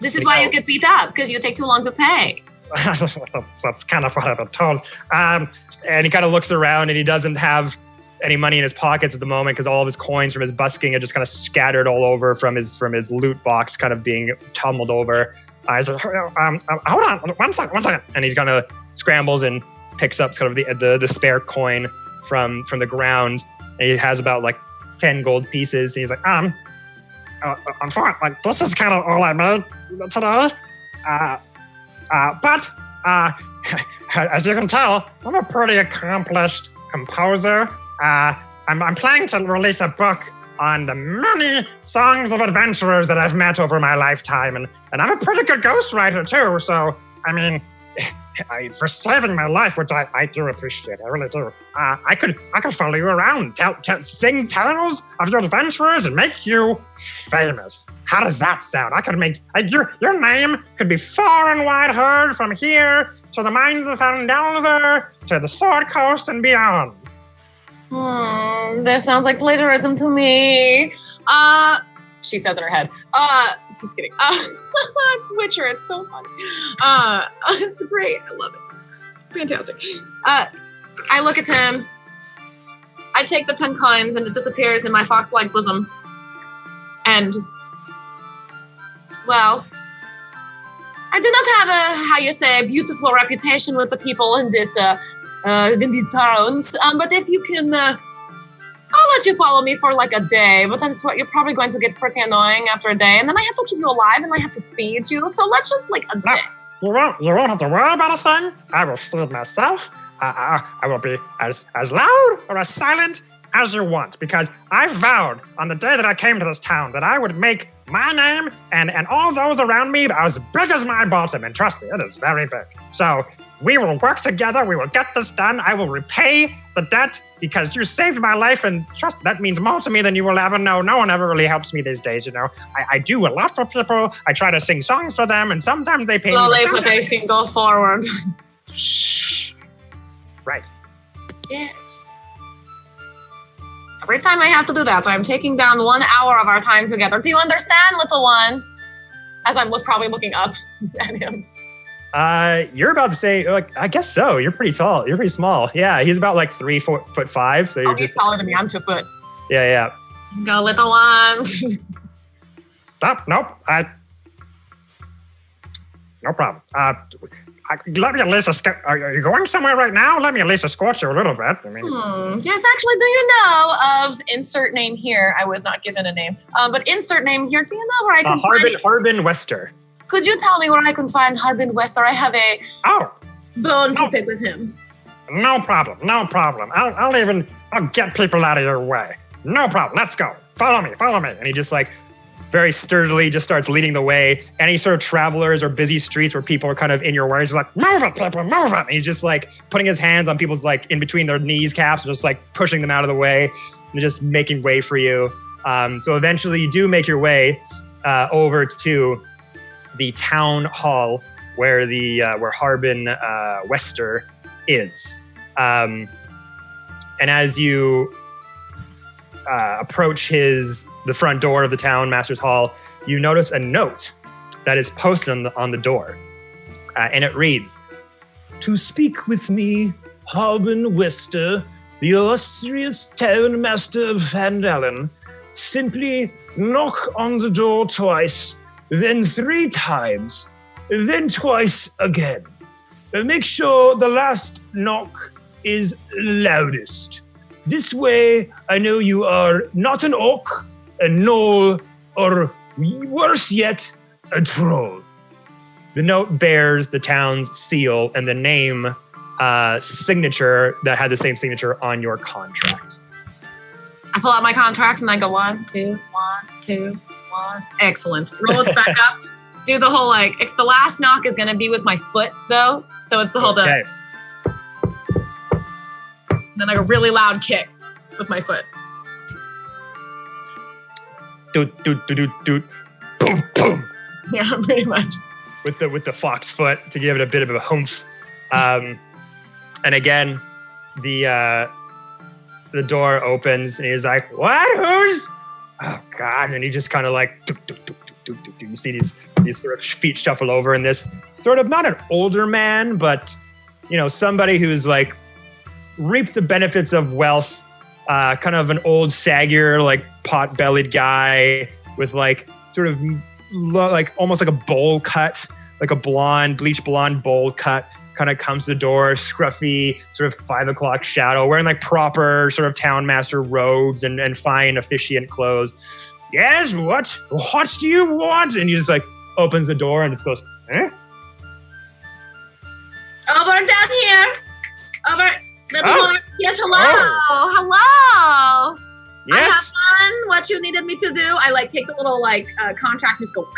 This is why you get beat up, because you take too long to pay. That's kind of what I've been told. And he kind of looks around and he doesn't have any money in his pockets at the moment because all of his coins from his busking are just kind of scattered all over from his loot box kind of being tumbled over. I said, hold on, one second. And he kind of scrambles and picks up sort of the spare coin from the ground. And he has about like 10 gold pieces. And he's like, unfortunately, like this is kind of all I made today. But as you can tell, I'm a pretty accomplished composer. I'm planning to release a book on the many songs of adventurers that I've met over my lifetime, and I'm a pretty good ghostwriter too. So, I mean, for saving my life, which I do appreciate, I really do. I could follow you around, sing tales of your adventurers, and make you famous. How does that sound? I could make your name could be far and wide heard from here to the mines of Fandelver to the Sword Coast and beyond. This sounds like plagiarism to me. She says in her head. Just kidding. It's Witcher. It's so fun. It's great. I love it. It's fantastic. I look at him. I take the 10 coins and it disappears in my fox-like bosom. And just, well, I do not have a beautiful reputation with the people in this, in these towns. But if you can, I'll let you follow me for like a day, but I'm sure you're probably going to get pretty annoying after a day, and then I have to keep you alive, and I have to feed you, so let's just like a day. You won't have to worry about a thing. I will feed myself. I will be as loud or as silent as you want, because I vowed on the day that I came to this town that I would make my name and all those around me as big as my bottom, and trust me, it is very big. So we will work together. We will get this done. I will repay the debt because you saved my life, and trust me, that means more to me than you will ever know. No one ever really helps me these days, you know. I do a lot for people. I try to sing songs for them, and sometimes they pay me. Slowly put a finger forward. Shh. Right. Yes. Every time I have to do that, I'm taking down 1 hour of our time together. Do you understand, little one? As I'm probably looking up at him. You're about to say, like, I guess so. You're pretty tall. You're pretty small. Yeah, he's about like 3'5". So you're he's taller than me. I'm 2 foot. Yeah. Go, little one. Nope. No problem. Let me at least are you going somewhere right now? Let me at least escort you a little bit. I mean, yes, actually, do you know of insert name here? I was not given a name, but insert name here. Do you know where I can find Harbin Wester? Could you tell me where I can find Harbin Wester? I have a bone to pick with him. No problem. I'll get people out of your way. No problem. Let's go. Follow me. And he just like very sturdily just starts leading the way. Any sort of travelers or busy streets where people are kind of in your way, he's just like, move it, people, move it. And he's just like putting his hands on people's like in between their knees caps, just like pushing them out of the way and just making way for you. So eventually you do make your way over to the town hall where where Harbin Wester is. And as you approach the front door of the town master's hall, you notice a note that is posted on the door. And it reads, "To speak with me, Harbin Wester, the illustrious town master of Vandalen, simply knock on the door twice, then 3 times, then twice again. Make sure the last knock is loudest. This way, I know you are not an orc, a gnoll, or worse yet, a troll." The note bears the town's seal and the name signature that had the same signature on your contract. I pull out my contract and I go 1, 2, 1, 2, 1. Excellent. Roll it back up. Do the whole it's the last knock is going to be with my foot though. So it's the whole okay. Then like a really loud kick with my foot. Doot, doot, doot, doot, doot. Boom, boom. Yeah, pretty much. With the fox foot to give it a bit of a humph. And again, the door opens and he's like, "What? Who's? oh God. And he just kind of like, tuk, tuk, tuk, tuk, tuk, tuk, tuk. You see these sort of feet shuffle over, and this sort of, not an older man, but, somebody who's like reaped the benefits of wealth, kind of an old saggier, like pot-bellied guy with like sort of like almost like a bowl cut, like a bleach blonde bowl cut, kind of comes to the door, scruffy, sort of 5 o'clock shadow, wearing like proper sort of town master robes and fine officiant clothes. Yes, what do you want? And he just like opens the door and just goes, eh? Over down here. Over. Oh. Yes, hello. Oh. Hello. Yes. I have done what you needed me to do. I like take the little like contract and just go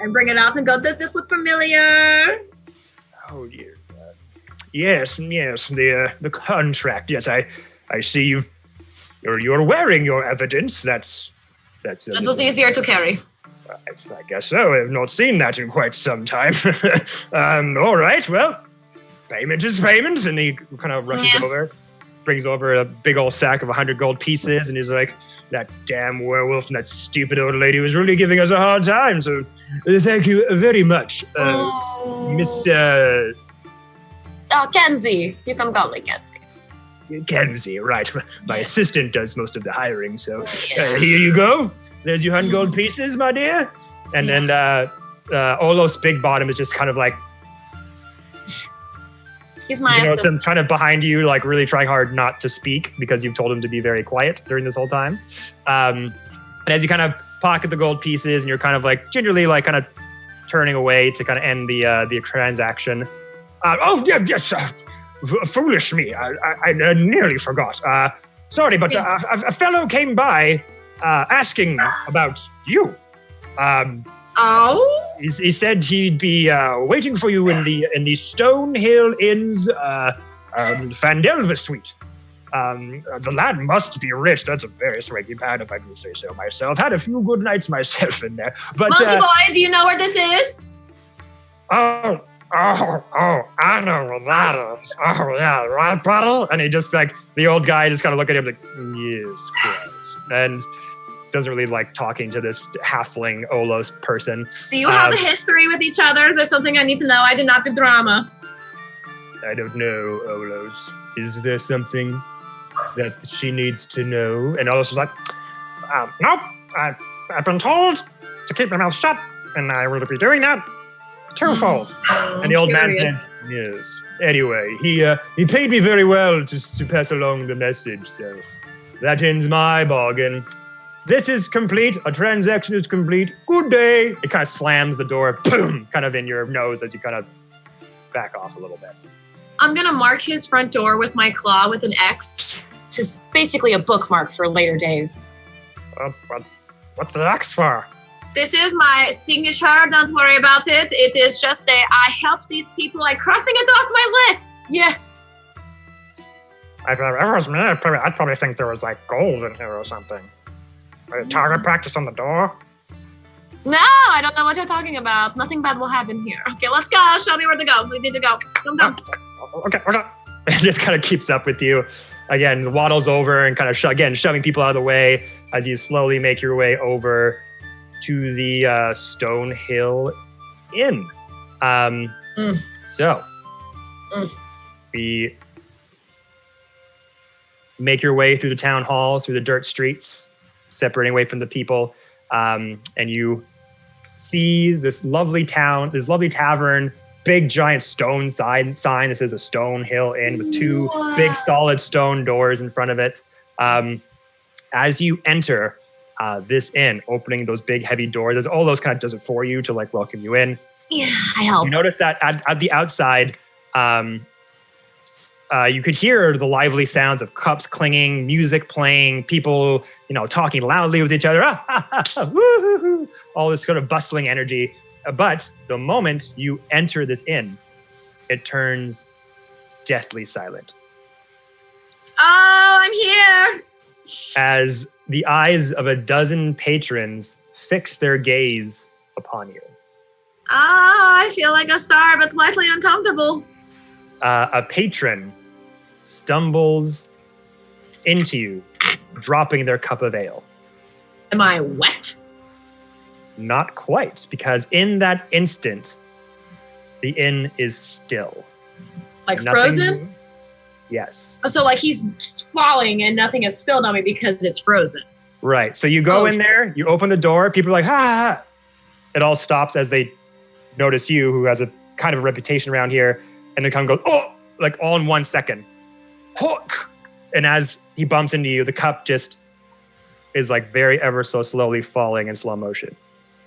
and bring it out and go, does this look familiar? Oh dear. Yes, the contract. Yes, I see you're wearing your evidence. That was easier to carry. I guess so. I've not seen that in quite some time. All right, well, payment is payment. And he kind of rushes over, brings over a big old sack of 100 gold pieces, and he's like, that damn werewolf and that stupid old lady was really giving us a hard time, so thank you very much, Miss... Kenzie. You can call me Kenzie. Kenzie, right. My assistant does most of the hiring, so here you go. There's your 100 gold pieces, my dear. And then Olos Big Bottom is just kind of like... He's my assistant. Kind of behind you, like really trying hard not to speak because you've told him to be very quiet during this whole time. And as you kind of pocket the gold pieces and you're kind of like gingerly like kind of turning away to kind of end the transaction... yes, foolish me. I nearly forgot. Sorry, but a fellow came by asking about you. He said he'd be waiting for you in the Stonehill Inn's Fandelva suite. The lad must be rich. That's a very swaggy pad, if I do say so myself. Had a few good nights myself in there. But Monkey Boy, do you know where this is? Oh, I know where that is. Oh, yeah, right, buddy? And he just, like, the old guy just kind of look at him like, yes, Christ. And doesn't really like talking to this halfling Olos person. Do you have a history with each other? There's something I need to know. I did not do drama. I don't know, Olos. Is there something that she needs to know? And Olos was like, nope. I've been told to keep my mouth shut, and I will be doing that. Twofold. And the old man says, yes. Anyway, he paid me very well to pass along the message, so that ends my bargain. This is complete. A transaction is complete. Good day. It kind of slams the door, boom, kind of in your nose as you kind of back off a little bit. I'm going to mark his front door with my claw with an X. It's just basically a bookmark for later days. What's the X for? This is my signature. Don't worry about it. It is just I help these people like crossing it off my list. Yeah. If it was me, I'd probably think there was like gold in here or something. Target practice on the door? No, I don't know what you're talking about. Nothing bad will happen here. Okay, let's go. Show me where to go. We need to go. Come. Okay. It just kind of keeps up with you. Again, waddles over and kind of shoving people out of the way as you slowly make your way over to the Stonehill Inn. So, we make your way through the town hall, through the dirt streets, separating away from the people, and you see this lovely town, this lovely tavern, big giant stone sign that says a Stonehill Inn with two big solid stone doors in front of it. As you enter this inn, opening those big heavy doors, as all those kind of does it for you to like welcome you in. Yeah, I helped. You notice that at the outside, you could hear the lively sounds of cups clanging, music playing, people, talking loudly with each other. All this sort of bustling energy. But the moment you enter this inn, it turns deathly silent. Oh, I'm here. As the eyes of a dozen patrons fix their gaze upon you. I feel like a star, but slightly uncomfortable. A patron stumbles into you, dropping their cup of ale. Am I wet? Not quite, because in that instant, the inn is still. Like Nothing- frozen? Yes. So like he's falling and nothing is spilled on me because it's frozen. Right. So you go in there, you open the door, people are like, ha. It all stops as they notice you, who has a kind of a reputation around here, and they kind of go, oh, like all in 1 second. And as he bumps into you, the cup just is like very ever so slowly falling in slow motion.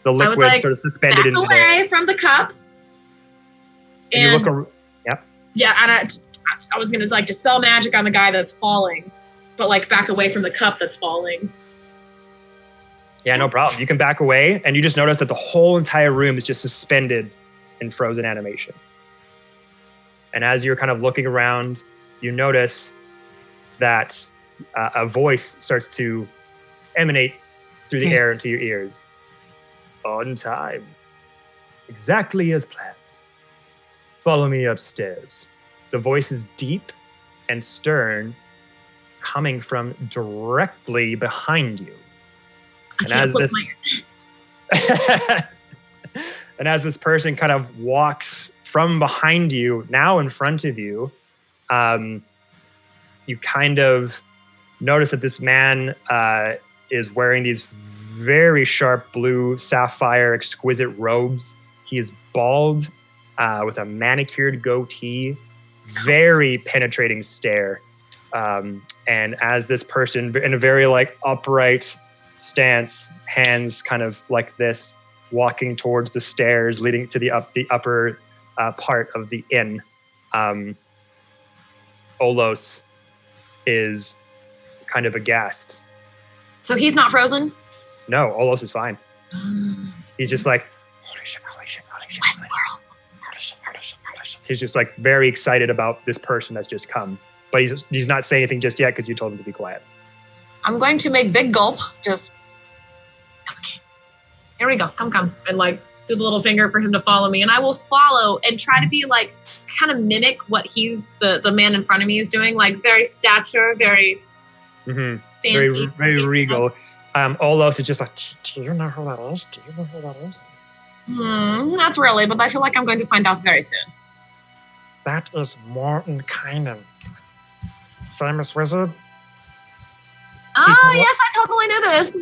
The liquid like, sort of suspended back in away midair. from the cup. And you look yep. Yeah, and I was gonna like dispel magic on the guy that's falling, but like back away from the cup that's falling. Yeah, no problem. You can back away, and you just notice that the whole entire room is just suspended in frozen animation. And as you're kind of looking around, you notice that a voice starts to emanate through the air into your ears. On time. Exactly as planned. Follow me upstairs. The voice is deep and stern, coming from directly behind you. And as this person kind of walks from behind you, now in front of you, you kind of notice that this man is wearing these very sharp blue sapphire exquisite robes. He is bald with a manicured goatee, very penetrating stare. And as this person, in a very like upright stance, hands kind of like this, walking towards the stairs leading to the upper part of the inn, Olos is kind of aghast. So he's not frozen? No, Olos is fine. He's just like, holy shit. He's just like very excited about this person that's just come. But he's not saying anything just yet because you told him to be quiet. I'm going to make big gulp. Just, okay. Here we go. Come. And like do the little finger for him to follow me. And I will follow and try to be like, kind of mimic what he's, the man in front of me is doing. Like very stature, very fancy. Very regal. Olos is just like, Do you know who that is? Not really, but I feel like I'm going to find out very soon. That is Morton Kynan. Famous wizard. Oh, yes, I totally knew this.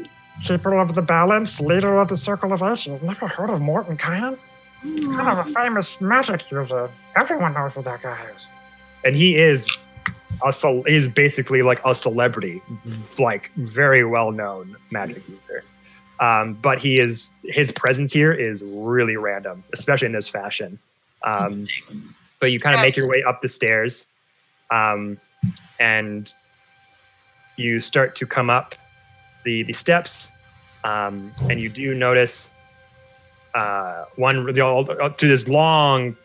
Keeper of the balance, leader of the Circle of Ace. You've never heard of Morton Kynan? He's kind of a famous magic user. Everyone knows who that guy is. And he is he's basically like a celebrity, like very well-known magic user. But his presence here is really random, especially in this fashion. So you kind of make your way up the stairs, and you start to come up the steps, and you do notice to this long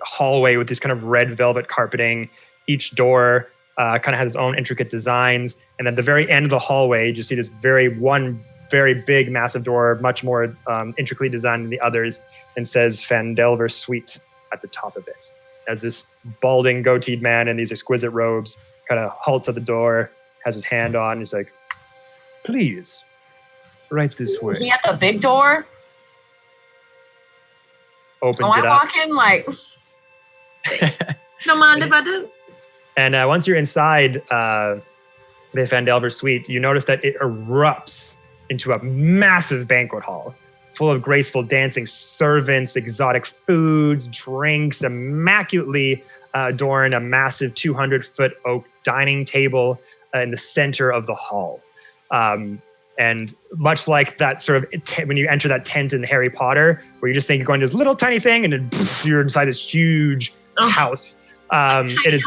hallway with this kind of red velvet carpeting. Each door kind of has its own intricate designs, and at the very end of the hallway, you see this very big, massive door, much more intricately designed than the others, and says Fandelver Suite at the top of it. As this balding, goateed man in these exquisite robes kind of halts at the door, has his hand on, he's like, please, right this way. He at the big door? Opens it I up. walk in like, no mind if I do. And once you're inside the Fandelver Suite, you notice that it erupts into a massive banquet hall full of graceful dancing servants, exotic foods, drinks, immaculately adorned a massive 200-foot oak dining table in the center of the hall. And much like that sort of when you enter that tent in Harry Potter, where you just think you're going to this little tiny thing and then you're inside this huge house. It is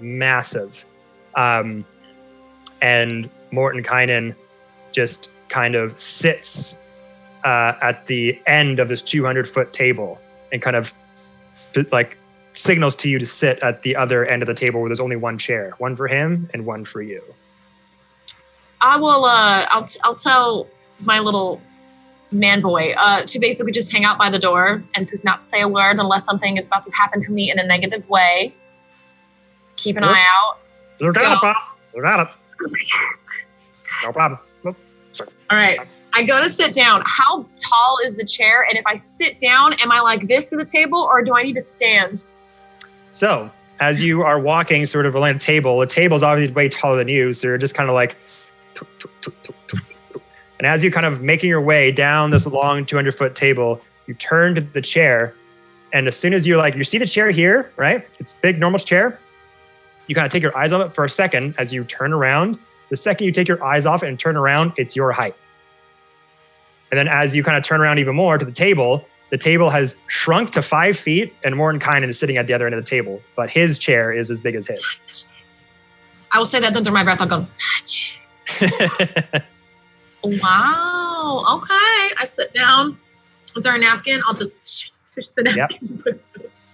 massive. And Morton Kynan just kind of sits at the end of this 200-foot table and kind of like signals to you to sit at the other end of the table where there's only one chair, one for him and one for you. I will, I'll tell my little man boy to basically just hang out by the door and to not say a word unless something is about to happen to me in a negative way. Keep an eye out. You got it, boss. You got it. No problem. All right. I go to sit down. How tall is the chair? And if I sit down, am I like this to the table or do I need to stand? So, as you are walking sort of around the table's obviously way taller than you, so you're just kind of like, and as you kind of making your way down this long 200-foot table, you turn to the chair, and as soon as you're like, you see the chair here, right? It's a big, normal chair. You kind of take your eyes off it for a second as you turn around. The second you take your eyes off and turn around, it's your height. And then as you kind of turn around even more to the table has shrunk to 5 feet, and Mordenkainen is sitting at the other end of the table, but his chair is as big as his. I will say that under my breath. I'll go, wow, okay. I sit down. Is there a napkin? I'll just touch the napkin. Yep.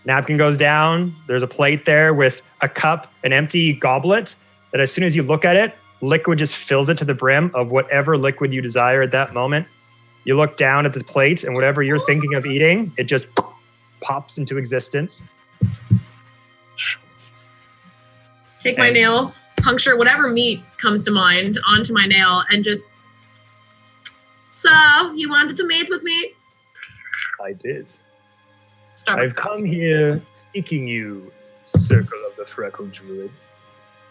Napkin goes down. There's a plate there with a cup, an empty goblet, that as soon as you look at it, liquid just fills it to the brim of whatever liquid you desire at that moment. You look down at the plate, and whatever you're thinking of eating, it just pops into existence. Yes. Take my nail, puncture whatever meat comes to mind onto my nail, and just, so, you wanted to mate with me? I did. Starbucks I've come here seeking you, Circle of the Freckled Druid.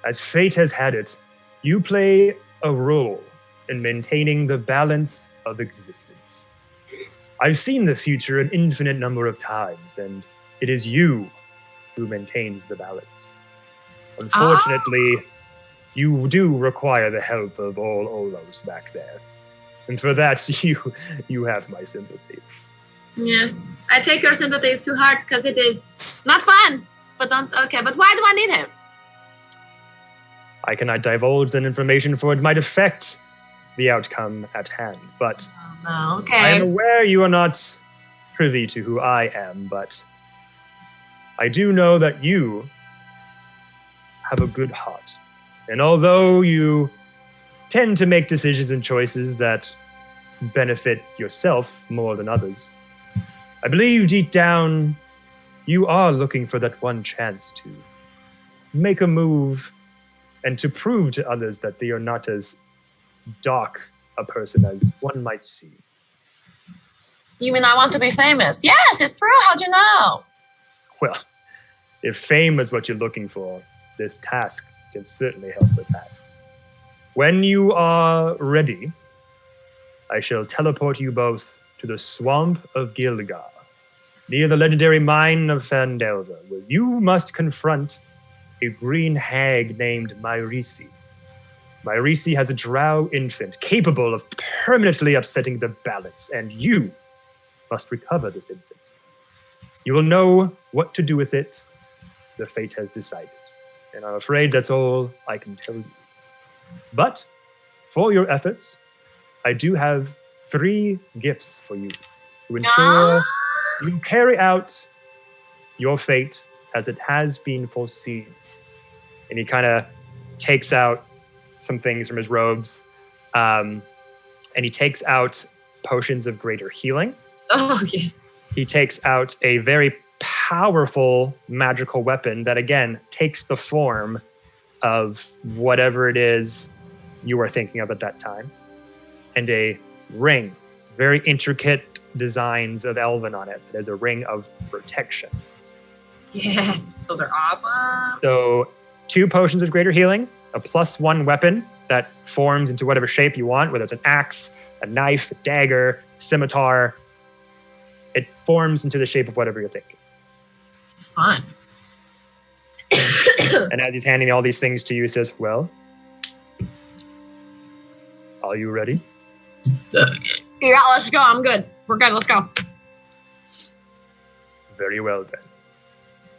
As fate has had it, you play a role in maintaining the balance of existence. I've seen the future an infinite number of times, and it is you who maintains the balance. Unfortunately, you do require the help of all Olos back there. And for that, you have my sympathies. Yes, I take your sympathies to heart because it's not fun. But but why do I need him? I cannot divulge that information, for it might affect the outcome at hand. But Okay. I am aware you are not privy to who I am, but I do know that you have a good heart. And although you tend to make decisions and choices that benefit yourself more than others, I believe deep down you are looking for that one chance to make a move and to prove to others that they are not as dark a person as one might see. You mean I want to be famous? Yes, it's true. How'd you know? Well, if fame is what you're looking for, this task can certainly help with that. When you are ready, I shall teleport you both to the swamp of Gilgar, near the legendary mine of Fandelver, where you must confront a green hag named Myrisi. Myrisi has a drow infant capable of permanently upsetting the balance, and you must recover this infant. You will know what to do with it. The fate has decided. And I'm afraid that's all I can tell you. But for your efforts, I do have 3 gifts for you to ensure you carry out your fate as it has been foreseen. And he kind of takes out some things from his robes, and he takes out potions of greater healing. Oh, yes. He takes out a very powerful magical weapon that, again, takes the form of whatever it is you are thinking of at that time. And a ring, very intricate designs of Elven on it. It is a ring of protection. Yes, those are awesome. So 2 potions of greater healing, a +1 weapon that forms into whatever shape you want, whether it's an axe, a knife, a dagger, scimitar. It forms into the shape of whatever you're thinking. Fun. And as he's handing all these things to you, he says, well, are you ready? Yeah, let's go. I'm good. We're good. Let's go. Very well, then.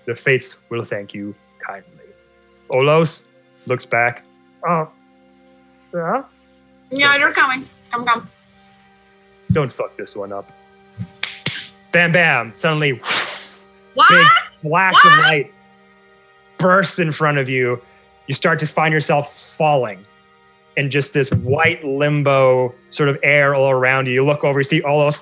The fates will thank you kindly. Olos looks back. Oh, yeah? Yeah, you're coming. Come. Don't fuck this one up. Bam, bam. Suddenly, What? big flash of light bursts in front of you. You start to find yourself falling in just this white limbo sort of air all around you. You look over, you see all those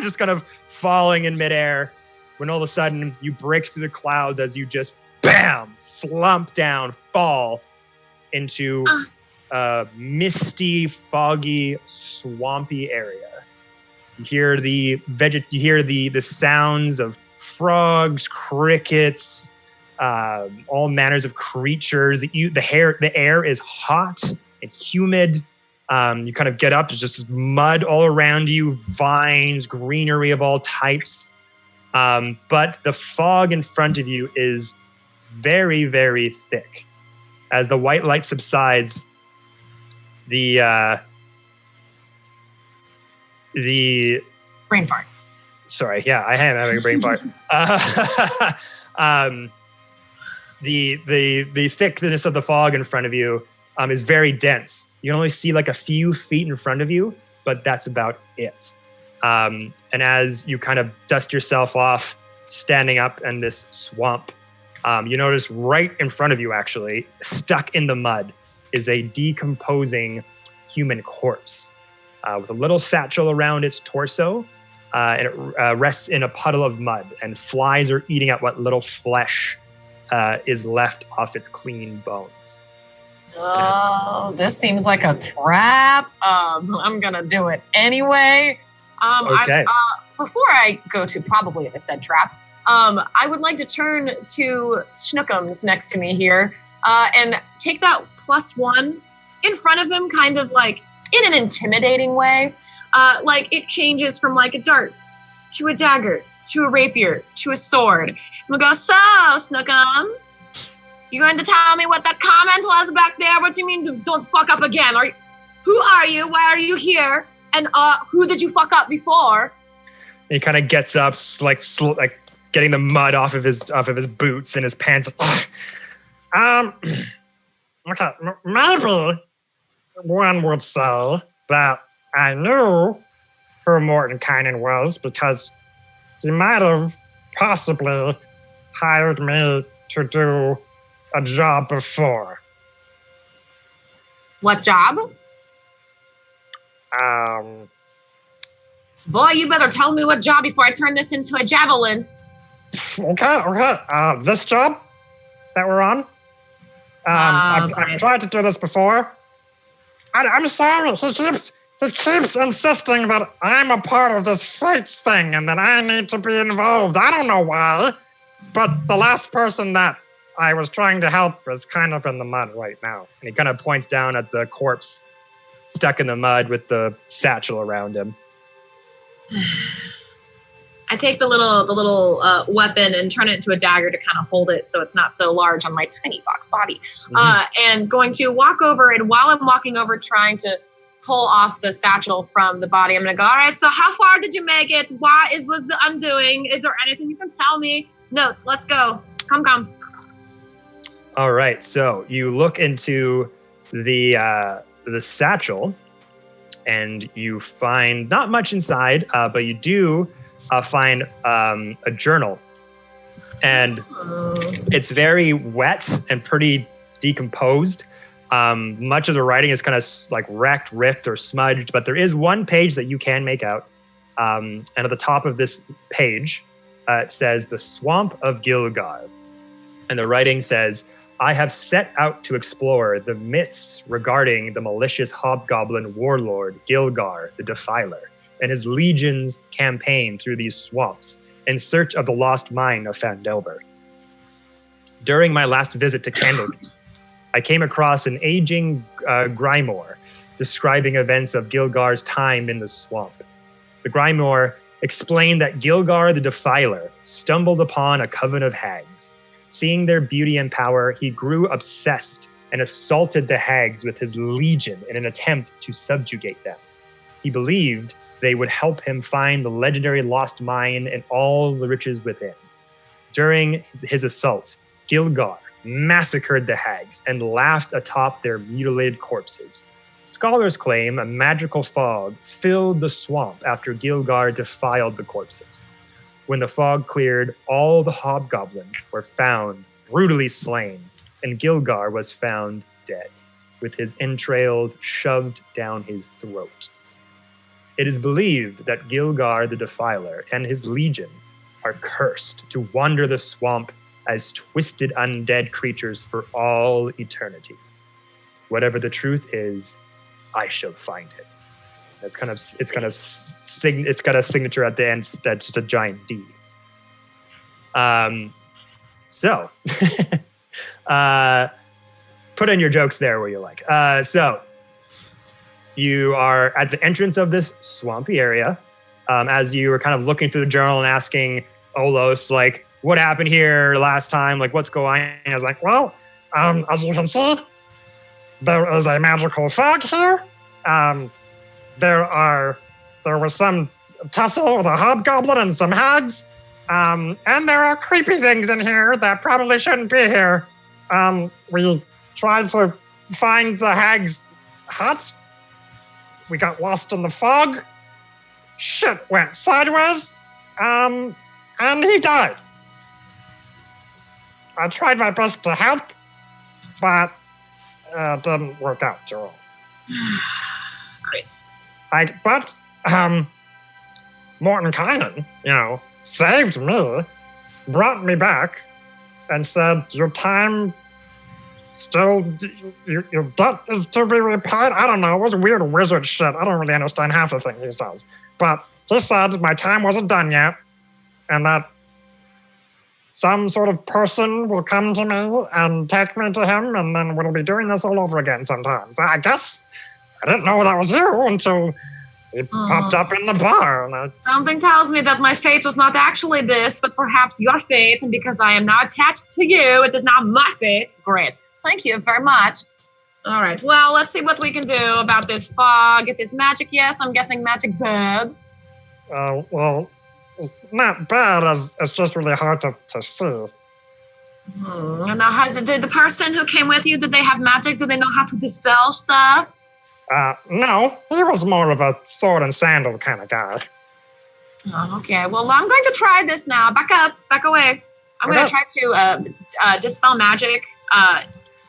just kind of falling in midair, when all of a sudden you break through the clouds as you just, bam, slump down, fall into misty, foggy, swampy area. You hear the sounds of frogs, crickets, all manners of creatures. The air is hot and humid. You kind of get up, there's just mud all around you, vines, greenery of all types. But the fog in front of you is very, very thick. As the white light subsides, the Brain fart. Sorry, yeah, I am having a brain fart. The thickness of the fog in front of you is very dense. You can only see like a few feet in front of you, but that's about it. And as you kind of dust yourself off, standing up in this swamp, you notice right in front of you, actually, stuck in the mud, is a decomposing human corpse with a little satchel around its torso, and it rests in a puddle of mud, and flies are eating at what little flesh is left off its clean bones. Oh, this seems like a trap. I'm gonna do it anyway. Okay. Before I go to probably the said trap, I would like to turn to Schnookums next to me here and take that +1 in front of him, kind of like in an intimidating way. Like it changes from like a dart to a dagger to a rapier to a sword. And we'll go, so, Schnookums, you going to tell me what that comment was back there? What do you mean don't fuck up again? Who are you? Why are you here? And who did you fuck up before? And he kind of gets up, like getting the mud off of his boots and his pants. Okay, maybe one would say that I knew who Mordenkainen was because he might have possibly hired me to do a job before. What job? Boy, you better tell me what job before I turn this into a javelin. Okay. This job that we're on. I've tried to do this before. I'm sorry. He keeps insisting that I'm a part of this Fates thing and that I need to be involved. I don't know why, but the last person that I was trying to help is kind of in the mud right now. And he kind of points down at the corpse stuck in the mud with the satchel around him. I take the little weapon and turn it into a dagger to kind of hold it so it's not so large on my tiny fox body. And going to walk over, and while I'm walking over trying to pull off the satchel from the body, I'm going to go, all right, so how far did you make it? Was the undoing? Is there anything you can tell me? Notes, let's go. Come. All right, so you look into the satchel, and you find not much inside, but you do find a journal. And it's very wet and pretty decomposed. Much of the writing is kind of like wrecked, ripped, or smudged, but there is one page that you can make out. And at the top of this page, it says, "The Swamp of Gilgar." And the writing says, "I have set out to explore the myths regarding the malicious hobgoblin warlord Gilgar the Defiler and his legions campaign through these swamps in search of the lost mine of Fandelver. During my last visit to Candlekeep, I came across an aging Grimoire describing events of Gilgar's time in the swamp. The Grimoire explained that Gilgar the Defiler stumbled upon a coven of hags. Seeing their beauty and power, he grew obsessed and assaulted the hags with his legion in an attempt to subjugate them. He believed they would help him find the legendary lost mine and all the riches within. During his assault, Gilgar massacred the hags and laughed atop their mutilated corpses. Scholars claim a magical fog filled the swamp after Gilgar defiled the corpses. When the fog cleared, all the hobgoblins were found brutally slain, and Gilgar was found dead, with his entrails shoved down his throat. It is believed that Gilgar the Defiler and his legion are cursed to wander the swamp as twisted undead creatures for all eternity. whatever the truth is, I shall find it. It's got a signature at the end that's just a giant D. So, put in your jokes there where you like. So, you are at the entrance of this swampy area. As you were kind of looking through the journal and asking Olos, like, what happened here last time? Like, what's going on? I was like, well, as you can see, there is a magical fog here. There was some tussle with a hobgoblin and some hags. And there are creepy things in here that probably shouldn't be here. We tried to find the hag's hut. We got lost in the fog. Shit went sideways. And he died. I tried my best to help, but it didn't work out too well. Great. But Morton Kynan, saved me, brought me back, and said, your time still, your debt is to be repaid. I don't know, it was weird wizard shit. I don't really understand half the thing he says. But he said my time wasn't done yet, and that some sort of person will come to me and take me to him, and then we'll be doing this all over again sometimes. I guess I didn't know that was you until he popped up in the bar. And Something tells me that my fate was not actually this, but perhaps your fate, and because I am not attached to you, it is not my fate. Great. Thank you very much. All right, well, let's see what we can do about this fog. If it's magic, yes, I'm guessing magic bad. Well, it's not bad, as it's just really hard to see. And now, did the person who came with you, did they have magic? Do they know how to dispel stuff? No, he was more of a sword and sandal kind of guy. Oh, okay, well, I'm going to try this now. Back up, back away. I'm going to try to dispel magic,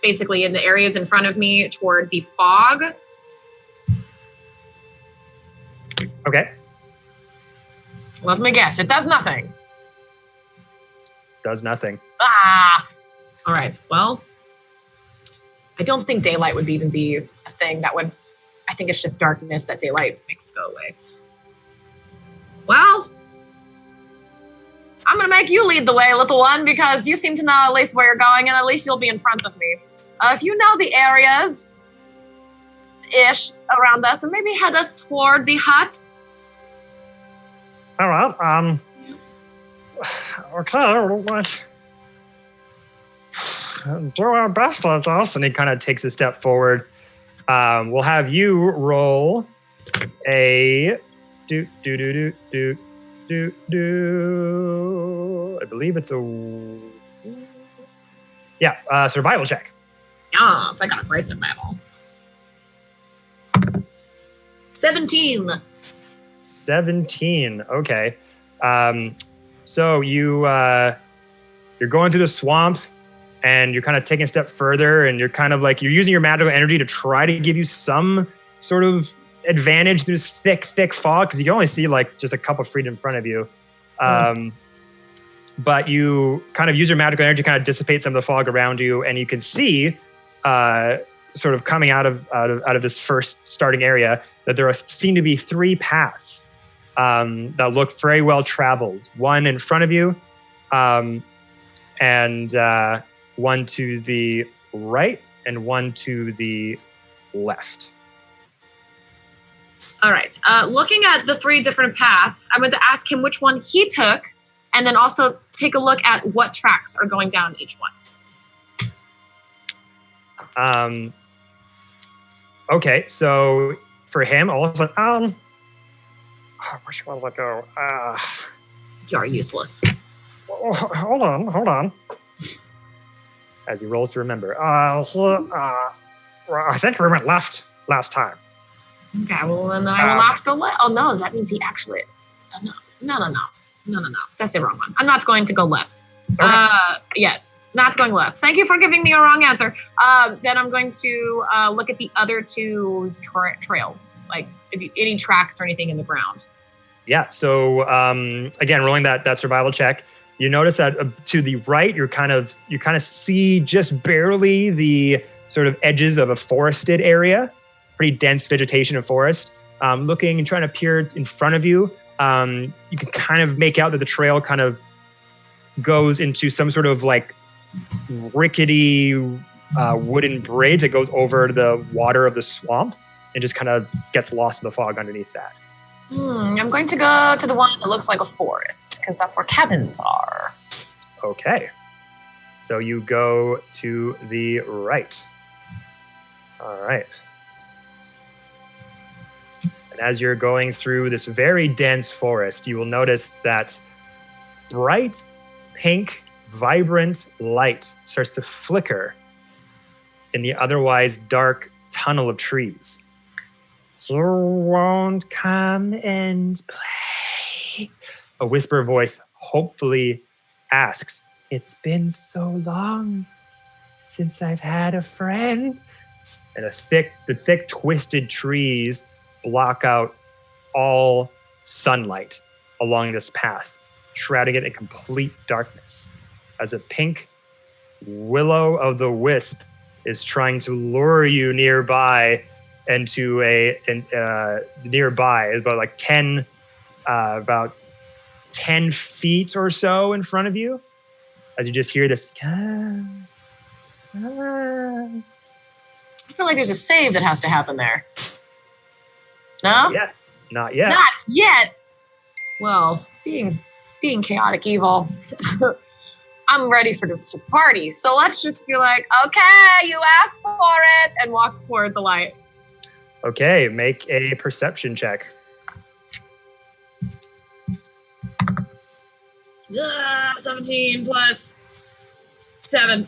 basically in the areas in front of me toward the fog. okay. Let me guess, it does nothing. Does nothing. All right, well, I don't think daylight would even be a thing that would, I think it's just darkness that daylight makes go away. Well, I'm going to make you lead the way, little one, because you seem to know at least where you're going, and at least you'll be in front of me. If you know the areas-ish around us, and maybe head us toward the hut. All right, Yes. okay, we'll do our best, I guess. And he kind of takes a step forward. We'll have you roll a I believe it's a survival check. Yes, I got a great survival. 17. 17. Okay. So you're going through the swamp, and you're kind of taking a step further, and you're kind of like, you're using your magical energy to try to give you some sort of advantage through this thick fog, because you can only see like just a couple feet in front of you. But you kind of use your magical energy to kind of dissipate some of the fog around you, and you can see sort of coming out of this first starting area that there seem to be 3 paths that look very well traveled. One in front of you, and one to the right, and one to the left. All right. Looking at the 3 different paths, I'm going to ask him which one he took, and then also take a look at what tracks are going down each one. Okay, so for him, also, which one would I go? You're useless. Hold on. as he rolls to remember. Well, I think we went left last time. Okay, well, then I will not go left. Oh, no, that means he actually... No. That's the wrong one. I'm not going to go left. Okay. Yes, not going left. Thank you for giving me a wrong answer. Then I'm going to look at the other 2's trails, like any tracks or anything in the ground. Yeah, so again, rolling that survival check, you notice that to the right, you kind of see just barely the sort of edges of a forested area, pretty dense vegetation and forest. Looking and trying to peer in front of you, you can kind of make out that the trail kind of goes into some sort of like rickety wooden bridge that goes over the water of the swamp and just kind of gets lost in the fog underneath that. I'm going to go to the one that looks like a forest, because that's where cabins are. Okay. So you go to the right. All right. And as you're going through this very dense forest, you will notice that bright, pink, vibrant light starts to flicker in the otherwise dark tunnel of trees. You won't come and play. A whisper voice hopefully asks, "It's been so long since I've had a friend." And the thick twisted trees block out all sunlight along this path, shrouding it in complete darkness as a pink will-o'-the-wisp is trying to lure you nearby into nearby about like 10 feet or so in front of you, as you just hear this. I feel like there's a save that has to happen there. No? Not yet. Not yet. Well, being chaotic evil, I'm ready for the party. So let's just be like, okay, you asked for it, and walk toward the light. Okay, make a perception check. 17 plus 7.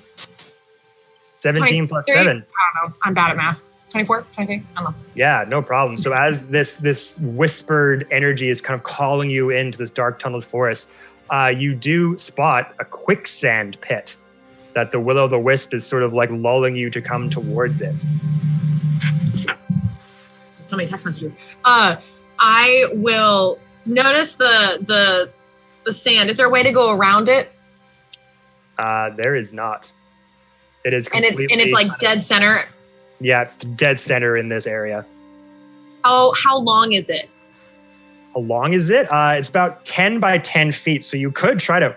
17 plus 7. I don't know. I'm bad at math. 24, 23? I don't know. Yeah, no problem. So as this whispered energy is kind of calling you into this dark tunneled forest, you do spot a quicksand pit that the will-o'-the-wisp is sort of like lulling you to come towards it. So many text messages. I will notice the sand. Is there a way to go around it? There is not. It is and completely... it's like dead center. Yeah, it's dead center in this area. Oh, how long is it? How long is it? It's about 10 by 10 feet, so you could try to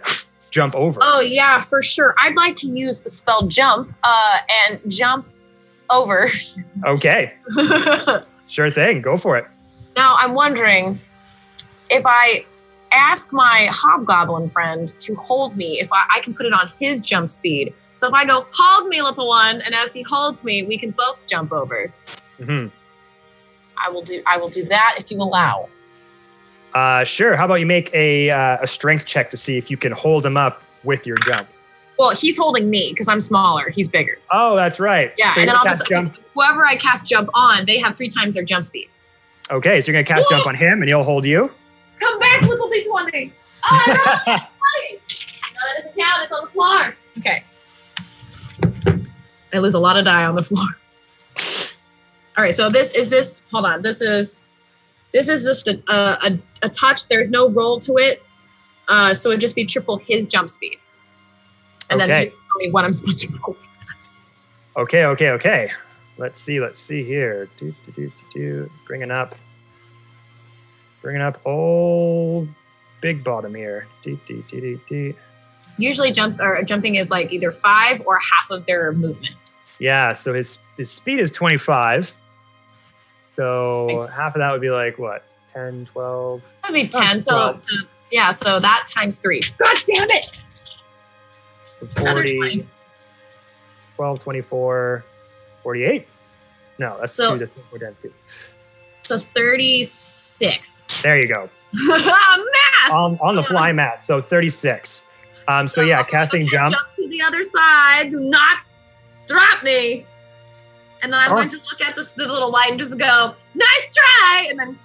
jump over. Oh, yeah, for sure. I'd like to use the spell jump and jump over. Okay. Sure thing. Go for it. Now, I'm wondering if I ask my hobgoblin friend to hold me, if I can put it on his jump speed. So if I go, hold me, little one, and as he holds me, we can both jump over. Mm-hmm. I will do that if you allow. Sure. How about you make a strength check to see if you can hold him up with your jump? Well, he's holding me because I'm smaller. He's bigger. Oh, that's right. Yeah, so and then I'll just jump. Whoever I cast jump on, they have 3 times their jump speed. Okay, so you're gonna cast jump on him, and he'll hold you. Come back, little D20. Oh, I rolled it. No, that doesn't count. It's on the floor. Okay. I lose a lot of die on the floor. All right, so this is hold on. This is just a touch. There's no roll to it. So it'd just be triple his jump speed. And then you tell me what I'm supposed to roll. Okay. Let's see here. Bringing up old Big Bottom here. Usually jumping is like either 5 or half of their movement. Yeah, so his speed is 25. So half of that would be like what? 10, 12? That would be 10. So that times 3. God damn it! So 40, 12, 24, 48? No, that's 2. That's 4 times 2. So 36. There you go. Math! On the fly math. So 36. So yeah, casting jump. Jump to the other side. Do not drop me. And then I'm going to look at the little light and just go, nice try! And then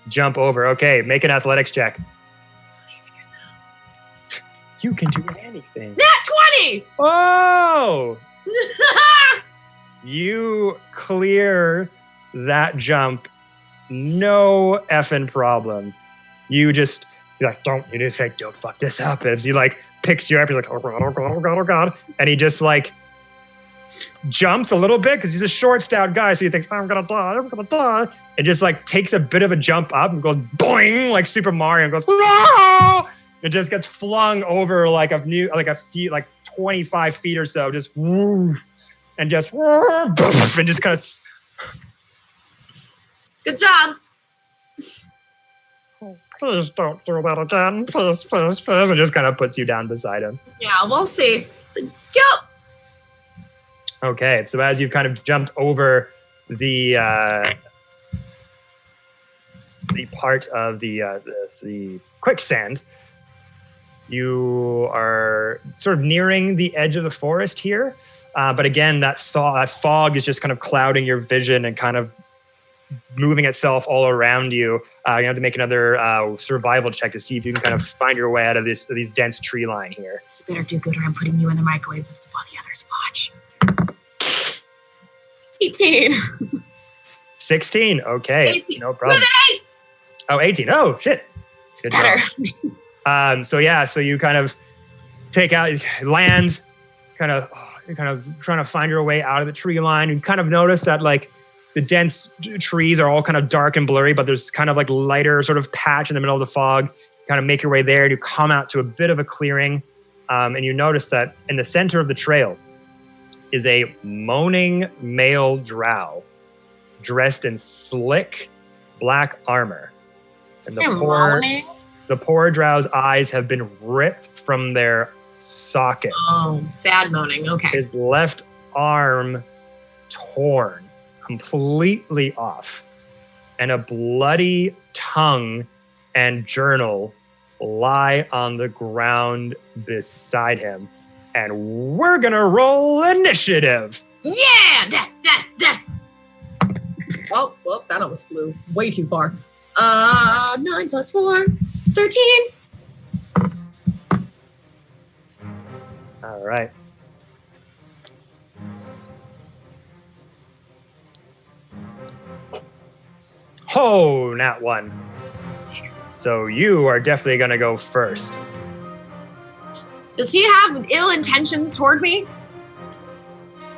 jump over. Okay, make an athletics check. You can do anything. Nat 20! Oh! You clear that jump, no effing problem. You just, you're like, don't fuck this up. And as he like picks you up, he's like, oh God. And he just like jumps a little bit because he's a short, stout guy. So he thinks, I'm going to die. And just like takes a bit of a jump up and goes boing, like Super Mario, and goes, no! It just gets flung over like a 25 feet or so, just woo, and just and just kind of. Good job. Please don't do that again. Please, please, please. And just kind of puts you down beside him. Yeah, we'll see. Go. Okay, so as you've kind of jumped over the part of the quicksand, you are sort of nearing the edge of the forest here. But again, that fog is just kind of clouding your vision and kind of moving itself all around you. You have to make another survival check to see if you can kind of find your way out of these dense tree line here. You better do good or I'm putting you in the microwave while the others watch. 18. 16. Okay. 18. No problem. With an 8. Oh, 18. Oh, shit. Good Better. job. So you kind of take out, land, kind of trying to find your way out of the tree line. You kind of notice that like the dense trees are all kind of dark and blurry, but there's kind of like lighter sort of patch in the middle of the fog. Kind of make your way there. You come out to a bit of a clearing, and you notice that in the center of the trail is a moaning male drow dressed in slick black armor. And the poor drow's eyes have been ripped from their sockets. Oh, sad moaning. Okay. His left arm torn completely off, and a bloody tongue and journal lie on the ground beside him. And we're gonna roll initiative. Yeah! That. Oh, well, that almost flew way too far. 9 plus 4, 13. All right. Oh, nat 1. So you are definitely gonna go first. Does he have ill intentions toward me?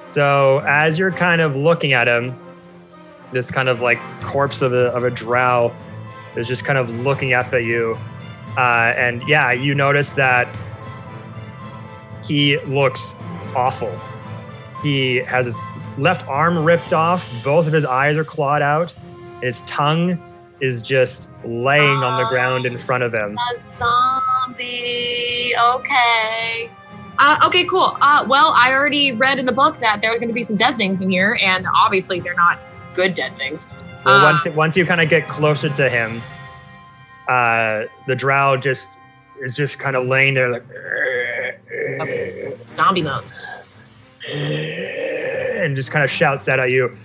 So as you're kind of looking at him, this kind of like corpse of a drow is just kind of looking up at you. And yeah, you notice that he looks awful. He has his left arm ripped off. Both of his eyes are clawed out. His tongue is just laying on the ground in front of him. A zombie. Okay. Okay, cool. Well, I already read in the book that there are going to be some dead things in here, and obviously they're not good dead things. Well, once you kind of get closer to him, the drow is just kind of laying there like zombie moans, and just kind of shouts out at you.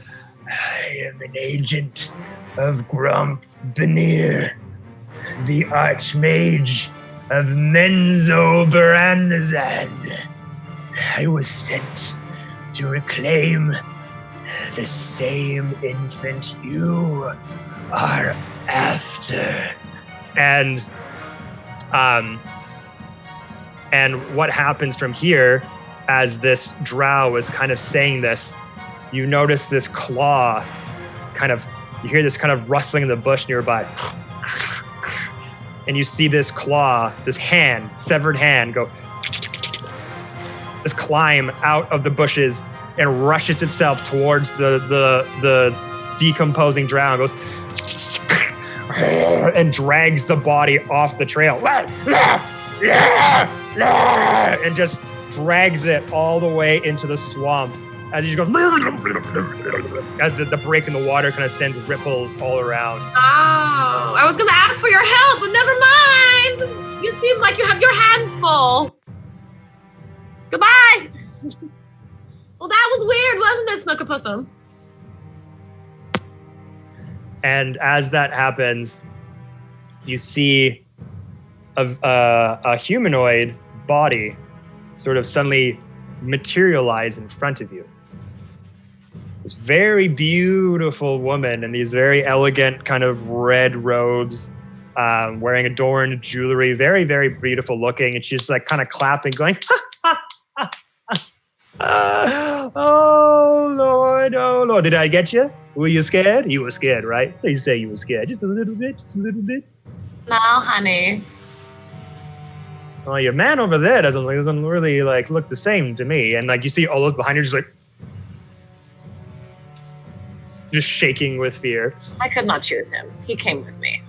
I am an agent of Grump Benir, the Archmage of Menzo Baranazan. I was sent to reclaim the same infant you are after. And what happens from here, as this drow is kind of saying this, you notice this claw you hear this kind of rustling in the bush nearby. And you see this claw, this hand, severed hand, just climb out of the bushes and rushes itself towards the decomposing drow and goes and drags the body off the trail. And just drags it all the way into the swamp. As he just goes, as the break in the water kind of sends ripples all around. Oh, I was going to ask for your help, but never mind. You seem like you have your hands full. Goodbye. Well, that was weird, wasn't it, Snookapussum? And as that happens, you see a humanoid body sort of suddenly materialize in front of you. This very beautiful woman in these very elegant kind of red robes, wearing adorned jewelry, very, very beautiful looking. And she's like kind of clapping, going, oh, Oh, did I get you? Were you scared? You were scared, right? They say you were scared. Just a little bit, just a little bit. No, honey. Oh, your man over there doesn't really like look the same to me. And like you see all those behind you just shaking with fear. I could not choose him. He came with me.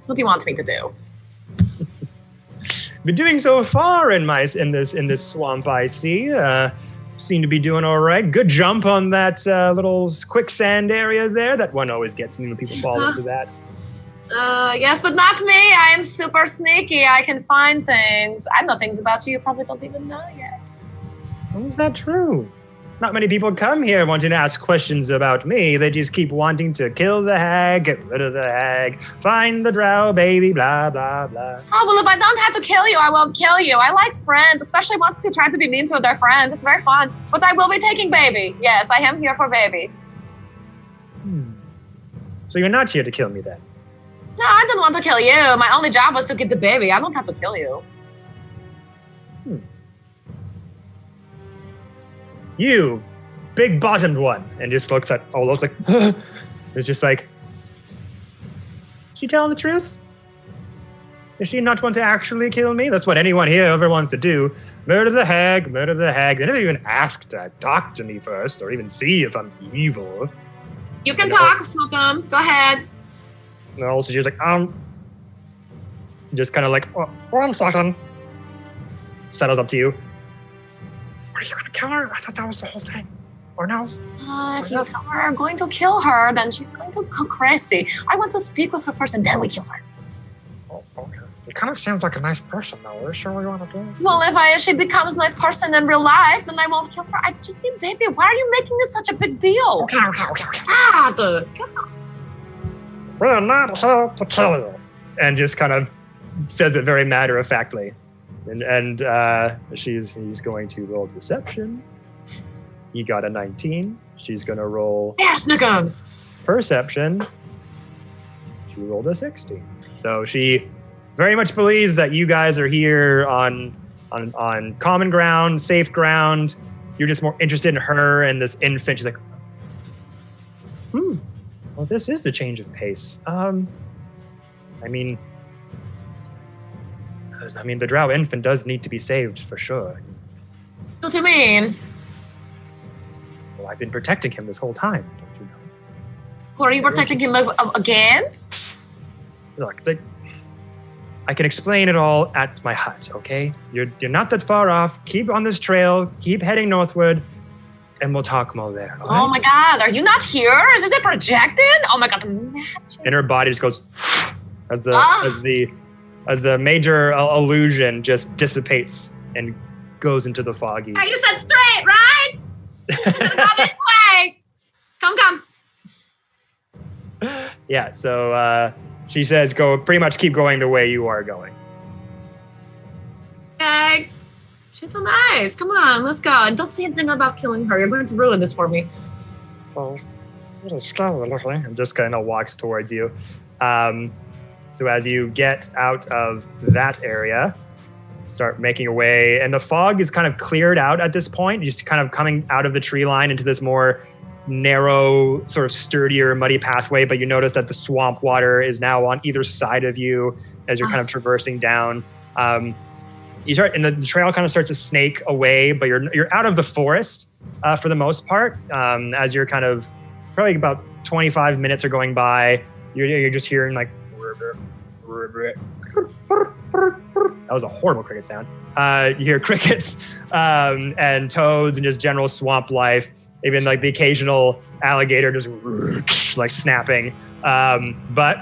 What do you want me to do? Been doing so far in this swamp, I see. Seem to be doing all right. Good jump on that little quicksand area there. That one always gets me when people fall into that. Yes, but not me. I am super sneaky. I can find things. I know things about you probably don't even know yet. Oh, is that true? Not many people come here wanting to ask questions about me. They just keep wanting to kill the hag, get rid of the hag, find the drow baby, blah, blah, blah. Oh, well, if I don't have to kill you, I won't kill you. I like friends, especially ones who try to be mean to their friends. It's very fun. But I will be taking baby. Yes, I am here for baby. So you're not here to kill me then? No, I didn't want to kill you. My only job was to get the baby. I don't have to kill you. You, big-bottomed one, and just looks at Olof like, it's just like, is she telling the truth? Does she not want to actually kill me? That's what anyone here ever wants to do. Murder the hag, murder the hag. They never even ask to talk to me first, or even see if I'm evil. You can talk, Smokum. Go ahead. And also she's like, just kind of like, 1 second. settles up to you. Are you gonna kill her? I thought that was the whole thing. Or no? If you tell her I'm going to kill her, then she's going to go crazy. I want to speak with her first, and then we kill her. Oh, okay. It kind of seems like a nice person, though. Are you sure we want to do it? Well, if she becomes a nice person in real life, then I won't kill her. I just mean, baby, why are you making this such a big deal? Okay. God! We're not here to kill you. And just kind of says it very matter-of-factly. And he's going to roll deception. He got a 19. She's going to roll Yes, Snookums! perception. She rolled a 16. So she very much believes that you guys are here on common ground, safe ground. You're just more interested in her and this infant. She's like, well, this is the change of pace. I mean, the drow infant does need to be saved for sure. What do you mean? Well, I've been protecting him this whole time, don't you know? Who are you protecting him against? Look, I can explain it all at my hut, okay? You're not that far off. Keep on this trail. Keep heading northward, and we'll talk more there. All right? Oh my God, are you not here? Is it projected? Oh my God, magic. And her body just goes as the major illusion just dissipates and goes into the foggy. Hey, you said straight, right? Go this way. Come. Yeah, so she says pretty much keep going the way you are going. Okay. She's so nice. Come on, let's go. And don't say anything about killing her. You're going to ruin this for me. Well, a little scary looking. And just kind of walks towards you. So as you get out of that area, start making your way, and the fog is kind of cleared out at this point. You're just kind of coming out of the tree line into this more narrow, sort of sturdier, muddy pathway, but you notice that the swamp water is now on either side of you as you're kind of traversing down. And the trail kind of starts to snake away, but you're out of the forest for the most part. As you're kind of probably about 25 minutes are going by, you're just hearing like that was a horrible cricket sound. You hear crickets and toads and just general swamp life. Even like the occasional alligator just like snapping. But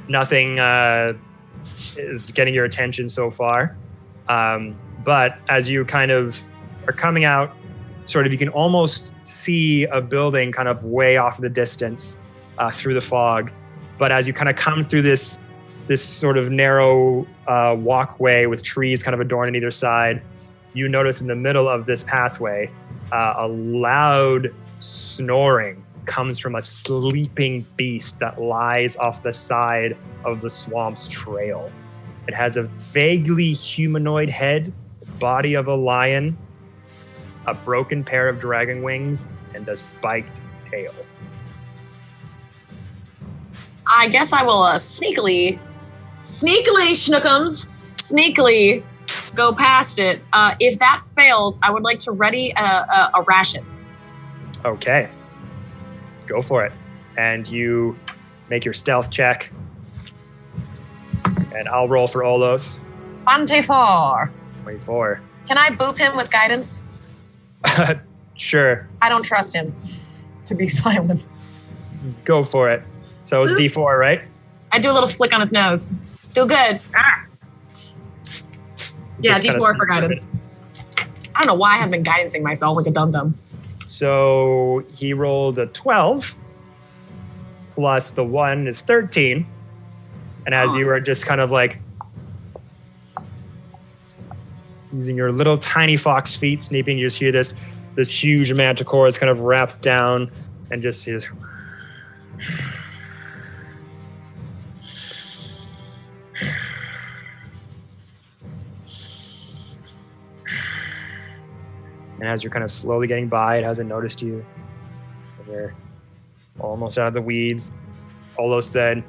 nothing is getting your attention so far. But as you kind of are coming out, sort of you can almost see a building kind of way off in the distance through the fog. But as you kind of come through this sort of narrow walkway with trees kind of adorned on either side, you notice in the middle of this pathway, a loud snoring comes from a sleeping beast that lies off the side of the swamp's trail. It has a vaguely humanoid head, the body of a lion, a broken pair of dragon wings, and a spiked tail. I guess I will sneakily sneakily go past it. If that fails, I would like to ready a ration. Okay. Go for it. And you make your stealth check. And I'll roll for Olos. 24. 24. Can I boop him with guidance? Sure. I don't trust him to be silent. Go for it. So it's D4, right? I do a little flick on his nose. Do good. Yeah, Just D4 for guidance. I don't know why I have been guidancing myself like a dum-dum. So he rolled a 12 plus the 1 is 13. And as you were just kind of like using your little tiny fox feet sneaking, you just hear this huge manticore is kind of wrapped down and just his. And as you're kind of slowly getting by, it hasn't noticed you. And you're almost out of the weeds. Olos then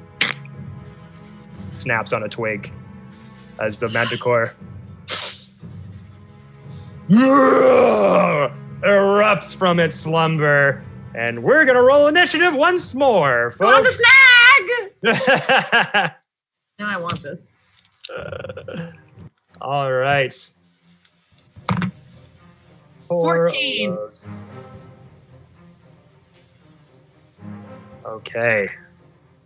snaps on a twig as the manticore erupts from its slumber. And we're going to roll initiative once more. I want the snag! Now I want this. All right. 14. Olos. Okay.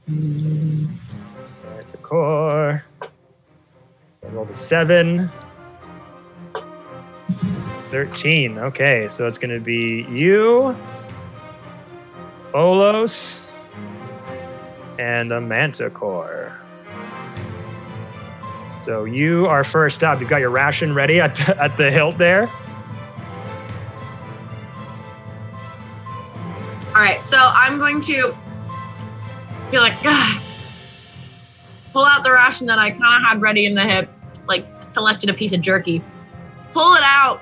That's a core. I rolled a 7. 13. Okay, so it's going to be you, Olos, and a manticore. So you are first up. You've got your ration ready at the hilt there. All right, so I'm going to be like, pull out the ration that I kind of had ready in the hip, like selected a piece of jerky, pull it out,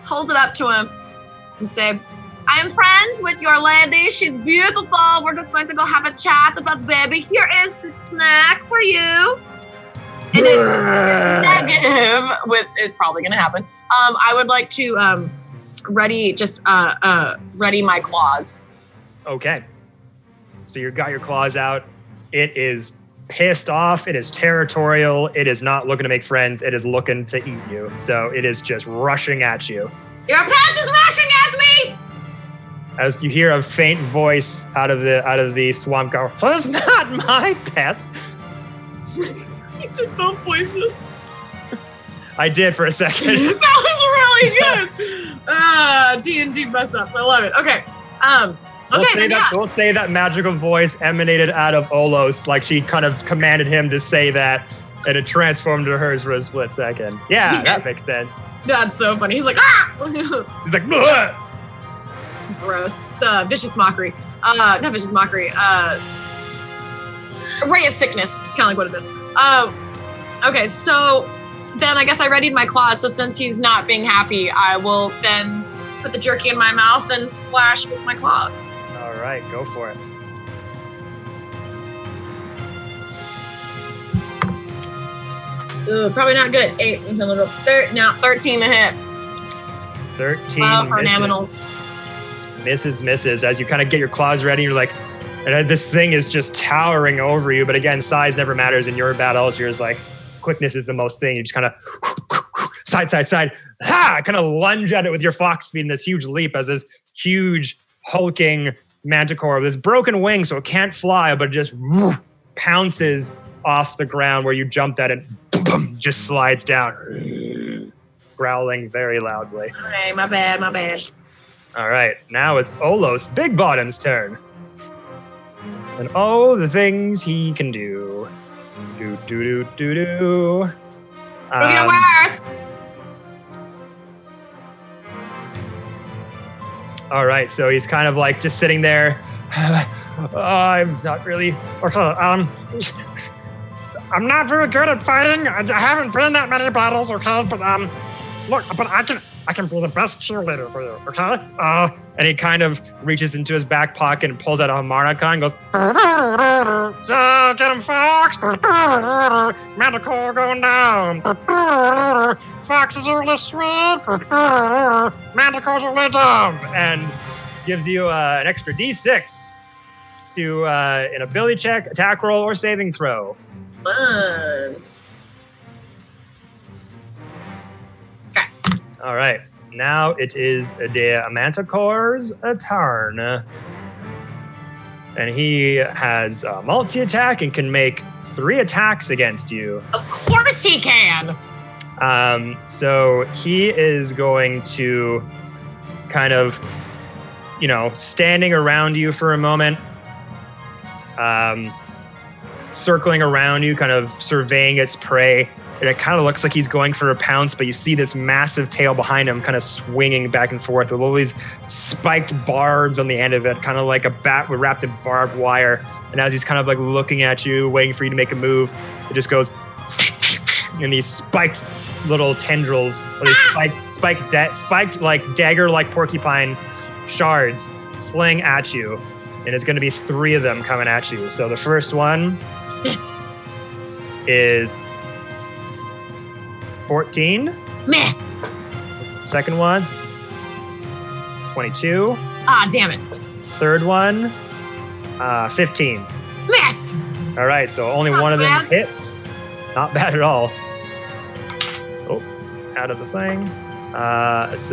hold it up to him, and say, I am friends with your lady. She's beautiful. We're just going to go have a chat about baby. Here is the snack for you. And if negative, is probably going to happen. I would like to ready my claws. Okay. So you've got your claws out. It is pissed off. It is territorial. It is not looking to make friends. It is looking to eat you. So it is just rushing at you. Your pet is rushing at me! As you hear a faint voice out of the swamp go, "It's not my pet." You took both voices. I did for a second. That was really good. D&D mess ups. I love it. Okay. We'll say that magical voice emanated out of Olos, like she kind of commanded him to say that, and it transformed to hers for a split second. Yeah, Yes. that makes sense. That's so funny. He's like, ah! He's like, "Bleh!" Gross. Vicious mockery. Not vicious mockery. Ray of sickness. It's kind of like what it is. Okay, so then I guess I readied my claws. So since he's not being happy, I will then put the jerky in my mouth and slash with my claws. All right, go for it. Ooh, probably not good. 8 until a little 13 to hit. 13 for misses. Misses. As you kind of get your claws ready, you're like, and this thing is just towering over you. But again, size never matters in your battles. You're just like, quickness is the most thing. You just kind of side, kind of lunge at it with your fox speed in this huge leap as this huge hulking manticore with this broken wing, so it can't fly, but it just pounces off the ground where you jumped at it, just slides down, growling very loudly. Okay, my bad. All right, now it's Olos Big Bottom's turn. And oh, the things he can do. Do. What are you worth? All right, so he's kind of like just sitting there. I'm not really. Okay, I'm not very good at fighting. I haven't been in that many battles, okay? But look, but I can be the best cheerleader for you, okay? And he kind of reaches into his back pocket and pulls out a harmonica and goes, Yeah, get him, Fox! Manticore going down! Fox is really sweet! Manticore's really dumb! and gives you an extra D6 to an ability check, attack roll, or saving throw. Fun. All right. Now it is the Manticore's turn. And he has multi-attack and can make 3 attacks against you. Of course he can. So he is going to kind of, standing around you for a moment, circling around you, kind of surveying its prey. And it kind of looks like he's going for a pounce, but you see this massive tail behind him kind of swinging back and forth with all these spiked barbs on the end of it, kind of like a bat wrapped in barbed wire. And as he's kind of like looking at you, waiting for you to make a move, it just goes, and these spiked little tendrils, or these spiked like dagger-like porcupine shards fling at you. And it's going to be 3 of them coming at you. So the first one is 14. Miss. Second one, 22. Ah, damn it. Third one, 15. Miss. All right, so only Not one of them bad. hits. Not bad at all. Oh, out of the thing. It's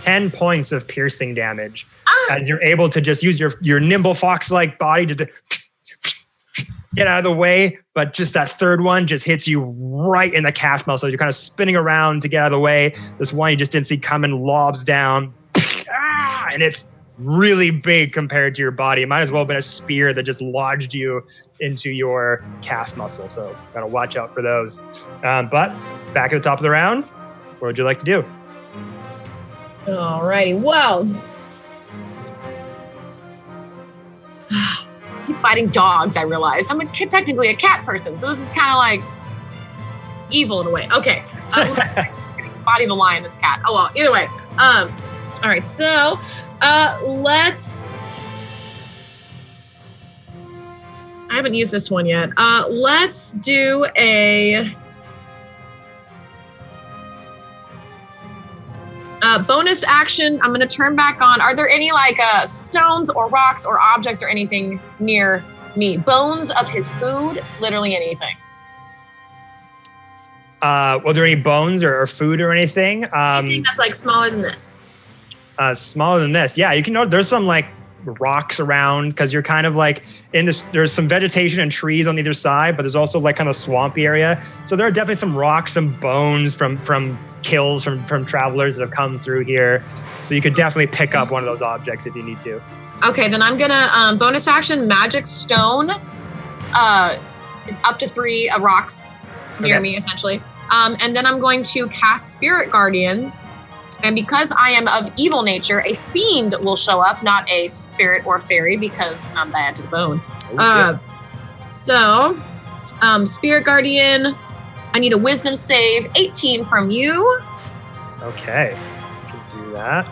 10 points of piercing damage. As you're able to just use your nimble fox-like body to get out of the way, but just that third one just hits you right in the calf muscle. You're kind of spinning around to get out of the way. This one you just didn't see coming lobs down. And it's really big compared to your body. It might as well have been a spear that just lodged you into your calf muscle. So gotta watch out for those. But back at the top of the round, what would you like to do? Alrighty, well. Keep fighting dogs, I realized. I'm technically a cat person, so this is kind of like evil in a way. Okay. Body of a lion that's cat. Oh, well, either way. All right, so let's... I haven't used this one yet. Let's do a... bonus action, I'm going to turn back on. Are there any stones or rocks or objects or anything near me? Bones of his food, literally anything. Well, there any bones or food or anything? Anything that's smaller than this. Smaller than this. Yeah, you can note there's some rocks around because you're kind of in this, there's some vegetation and trees on either side, but there's also kind of swampy area. So there are definitely some rocks, some bones from kills from travelers that have come through here. So you could definitely pick up one of those objects if you need to. Okay, then I'm gonna bonus action magic stone. It's up to 3 rocks near me essentially. And then I'm going to cast Spirit Guardians. And because I am of evil nature, a fiend will show up, not a spirit or fairy, because I'm bad to the bone. So, Spirit Guardian, I need a wisdom save, 18 from you. Okay, I can do that.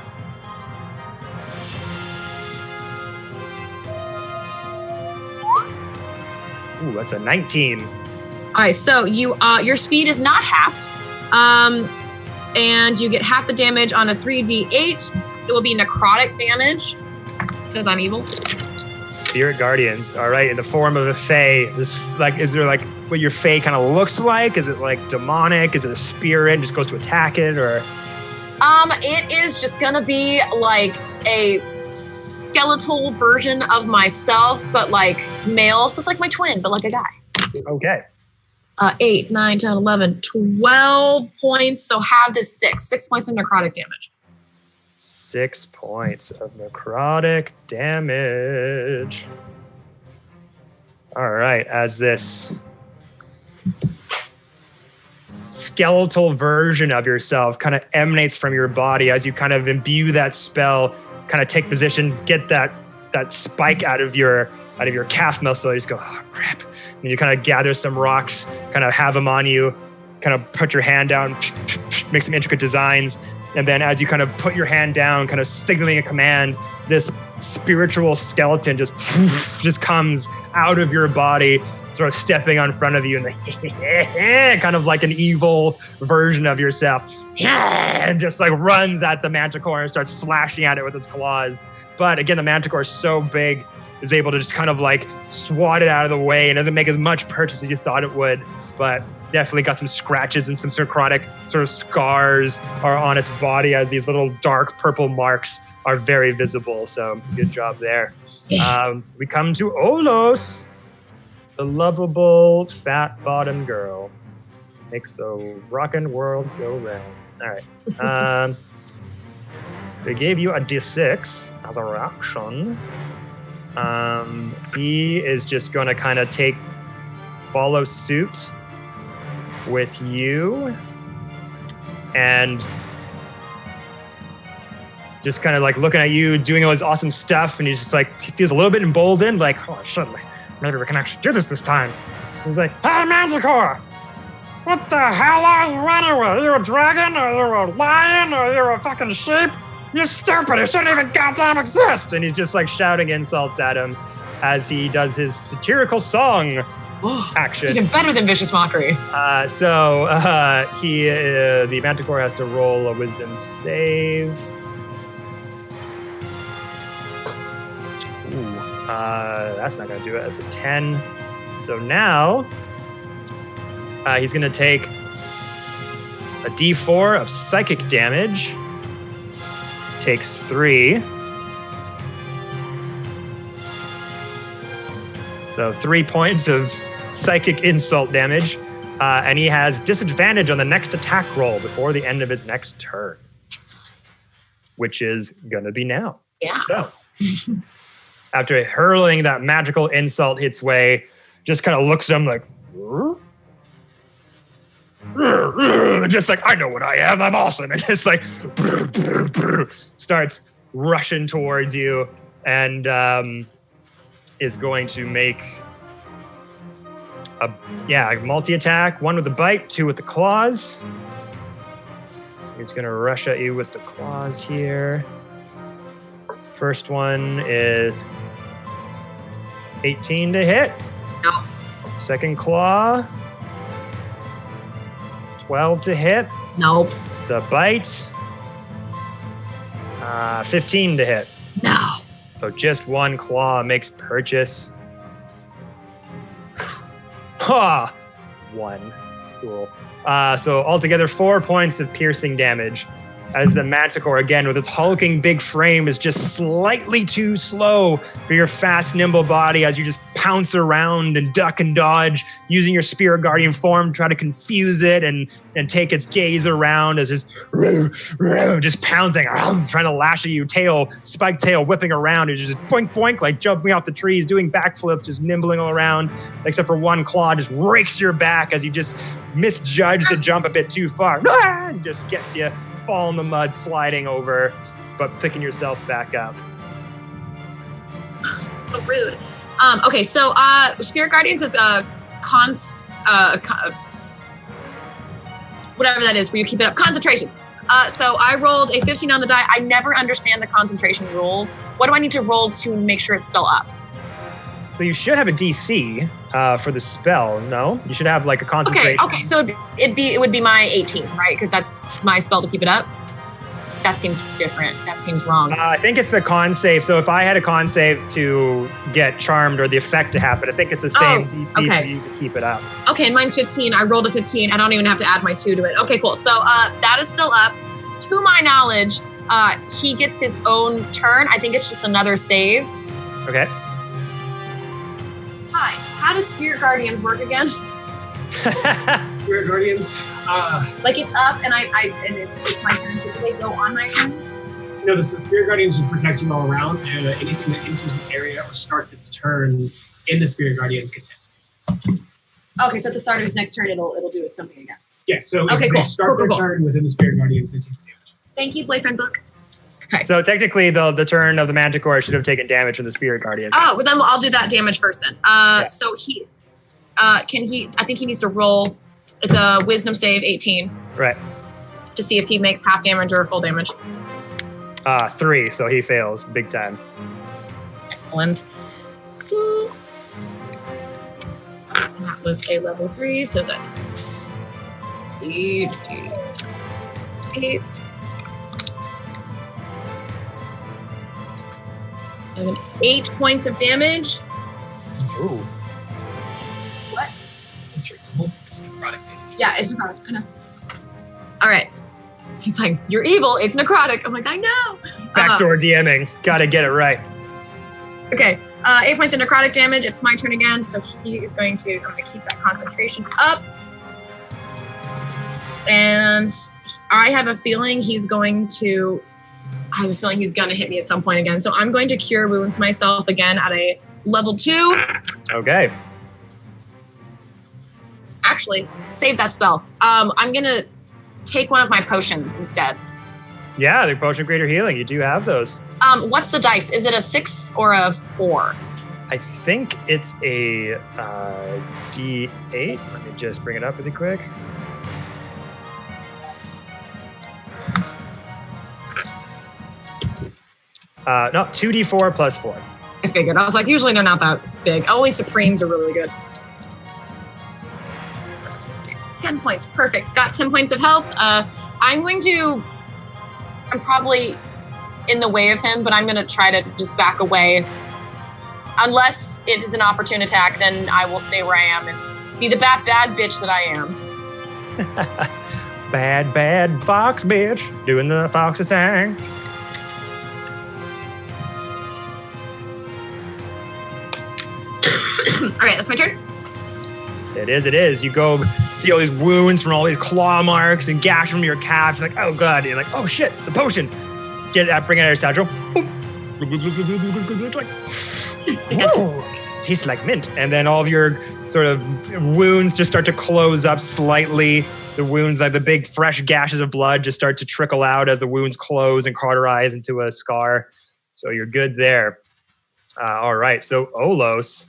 Ooh, that's a 19. All right, so your speed is not halved. And you get half the damage on a 3d8. It will be necrotic damage because I'm evil. Spirit Guardians, all right, in the form of a fae. Is there what your fae kind of looks like? Is it demonic? Is it a spirit? Just goes to attack it, or? It is just gonna be a skeletal version of myself, but male. So it's my twin, but a guy. Okay. 8, 9, 10, 11, 12 points. So halved is 6. 6 points of necrotic damage. 6 points of necrotic damage. All right, as this skeletal version of yourself kind of emanates from your body, as you kind of imbue that spell, kind of take position, get that spike out of your calf muscle. You just go, oh crap. And you kind of gather some rocks, kind of have them on you, kind of put your hand down, make some intricate designs. And then as you kind of put your hand down, kind of signaling a command, this spiritual skeleton just comes out of your body, sort of stepping on front of you, and kind of like an evil version of yourself, and just like runs at the manticore and starts slashing at it with its claws. But again, the manticore is so big, is able to just kind of like swat it out of the way and doesn't make as much purchase as you thought it would, but definitely got some scratches and some necrotic sort of scars are on its body as these little dark purple marks are very visible. So good job there. Yes. We come to Olos, the lovable fat bottom girl. Makes the rockin' world go round. All right. They gave you a D6 as a reaction. He is just going to kind of follow suit with you and just kind of like looking at you doing all this awesome stuff, and he's just like, he feels a little bit emboldened, like, oh shit, maybe we can actually do this time. He's like, hey Manticore, what the hell are you anyway? Are you a dragon? Are you a lion? Are you a fucking sheep? You're stupid, it shouldn't even goddamn exist. And he's just like shouting insults at him as he does his satirical song action. Even better than vicious mockery. The Manticore has to roll a wisdom save. Ooh, that's not going to do it. That's a 10. So now he's going to take a D4 of psychic damage. Takes 3. So 3 points of psychic insult damage. And he has disadvantage on the next attack roll before the end of his next turn. Which is going to be now. Yeah. So, after hurling that magical insult its way, just kind of looks at him like, just like, I know what I am, I'm awesome. And just like, starts rushing towards you and is going to make a multi-attack, 1 with the bite, 2 with the claws. He's going to rush at you with the claws here. First one is 18 to hit. No. Second claw, 12 to hit. Nope. The bite, 15 to hit. No. So just 1 claw makes purchase. Ha! 1. Cool. So altogether 4 points of piercing damage as the Manticore, again, with its hulking big frame, is just slightly too slow for your fast, nimble body as you just pounce around and duck and dodge, using your Spirit Guardian form to try to confuse it and take its gaze around as just pouncing, trying to lash at you, spiked tail whipping around, and just boink, boink, like jumping off the trees, doing backflips, just nimbling all around, except for 1 claw just rakes your back as you just misjudge the jump a bit too far. And just gets you, fall in the mud, sliding over, but picking yourself back up. So rude. Okay, so Spirit Guardians is whatever that is, where you keep it up. Concentration. So I rolled a 15 on the die. I never understand the concentration rules. What do I need to roll to make sure it's still up? So you should have a DC for the spell, no? You should have like a concentration. Okay, so it would be my 18, right? Because that's my spell to keep it up. That seems different. That seems wrong. I think it's the con save. So if I had a con save to get charmed or the effect to happen, I think it's the same DC for you to keep it up. Okay, and mine's 15. I rolled a 15. I don't even have to add my 2 to it. Okay, cool. So that is still up. To my knowledge, he gets his own turn. I think it's just another save. Okay. Hi. How do Spirit Guardians work again? Spirit Guardians. Like it's up and it's my turn. So do they go on my turn? No, the Spirit Guardians just protect you all around. Anything that enters the area or starts its turn in the Spirit Guardians gets hit. Okay, so at the start of his next turn, it'll do something again. Yeah, so okay, if they start their turn within the Spirit Guardians, they take damage. Thank you, boyfriend book. Okay. So technically, the turn of the Manticore should have taken damage from the Spirit Guardians. Oh, well then I'll do that damage first then. So he, can he? I think he needs to roll It's a wisdom save 18 Right. to see if he makes half damage or full damage. 3, so he fails big time. Excellent. That was a level 3, so that's 8. I have 8 points of damage. Ooh. What? Since you're evil, it's necrotic damage. Yeah, it's necrotic. I know. All right. He's like, you're evil. It's necrotic. I'm like, I know. Backdoor DMing. Gotta get it right. Okay. 8 points of necrotic damage. It's my turn again, so he is going to. I'm going to keep that concentration up. And I have a feeling he's going to. I have a feeling he's going to hit me at some point again. So I'm going to cure wounds myself again at a level 2. Okay. Actually, save that spell. I'm going to take one of my potions instead. Yeah, the potion of greater healing. You do have those. What's the dice? Is it a 6 or a 4? I think it's a D8. Let me just bring it up really quick. No, 2d4 plus 4. I figured. I was like, usually they're not that big. Always Supremes are really good. 10 points. Perfect. Got 10 points of health. I'm probably in the way of him, but I'm going to try to just back away. Unless it is an opportune attack, then I will stay where I am and be the bad bitch that I am. Bad fox bitch. Doing the foxy thing. All right, that's my turn. It is. You go see all these wounds from all these claw marks and gash from your calf. You're like, oh god. And you're like, oh shit, the potion. Get it, bring it out of your satchel. Tastes like mint. And then all of your sort of wounds just start to close up slightly. The wounds, like the big fresh gashes of blood, just start to trickle out as the wounds close and cauterize into a scar. So you're good there. All right, so Olos,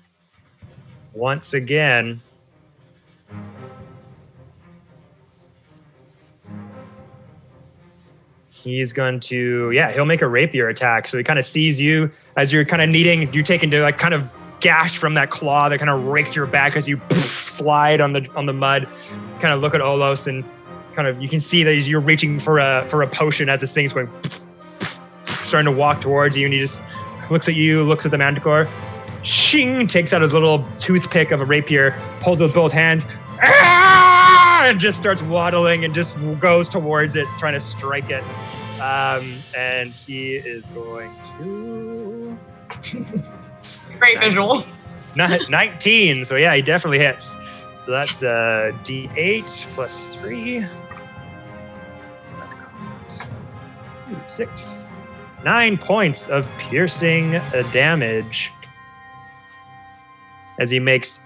once again, he's going to, he'll make a rapier attack. So he kind of sees you as you're kind of you're taking to like kind of gash from that claw that kind of raked your back as you slide on the mud. Kind of look at Olos and kind of, you can see that you're reaching for a potion as this thing's going, starting to walk towards you, and he just looks at you, looks at the manticore, shing, takes out his little toothpick of a rapier, holds it with both hands, and just starts waddling and just goes towards it, trying to strike it. And he is going to... Great visual. 19, so yeah, he definitely hits. So that's D8 plus 3. That's 6. 9 points of piercing damage as he makes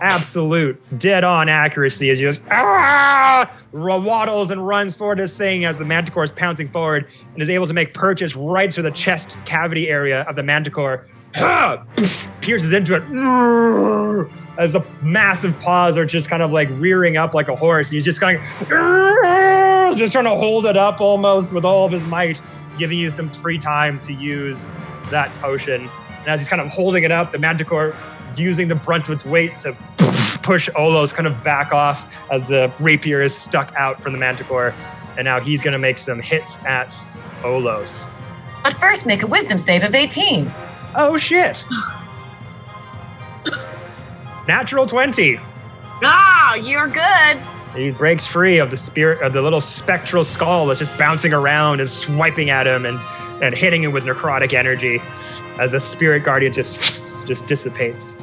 absolute dead-on accuracy as he just waddles and runs forward this thing as the manticore is pouncing forward and is able to make purchase right through the chest cavity area of the manticore. Pierces into it as the massive paws are just kind of like rearing up like a horse. He's just going, just trying to hold it up almost with all of his might, giving you some free time to use that potion. And as he's kind of holding it up, the manticore using the brunt of its weight to push Olos kind of back off as the rapier is stuck out from the manticore. And now he's going to make some hits at Olos. But first, make a wisdom save of 18. Oh, shit. Natural 20. Ah, you're good. He breaks free of the spirit of the little spectral skull that's just bouncing around and swiping at him and hitting him with necrotic energy as the spirit guardian just dissipates.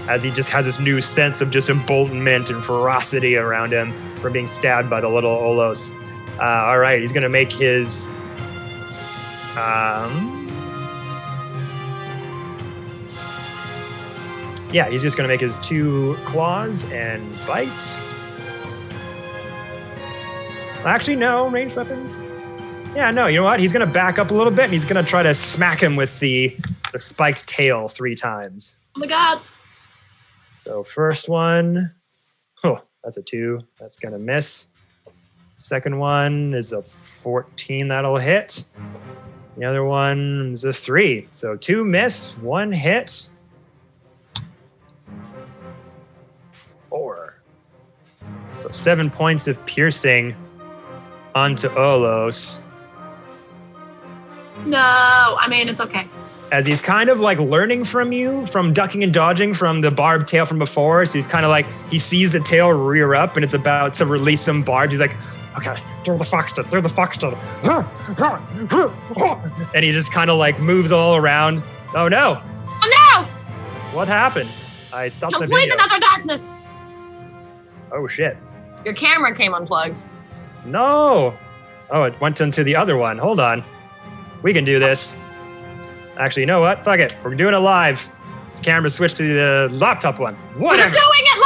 As he just has this new sense of just emboldenment and ferocity around him from being stabbed by the little Olos. All right, he's going to make his... he's just going to make his 2 claws and bite. Actually, no, ranged weapon. Yeah, no, you know what? He's going to back up a little bit, and he's going to try to smack him with the spiked tail 3 times. Oh my god. So first one, That's a 2. That's going to miss. Second one is a 14. That'll hit. The other one is a 3. So 2 miss, 1 hit. 4. So 7 points of piercing onto Olos. No, I mean, it's okay. As he's kind of like learning from you, from ducking and dodging from the barbed tail from before. So he's kind of like, he sees the tail rear up and it's about to release some barbs. He's like, okay, through the foxton. And he just kind of like moves all around. Oh no. Oh no! What happened? I stopped the Complete video. another darkness. Oh shit. Your camera came unplugged. No. Oh, it went into the other one. Hold on. We can do this. Actually, you know what? Fuck it. We're doing it live. This camera switched to the laptop one. Whatever. We're doing it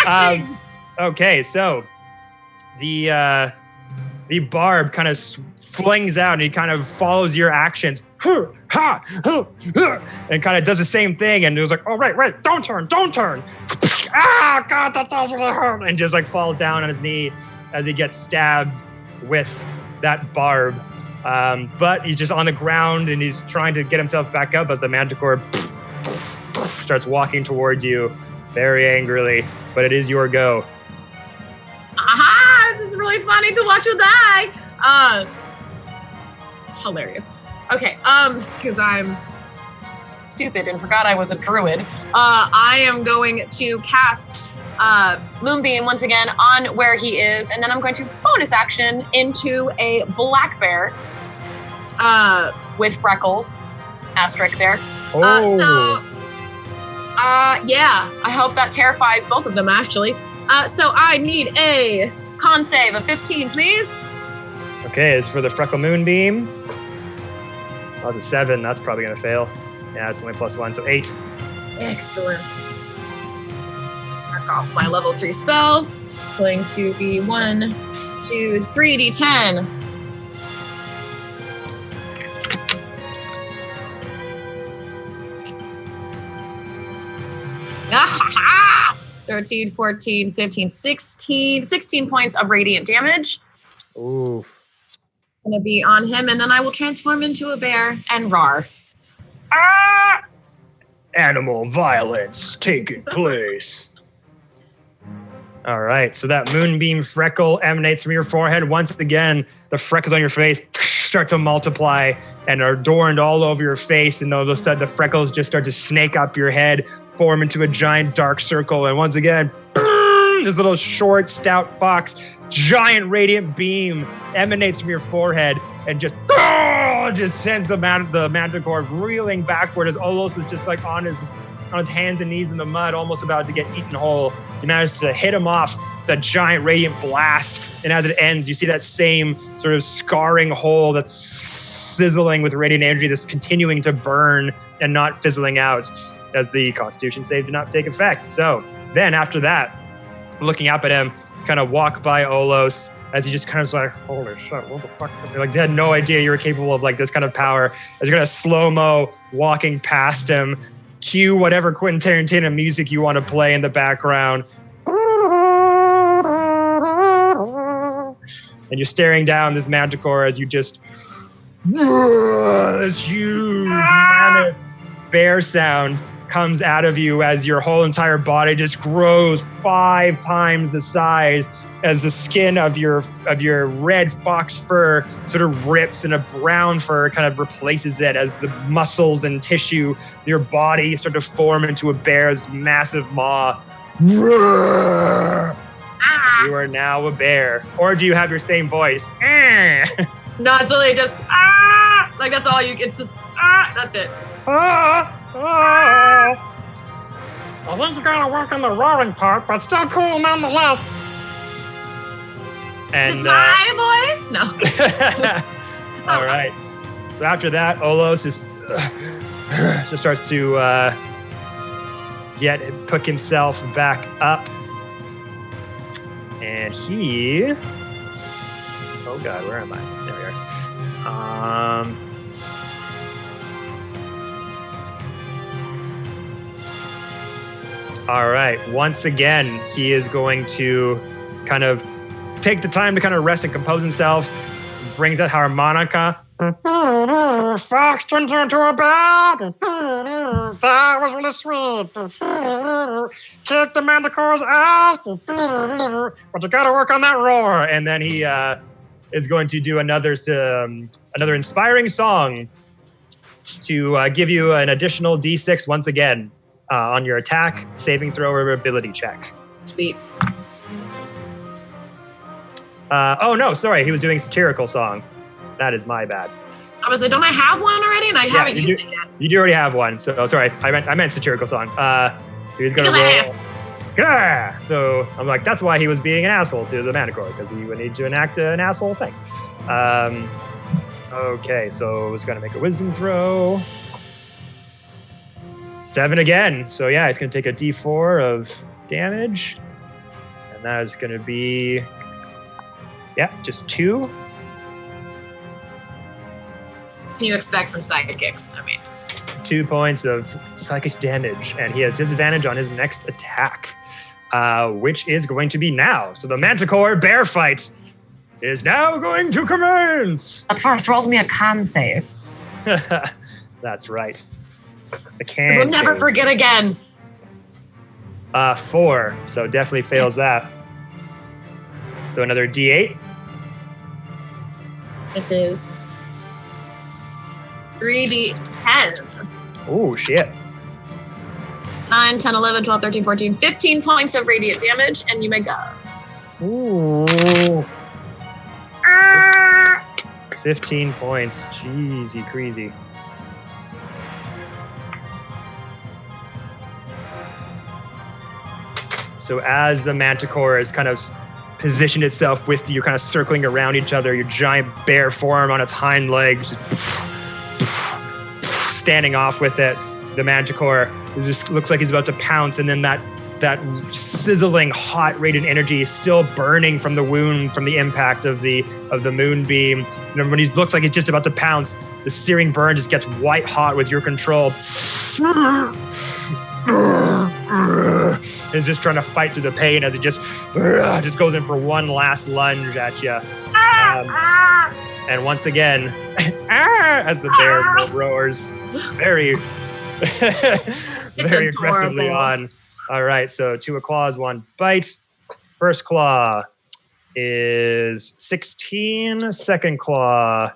live! Okay, so the barb kind of flings out and he kind of follows your actions. And kind of does the same thing. And it was like, oh, right, don't turn. Ah, God, that does really hurt. And just like falls down on his knee as he gets stabbed with that barb. But he's just on the ground and he's trying to get himself back up as the manticore starts walking towards you very angrily. But it is your go. Aha! This is really funny to watch you die. Hilarious. Okay, because I'm stupid and forgot I was a druid. I am going to cast Moonbeam once again on where he is, and then I'm going to bonus action into a black bear with freckles. Asterisk there. Oh. Yeah, I hope that terrifies both of them, actually. So I need a con save of 15, please. Okay, as for the Freckle Moonbeam, that was a 7. That's probably going to fail. Yeah, it's only +1, so 8. Excellent. Mark off my level 3 spell. It's going to be 1, 2, 3 d10. Ah, 13, 14, 15, 16 points of radiant damage. Ooh. Gonna be on him, and then I will transform into a bear and roar. Ah! Animal violence taking place. All right, so that moonbeam freckle emanates from your forehead. Once again, the freckles on your face start to multiply and are adorned all over your face, and all of a sudden the freckles just start to snake up your head, form into a giant dark circle, and once again, this little short, stout fox, giant radiant beam emanates from your forehead and just sends the manticore reeling backward as Olos was just like on his hands and knees in the mud, almost about to get eaten whole. You managed to hit him off the giant radiant blast, and as it ends, you see that same sort of scarring hole that's sizzling with radiant energy that's continuing to burn and not fizzling out as the Constitution save did not take effect. So then after that, looking up at him, kind of walk by Olos as he just kind of like, holy shit, what the fuck? Like, they had no idea you were capable of like this kind of power. As you're gonna slow-mo walking past him, cue whatever Quentin Tarantino music you want to play in the background. And you're staring down this manticore as you just this huge mammoth bear sound comes out of you as your whole entire body just grows 5 times the size as the skin of your red fox fur sort of rips and a brown fur kind of replaces it as the muscles and tissue of your body start to form into a bear's massive maw. You are now a bear. Or do you have your same voice? No, it's literally just like that's all you. It's just that's it. I think you gotta work on the roaring part, but still cool nonetheless. And Is my voice? No. all right. So after that, Olos just starts to pick himself back up, and he. Oh God, where am I? There we are. All right. Once again, he is going to kind of take the time to kind of rest and compose himself. Brings out harmonica. Fox turns into a bear. That was really sweet. Kick the Manticore's ass. But you gotta work on that roar. And then he is going to do another inspiring song to give you an additional D6 once again on your attack, saving throw, or ability check. Sweet. Oh no, sorry, he was doing satirical song. That is my bad. I was like, don't I have one already? And I haven't used it yet. You do already have one. So sorry, I meant satirical song. So he's gonna Because roll. Yeah. So I'm like, that's why he was being an asshole to the Manticore, because he would need to enact an asshole thing. Okay, so he's gonna make a wisdom throw. 7 again. So yeah, it's gonna take a D4 of damage, and that is gonna be just 2. What can you expect from sidekicks? I mean, 2 points of psychic damage, and he has disadvantage on his next attack, which is going to be now. So the Manticore bear fight is now going to commence. but first, roll me a con save. That's right. The can. We'll never forget again. 4, so definitely fails that. So another D8. It is 3d10. Oh shit. 9, 10, 11, 12, 13, 14, 15 points of radiant damage, and you may go. Ooh. 15 points. Jeezy crazy. So as the Manticore is kind of positioned itself with you, kind of circling around each other, your giant bear form on its hind legs, standing off with it, the Manticore just looks like he's about to pounce, and then that sizzling hot radiant energy is still burning from the wound from the impact of the moonbeam. And then when he looks like he's just about to pounce, the searing burn just gets white hot with your control. Is just trying to fight through the pain as it just goes in for one last lunge at you. And once again, as the bear roars very very aggressively on. All right, so 2 claws, 1 bite. First claw is 16. Second claw,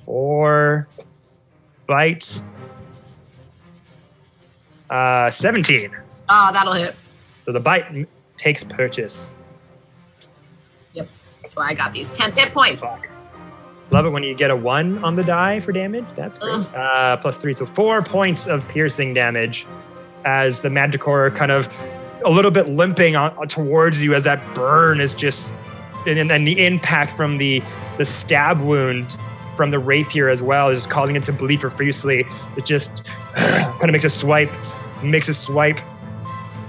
4. Bite. 17. Oh, that'll hit. So the bite takes purchase. Yep. That's why I got these 10 hit points. Fuck. Love it when you get a 1 on the die for damage. That's great. Plus 3, so 4 points of piercing damage as the Manticore kind of a little bit limping towards you as that burn is just, and the impact from the stab wound from the rapier as well is causing it to bleed profusely. It just kind of makes a swipe, and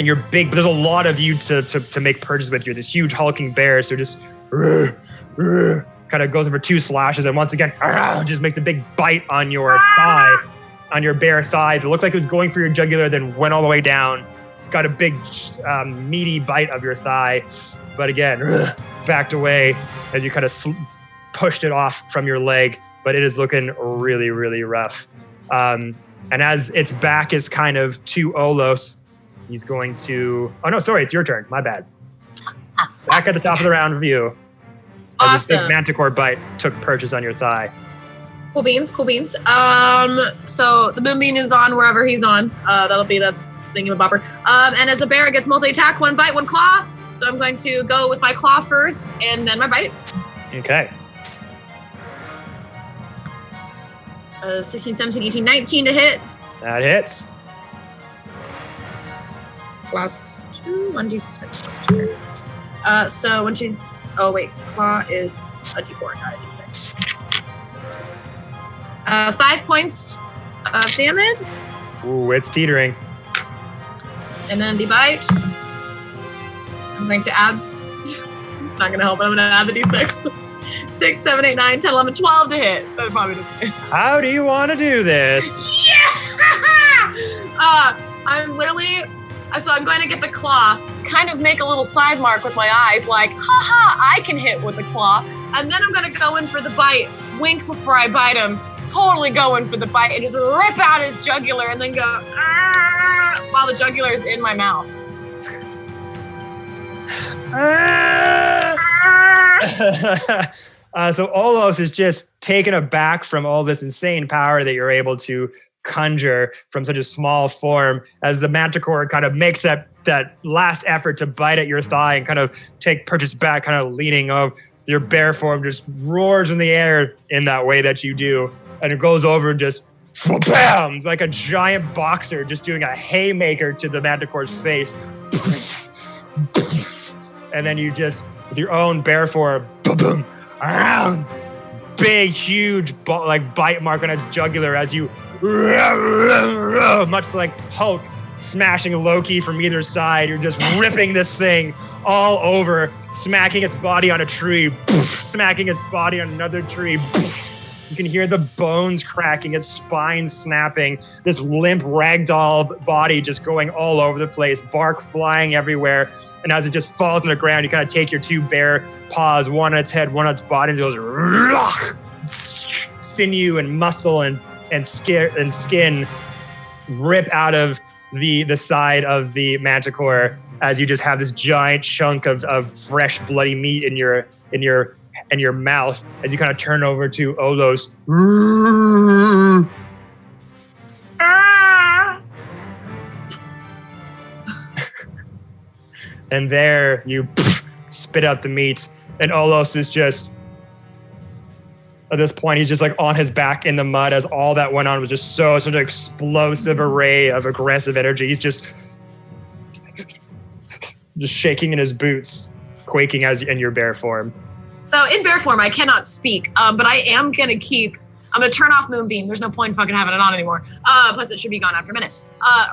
you're big, but there's a lot of you to make purges with. You're this huge hulking bear, so just kind of goes over 2 slashes, and once again just makes a big bite on your thigh, on your bare thighs. It looked like it was going for your jugular, then went all the way down, got a big meaty bite of your thigh, but again backed away as you kind of pushed it off from your leg, but it is looking really, really rough. And as its back is kind of to Olos, he's going to... Oh, no, sorry, it's your turn. My bad. Back at the top of the round for you. As this big Manticore bite took purchase on your thigh. Cool beans. So the moonbeam is on wherever he's on. That's thingamabobber. And as a bear, it gets multi-attack, 1 bite, 1 claw. So I'm going to go with my claw first, and then my bite. Okay. 16, 17, 18, 19 to hit. That hits. Plus 2, 1d6 plus 2. So when she... Oh, wait. Claw is a d4, not a d6. 5 points of damage. Ooh, it's teetering. And then the bite. I'm going to add... not going to help, but I'm going to add the d6. 6, 7, 8, 9, 10, 11, 12 to hit. That probably doesn't hit. How do you want to do this? Yeah! I'm literally... So I'm going to get the claw, kind of make a little side mark with my eyes, like, haha, I can hit with the claw. And then I'm going to go in for the bite, wink before I bite him, totally go in for the bite, and just rip out his jugular and then go, ah, while the jugular is in my mouth. So Olos is just taken aback from all this insane power that you're able to conjure from such a small form as the manticore kind of makes that last effort to bite at your thigh and kind of take purchase back, kind of leaning up. Your bear form just roars in the air in that way that you do, and it goes over and just bam, like a giant boxer just doing a haymaker to the manticore's face. And then you just, with your own bear form, boom, around, big, huge, bite mark on its jugular as you, much like Hulk smashing Loki from either side, you're just ripping this thing all over, smacking its body on a tree, smacking its body on another tree. You can hear the bones cracking, its spine snapping, this limp ragdoll body just going all over the place, bark flying everywhere. And as it just falls on the ground, you kind of take your two bare paws, one on its head, one on its body, and it goes sinew and muscle and skin rip out of the side of the manticore as you just have this giant chunk of fresh bloody meat in your mouth as you kind of turn over to Olos. And there you spit out the meat, and Olos is just, at this point, he's just like on his back in the mud as all that went on was just such an explosive array of aggressive energy. He's just shaking in his boots, quaking as in your bear form. So in bear form, I cannot speak, but I am going to I'm going to turn off Moonbeam. There's no point in fucking having it on anymore. Plus it should be gone after a minute.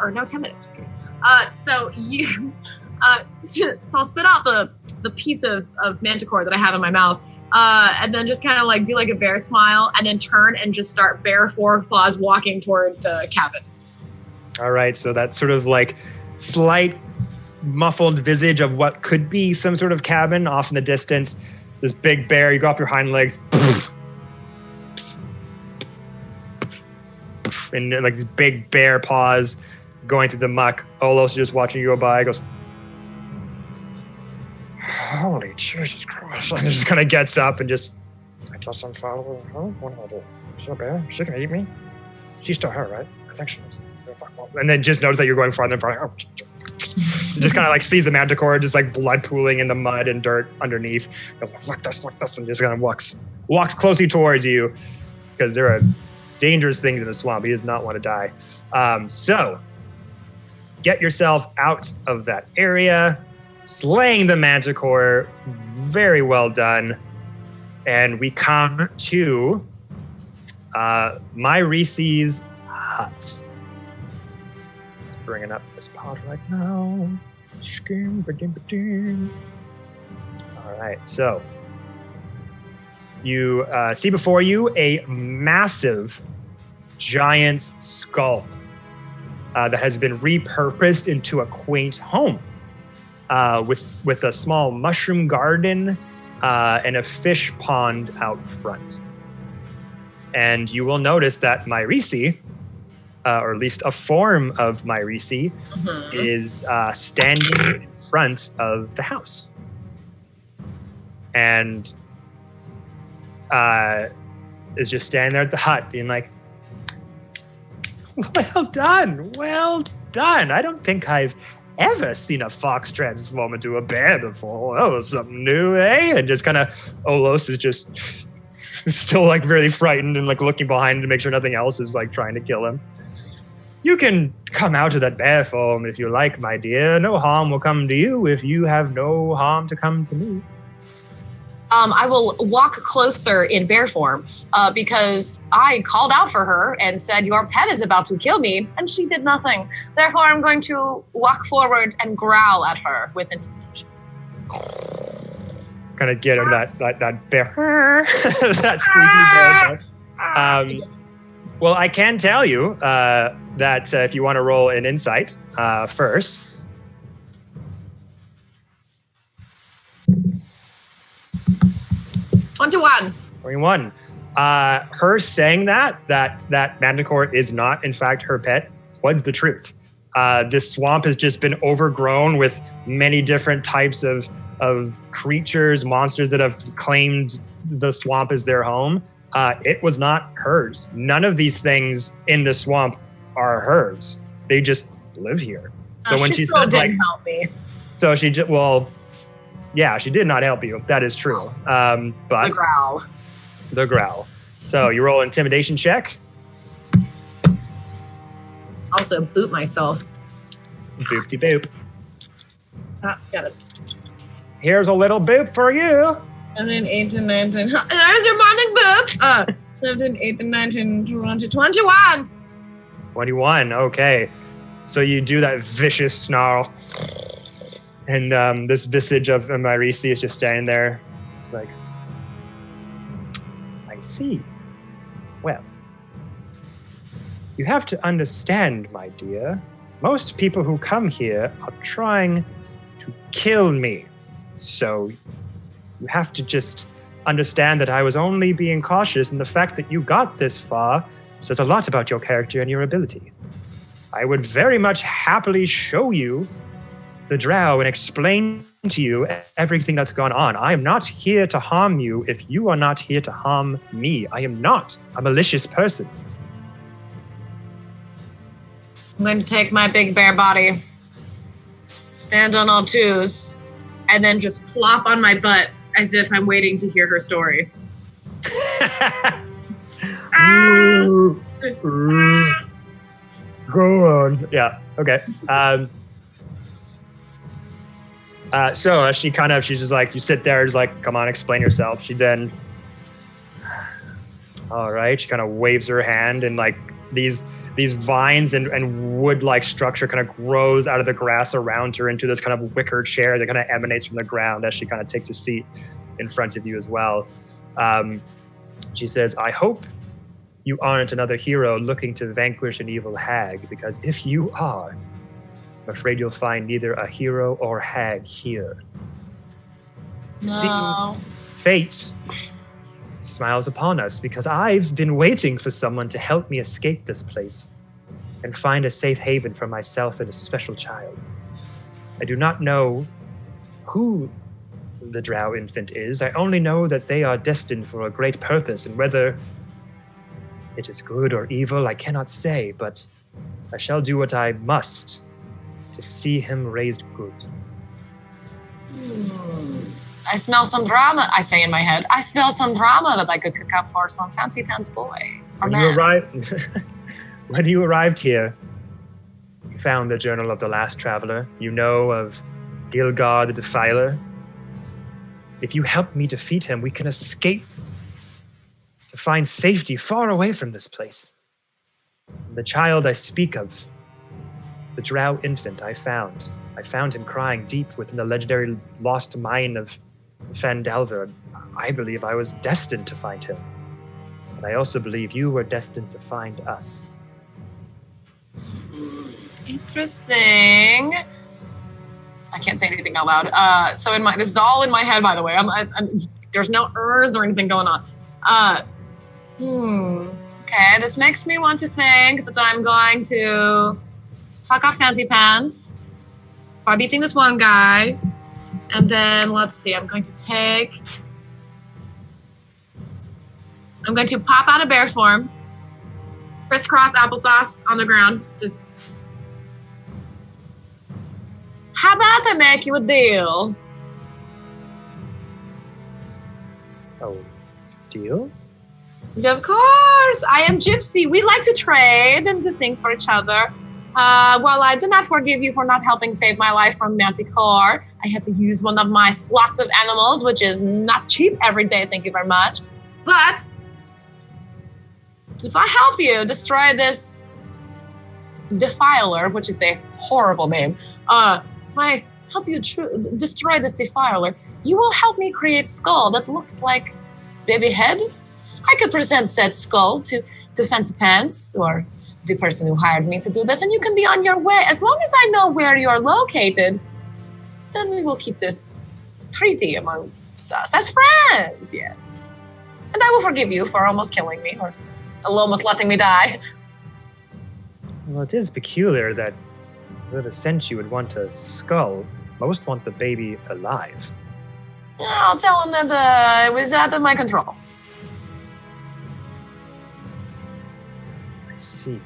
Or no, 10 minutes, just kidding. So I'll spit out the piece of manticore that I have in my mouth, and then just kind of like do like a bear smile, and then turn and just start bear forepaws walking toward the cabin. All right, so that sort of like slight muffled visage of what could be some sort of cabin off in the distance. This big bear, you go off your hind legs, and like these big bear paws going through the muck. Olos is just watching you go by, goes, Holy Jesus Christ. and just kind of gets up and just, I guess I'm following her. What do I do? She's a bear? She can eat me? She's still her, right? I think she is. and then just notice that you're going farther and farther. Oh, just kind of like sees the manticore, just like blood pooling in the mud and dirt underneath. Goes, fuck this, and just kind of walks closely towards you because there are dangerous things in the swamp. He does not want to die. So get yourself out of that area, slaying the manticore. Very well done. And we come to Myrese's hut. Bringing up this pod right now. All right, so you see before you a massive giant's skull that has been repurposed into a quaint home with a small mushroom garden and a fish pond out front. And you will notice that Myrese, or at least a form of Myrese, is standing in front of the house. And is just standing there at the hut being like, well done. I don't think I've ever seen a fox transform into a bear before. That was something new, eh? And just kind of, Olos is just still like very frightened and like looking behind to make sure nothing else is like trying to kill him. You can come out of that bear form if you like, my dear. No harm will come to you if you have no harm to come to me. I will walk closer in bear form because I called out for her and said, your pet is about to kill me, and she did nothing. Therefore, I'm going to walk forward and growl at her with intimidation. Kind of get her that bear, that squeaky bear. Well, I can tell you that if you want to roll an insight first, 21. 21. Her saying that Manticore is not, in fact, her pet, was the truth. This swamp has just been overgrown with many different types of creatures, monsters that have claimed the swamp as their home. It was not hers. None of these things in the swamp are hers. They just live here. So when she still said, didn't help me. so she just, well, yeah, she did not help you. That is true. But The growl. the growl. So you roll an intimidation check. Also, boot myself. Boopty boop. Got it. Here's a little boop for you. And then 18, 19. There's your morning boop. 17, 18, 19, 20, 21. 21. Okay. So you do that vicious snarl. And this visage of Myrisi is just standing there. It's like, I see. Well, you have to understand, my dear. Most people who come here are trying to kill me. So you have to just understand that I was only being cautious, and the fact that you got this far says a lot about your character and your ability. I would very much happily show you the drow and explain to you everything that's gone on. I am not here to harm you if you are not here to harm me. I am not a malicious person. I'm going to take my big bear body, stand on all twos, and then just plop on my butt as if I'm waiting to hear her story. Go on. Yeah, okay. So she's just like, you sit there, just like, come on, explain yourself. She then, all right, she kind of waves her hand, and like these vines and wood-like structure kind of grows out of the grass around her into this kind of wicker chair that kind of emanates from the ground as she kind of takes a seat in front of you as well. She says, I hope you aren't another hero looking to vanquish an evil hag, because if you are, I'm afraid you'll find neither a hero or hag here. No. See, fate smiles upon us because I've been waiting for someone to help me escape this place and find a safe haven for myself and a special child. I do not know who the drow infant is. I only know that they are destined for a great purpose, and whether it is good or evil, I cannot say, but I shall do what I must to see him raised good. I smell some drama, I say in my head. I smell some drama that I could cook up for some fancy pants boy. Or When you arrived here, you found the Journal of the Last Traveler. You know of Gilgar the Defiler. If you help me defeat him, we can escape to find safety far away from this place. The child I speak of, the drow infant I found him crying deep within the legendary lost mine of Fandalver. I believe I was destined to find him. And I also believe you were destined to find us. Interesting. I can't say anything out loud. So this is all in my head, by the way. There's no ers or anything going on. Okay, this makes me want to think that I'm going to fuck off Fancy Pants by beating this one guy. And then, let's see, I'm going to pop out of bear form, crisscross applesauce on the ground. Just, how about I make you a deal? Oh, deal? Of course, I am Gypsy. We like to trade and do things for each other. While I do not forgive you for not helping save my life from Manticore, I had to use one of my slots of animals, which is not cheap every day, thank you very much. But if I help you destroy this Defiler, which is a horrible name, if I help you destroy this Defiler, you will help me create skull that looks like baby head. I could present said skull to Fancy Pants or the person who hired me to do this, and you can be on your way. As long as I know where you're located, then we will keep this treaty among us as friends, yes. And I will forgive you for almost killing me, or almost letting me die. Well, it is peculiar that whoever sent you would want a skull. Most want the baby alive. I'll tell him that it was out of my control. I see.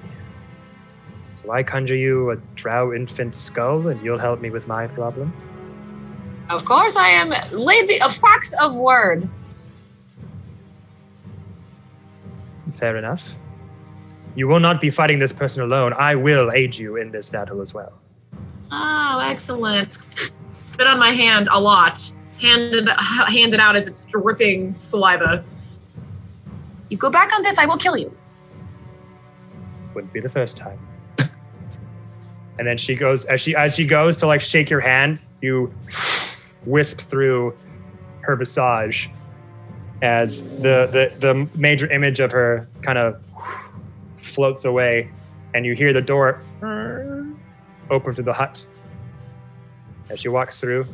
So I conjure you a drow infant skull, and you'll help me with my problem? Of course, I am a fox of word. Fair enough. You will not be fighting this person alone. I will aid you in this battle as well. Oh, excellent. Spit on my hand a lot. Hand it out as it's dripping saliva. You go back on this, I will kill you. Wouldn't be the first time. And then she goes, as she goes to like shake your hand, you wisp through her visage as the major image of her kind of floats away, and you hear the door open to the hut. As she walks through,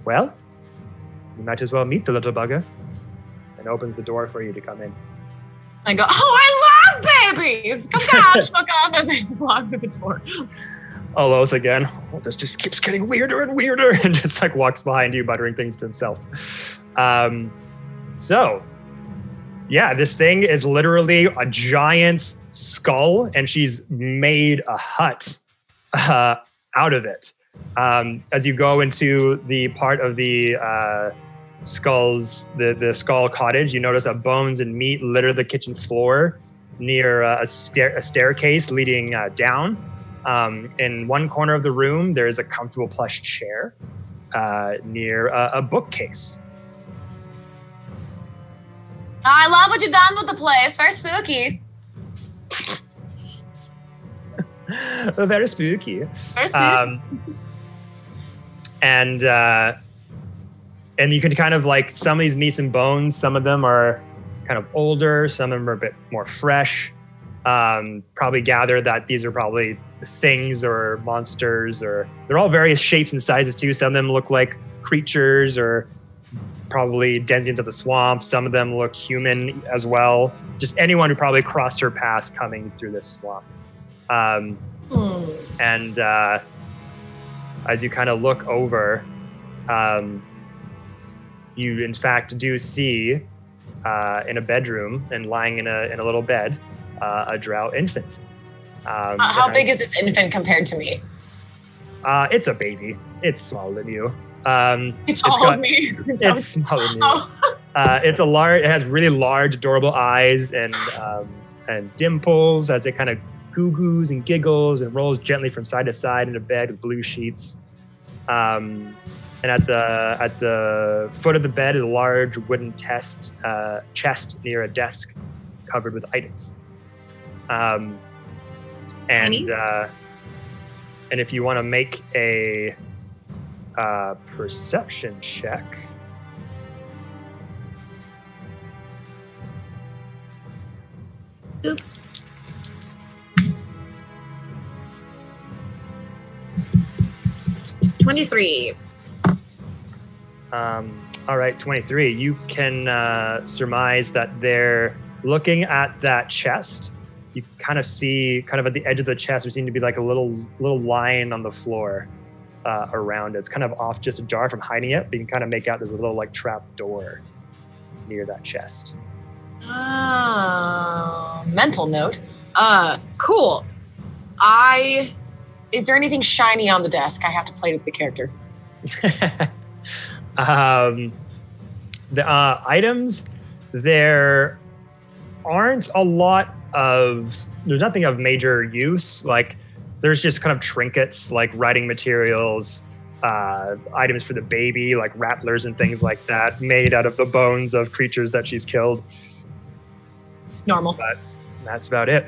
well, you might as well meet the little bugger, and opens the door for you to come in. I go, oh, I love babies! Come down, fuck off, as I walk through the door. Olos again. Oh, this just keeps getting weirder and weirder, and just like walks behind you, muttering things to himself. So, yeah, this thing is literally a giant skull, and she's made a hut out of it. As you go into the part of the skulls, the skull cottage, you notice that bones and meat litter the kitchen floor near a staircase leading down. In one corner of the room, there's a comfortable plush chair near a bookcase. I love what you've done with the place. Very spooky. Very spooky. Very spooky. And you can kind of like some of these meats and bones, some of them are kind of older, some of them are a bit more fresh. Probably gather that these are probably things or monsters, or they're all various shapes and sizes too. Some of them look like creatures or probably denizens of the swamp. Some of them look human as well. Just anyone who probably crossed her path coming through this swamp. And as you kind of look over, you in fact do see in a bedroom and lying in a little bed, a drow infant. How big is this infant compared to me? It's a baby. It's smaller than you. It's all of me. It's smaller than you. It has really large, adorable eyes and dimples as it kind of goo-goos and giggles and rolls gently from side to side in a bed with blue sheets. And at the foot of the bed is a large wooden chest near a desk covered with items. And if you want to make a perception check. Oop. $23. All right, 23. You can surmise that they're looking at that chest. You kind of see, kind of at the edge of the chest, there seems to be like a little line on the floor around it. It's kind of off, just ajar from hiding it, but you can kind of make out there's a little like trap door near that chest. Mental note. Cool. Is there anything shiny on the desk? I have to play with the character. The items, there aren't a lot of, there's nothing of major use. Like there's just kind of trinkets, like writing materials, items for the baby, like rattlers and things like that, made out of the bones of creatures that she's killed. Normal. But that's about it.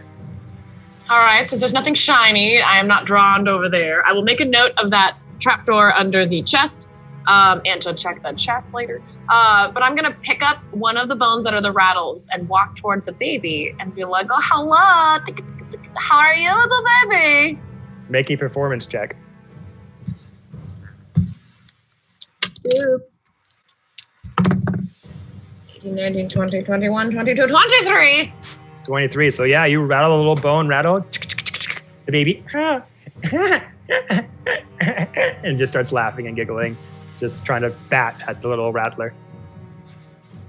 All right, since there's nothing shiny, I am not drawn over there. I will make a note of that trapdoor under the chest, and to check the chest later. But I'm gonna pick up one of the bones that are the rattles and walk toward the baby and be like, "Oh, hello, how are you, little baby?" Make a performance check. 18, 19, 20, 21, 22, 23. 23. So yeah, you rattle a little bone rattle. The baby and just starts laughing and giggling, just trying to bat at the little rattler.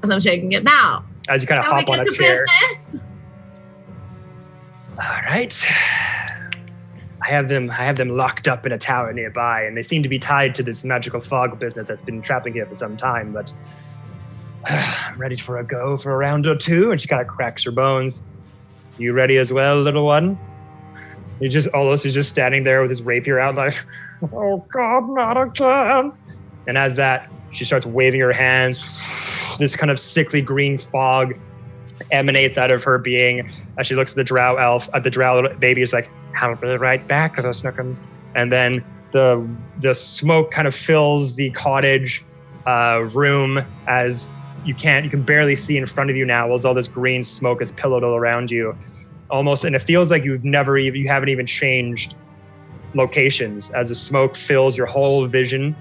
As I'm shaking it now. As you kind of hop on a chair. Business. All right. I have them locked up in a tower nearby, and they seem to be tied to this magical fog business that's been trapping here for some time, but I'm ready for a go for a round or two. And she kind of cracks her bones. You ready as well, little one? He's just standing there with his rapier out like, oh God, not again. And as that, she starts waving her hands. This kind of sickly green fog emanates out of her being as she looks at the drow elf, at the drow little baby. Is like, I'll be right back, little Snookums. And then the smoke kind of fills the cottage room as you can barely see in front of you now, as all this green smoke is pillowed all around you. Almost, and it feels like you haven't even changed locations as the smoke fills your whole vision.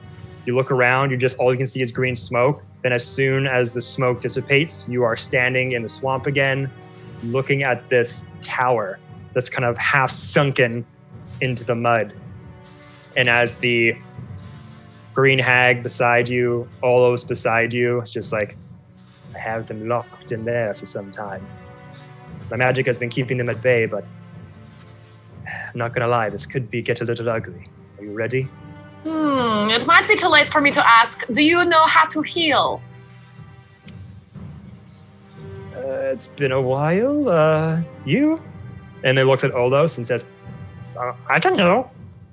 You look around, all you can see is green smoke. Then as soon as the smoke dissipates, you are standing in the swamp again, looking at this tower that's kind of half sunken into the mud. And as the green hag beside you, Olos beside you, it's just like, I have them locked in there for some time. My magic has been keeping them at bay, but I'm not gonna lie, this could get a little ugly. Are you ready? It might be too late for me to ask. Do you know how to heal? It's been a while. You? And then looks at Olos and says, I can heal.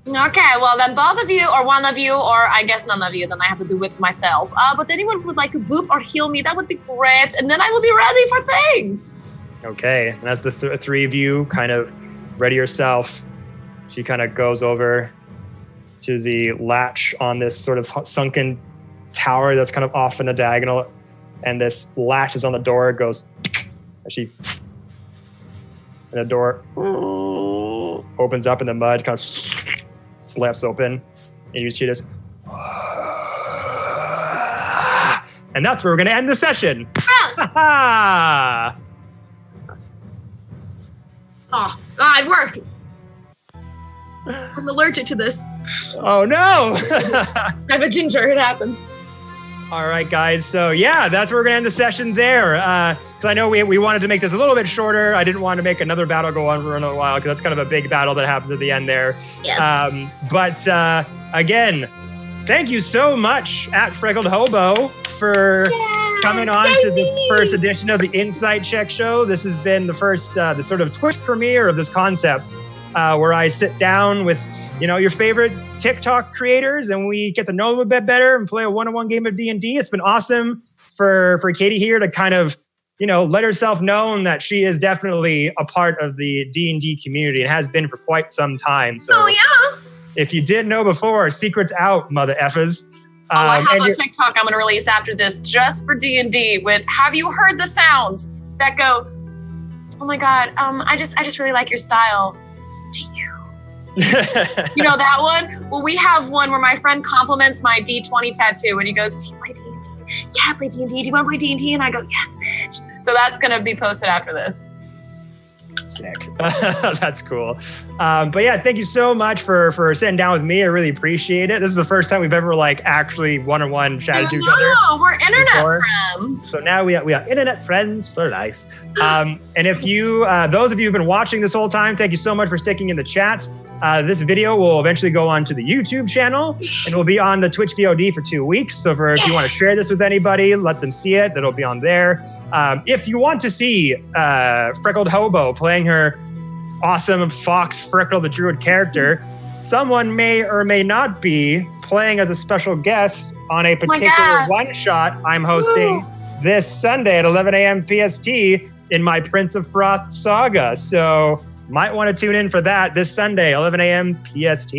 Okay, well then both of you, or one of you, or I guess none of you, then I have to do it myself. But anyone who would like to boop or heal me, that would be great, and then I will be ready for things. Okay, and as the three of you kind of ready yourself, she kind of goes over to the latch on this sort of sunken tower that's kind of off in a diagonal, and this latch is on the door. It goes, and the door opens up, and the mud kind of slaps open, and you see this, and that's where we're going to end the session. Oh, it worked. I'm allergic to this. Oh no! I'm a ginger, it happens. All right, guys. So yeah, that's where we're gonna end the session there. Because I know we wanted to make this a little bit shorter. I didn't want to make another battle go on for another while because that's kind of a big battle that happens at the end there. Yes. But again, thank you so much at Freckled Hobo for coming on to the first edition of the Insight Check Show. This has been the first, the sort of Twitch premiere of this concept, where I sit down with, your favorite TikTok creators, and we get to know them a bit better and play a one-on-one game of D&D. It's been awesome for Achaidh here to kind of, let herself know that she is definitely a part of the D&D community and has been for quite some time. So, if you didn't know before, secret's out, mother effers. I have a TikTok I'm going to release after this just for D&D with, have you heard the sounds that go, oh my God, I just really like your style. Do you? You know that one? Well, we have one where my friend compliments my D20 tattoo and he goes, do you play D&D? Yeah, I play D&D. Do you want to play D&D? And I go, yes, bitch. So that's going to be posted after this. Sick. That's cool. But yeah, thank you so much for sitting down with me. I really appreciate it. This is the first time we've ever actually one-on-one chatted to each other. No, we're internet friends. So now we are internet friends for life. And if you, those of you who've been watching this whole time, thank you so much for sticking in the chat. This video will eventually go on to the YouTube channel and will be on the Twitch VOD for 2 weeks. So if you want to share this with anybody, let them see it. That'll be on there. If you want to see Freckled Hobo playing her awesome Fox Freckle the Druid character, someone may or may not be playing as a special guest on a particular one-shot I'm hosting this Sunday at 11 a.m. PST in my Prince of Frost saga. So might want to tune in for that this Sunday, 11 a.m. PST.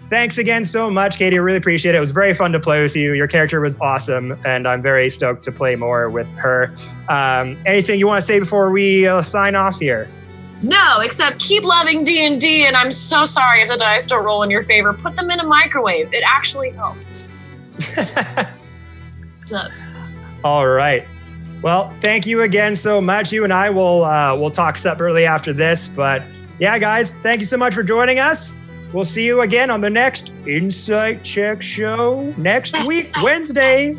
Thanks again so much, Katie. I really appreciate it. It was very fun to play with you. Your character was awesome, and I'm very stoked to play more with her. Anything you want to say before we sign off here? No, except keep loving D&D, and I'm so sorry if the dice don't roll in your favor. Put them in a microwave. It actually helps. It does. All right. Well, thank you again so much. You and I will talk separately after this. But yeah, guys, thank you so much for joining us. We'll see you again on the next Insight Check show next week, Wednesday.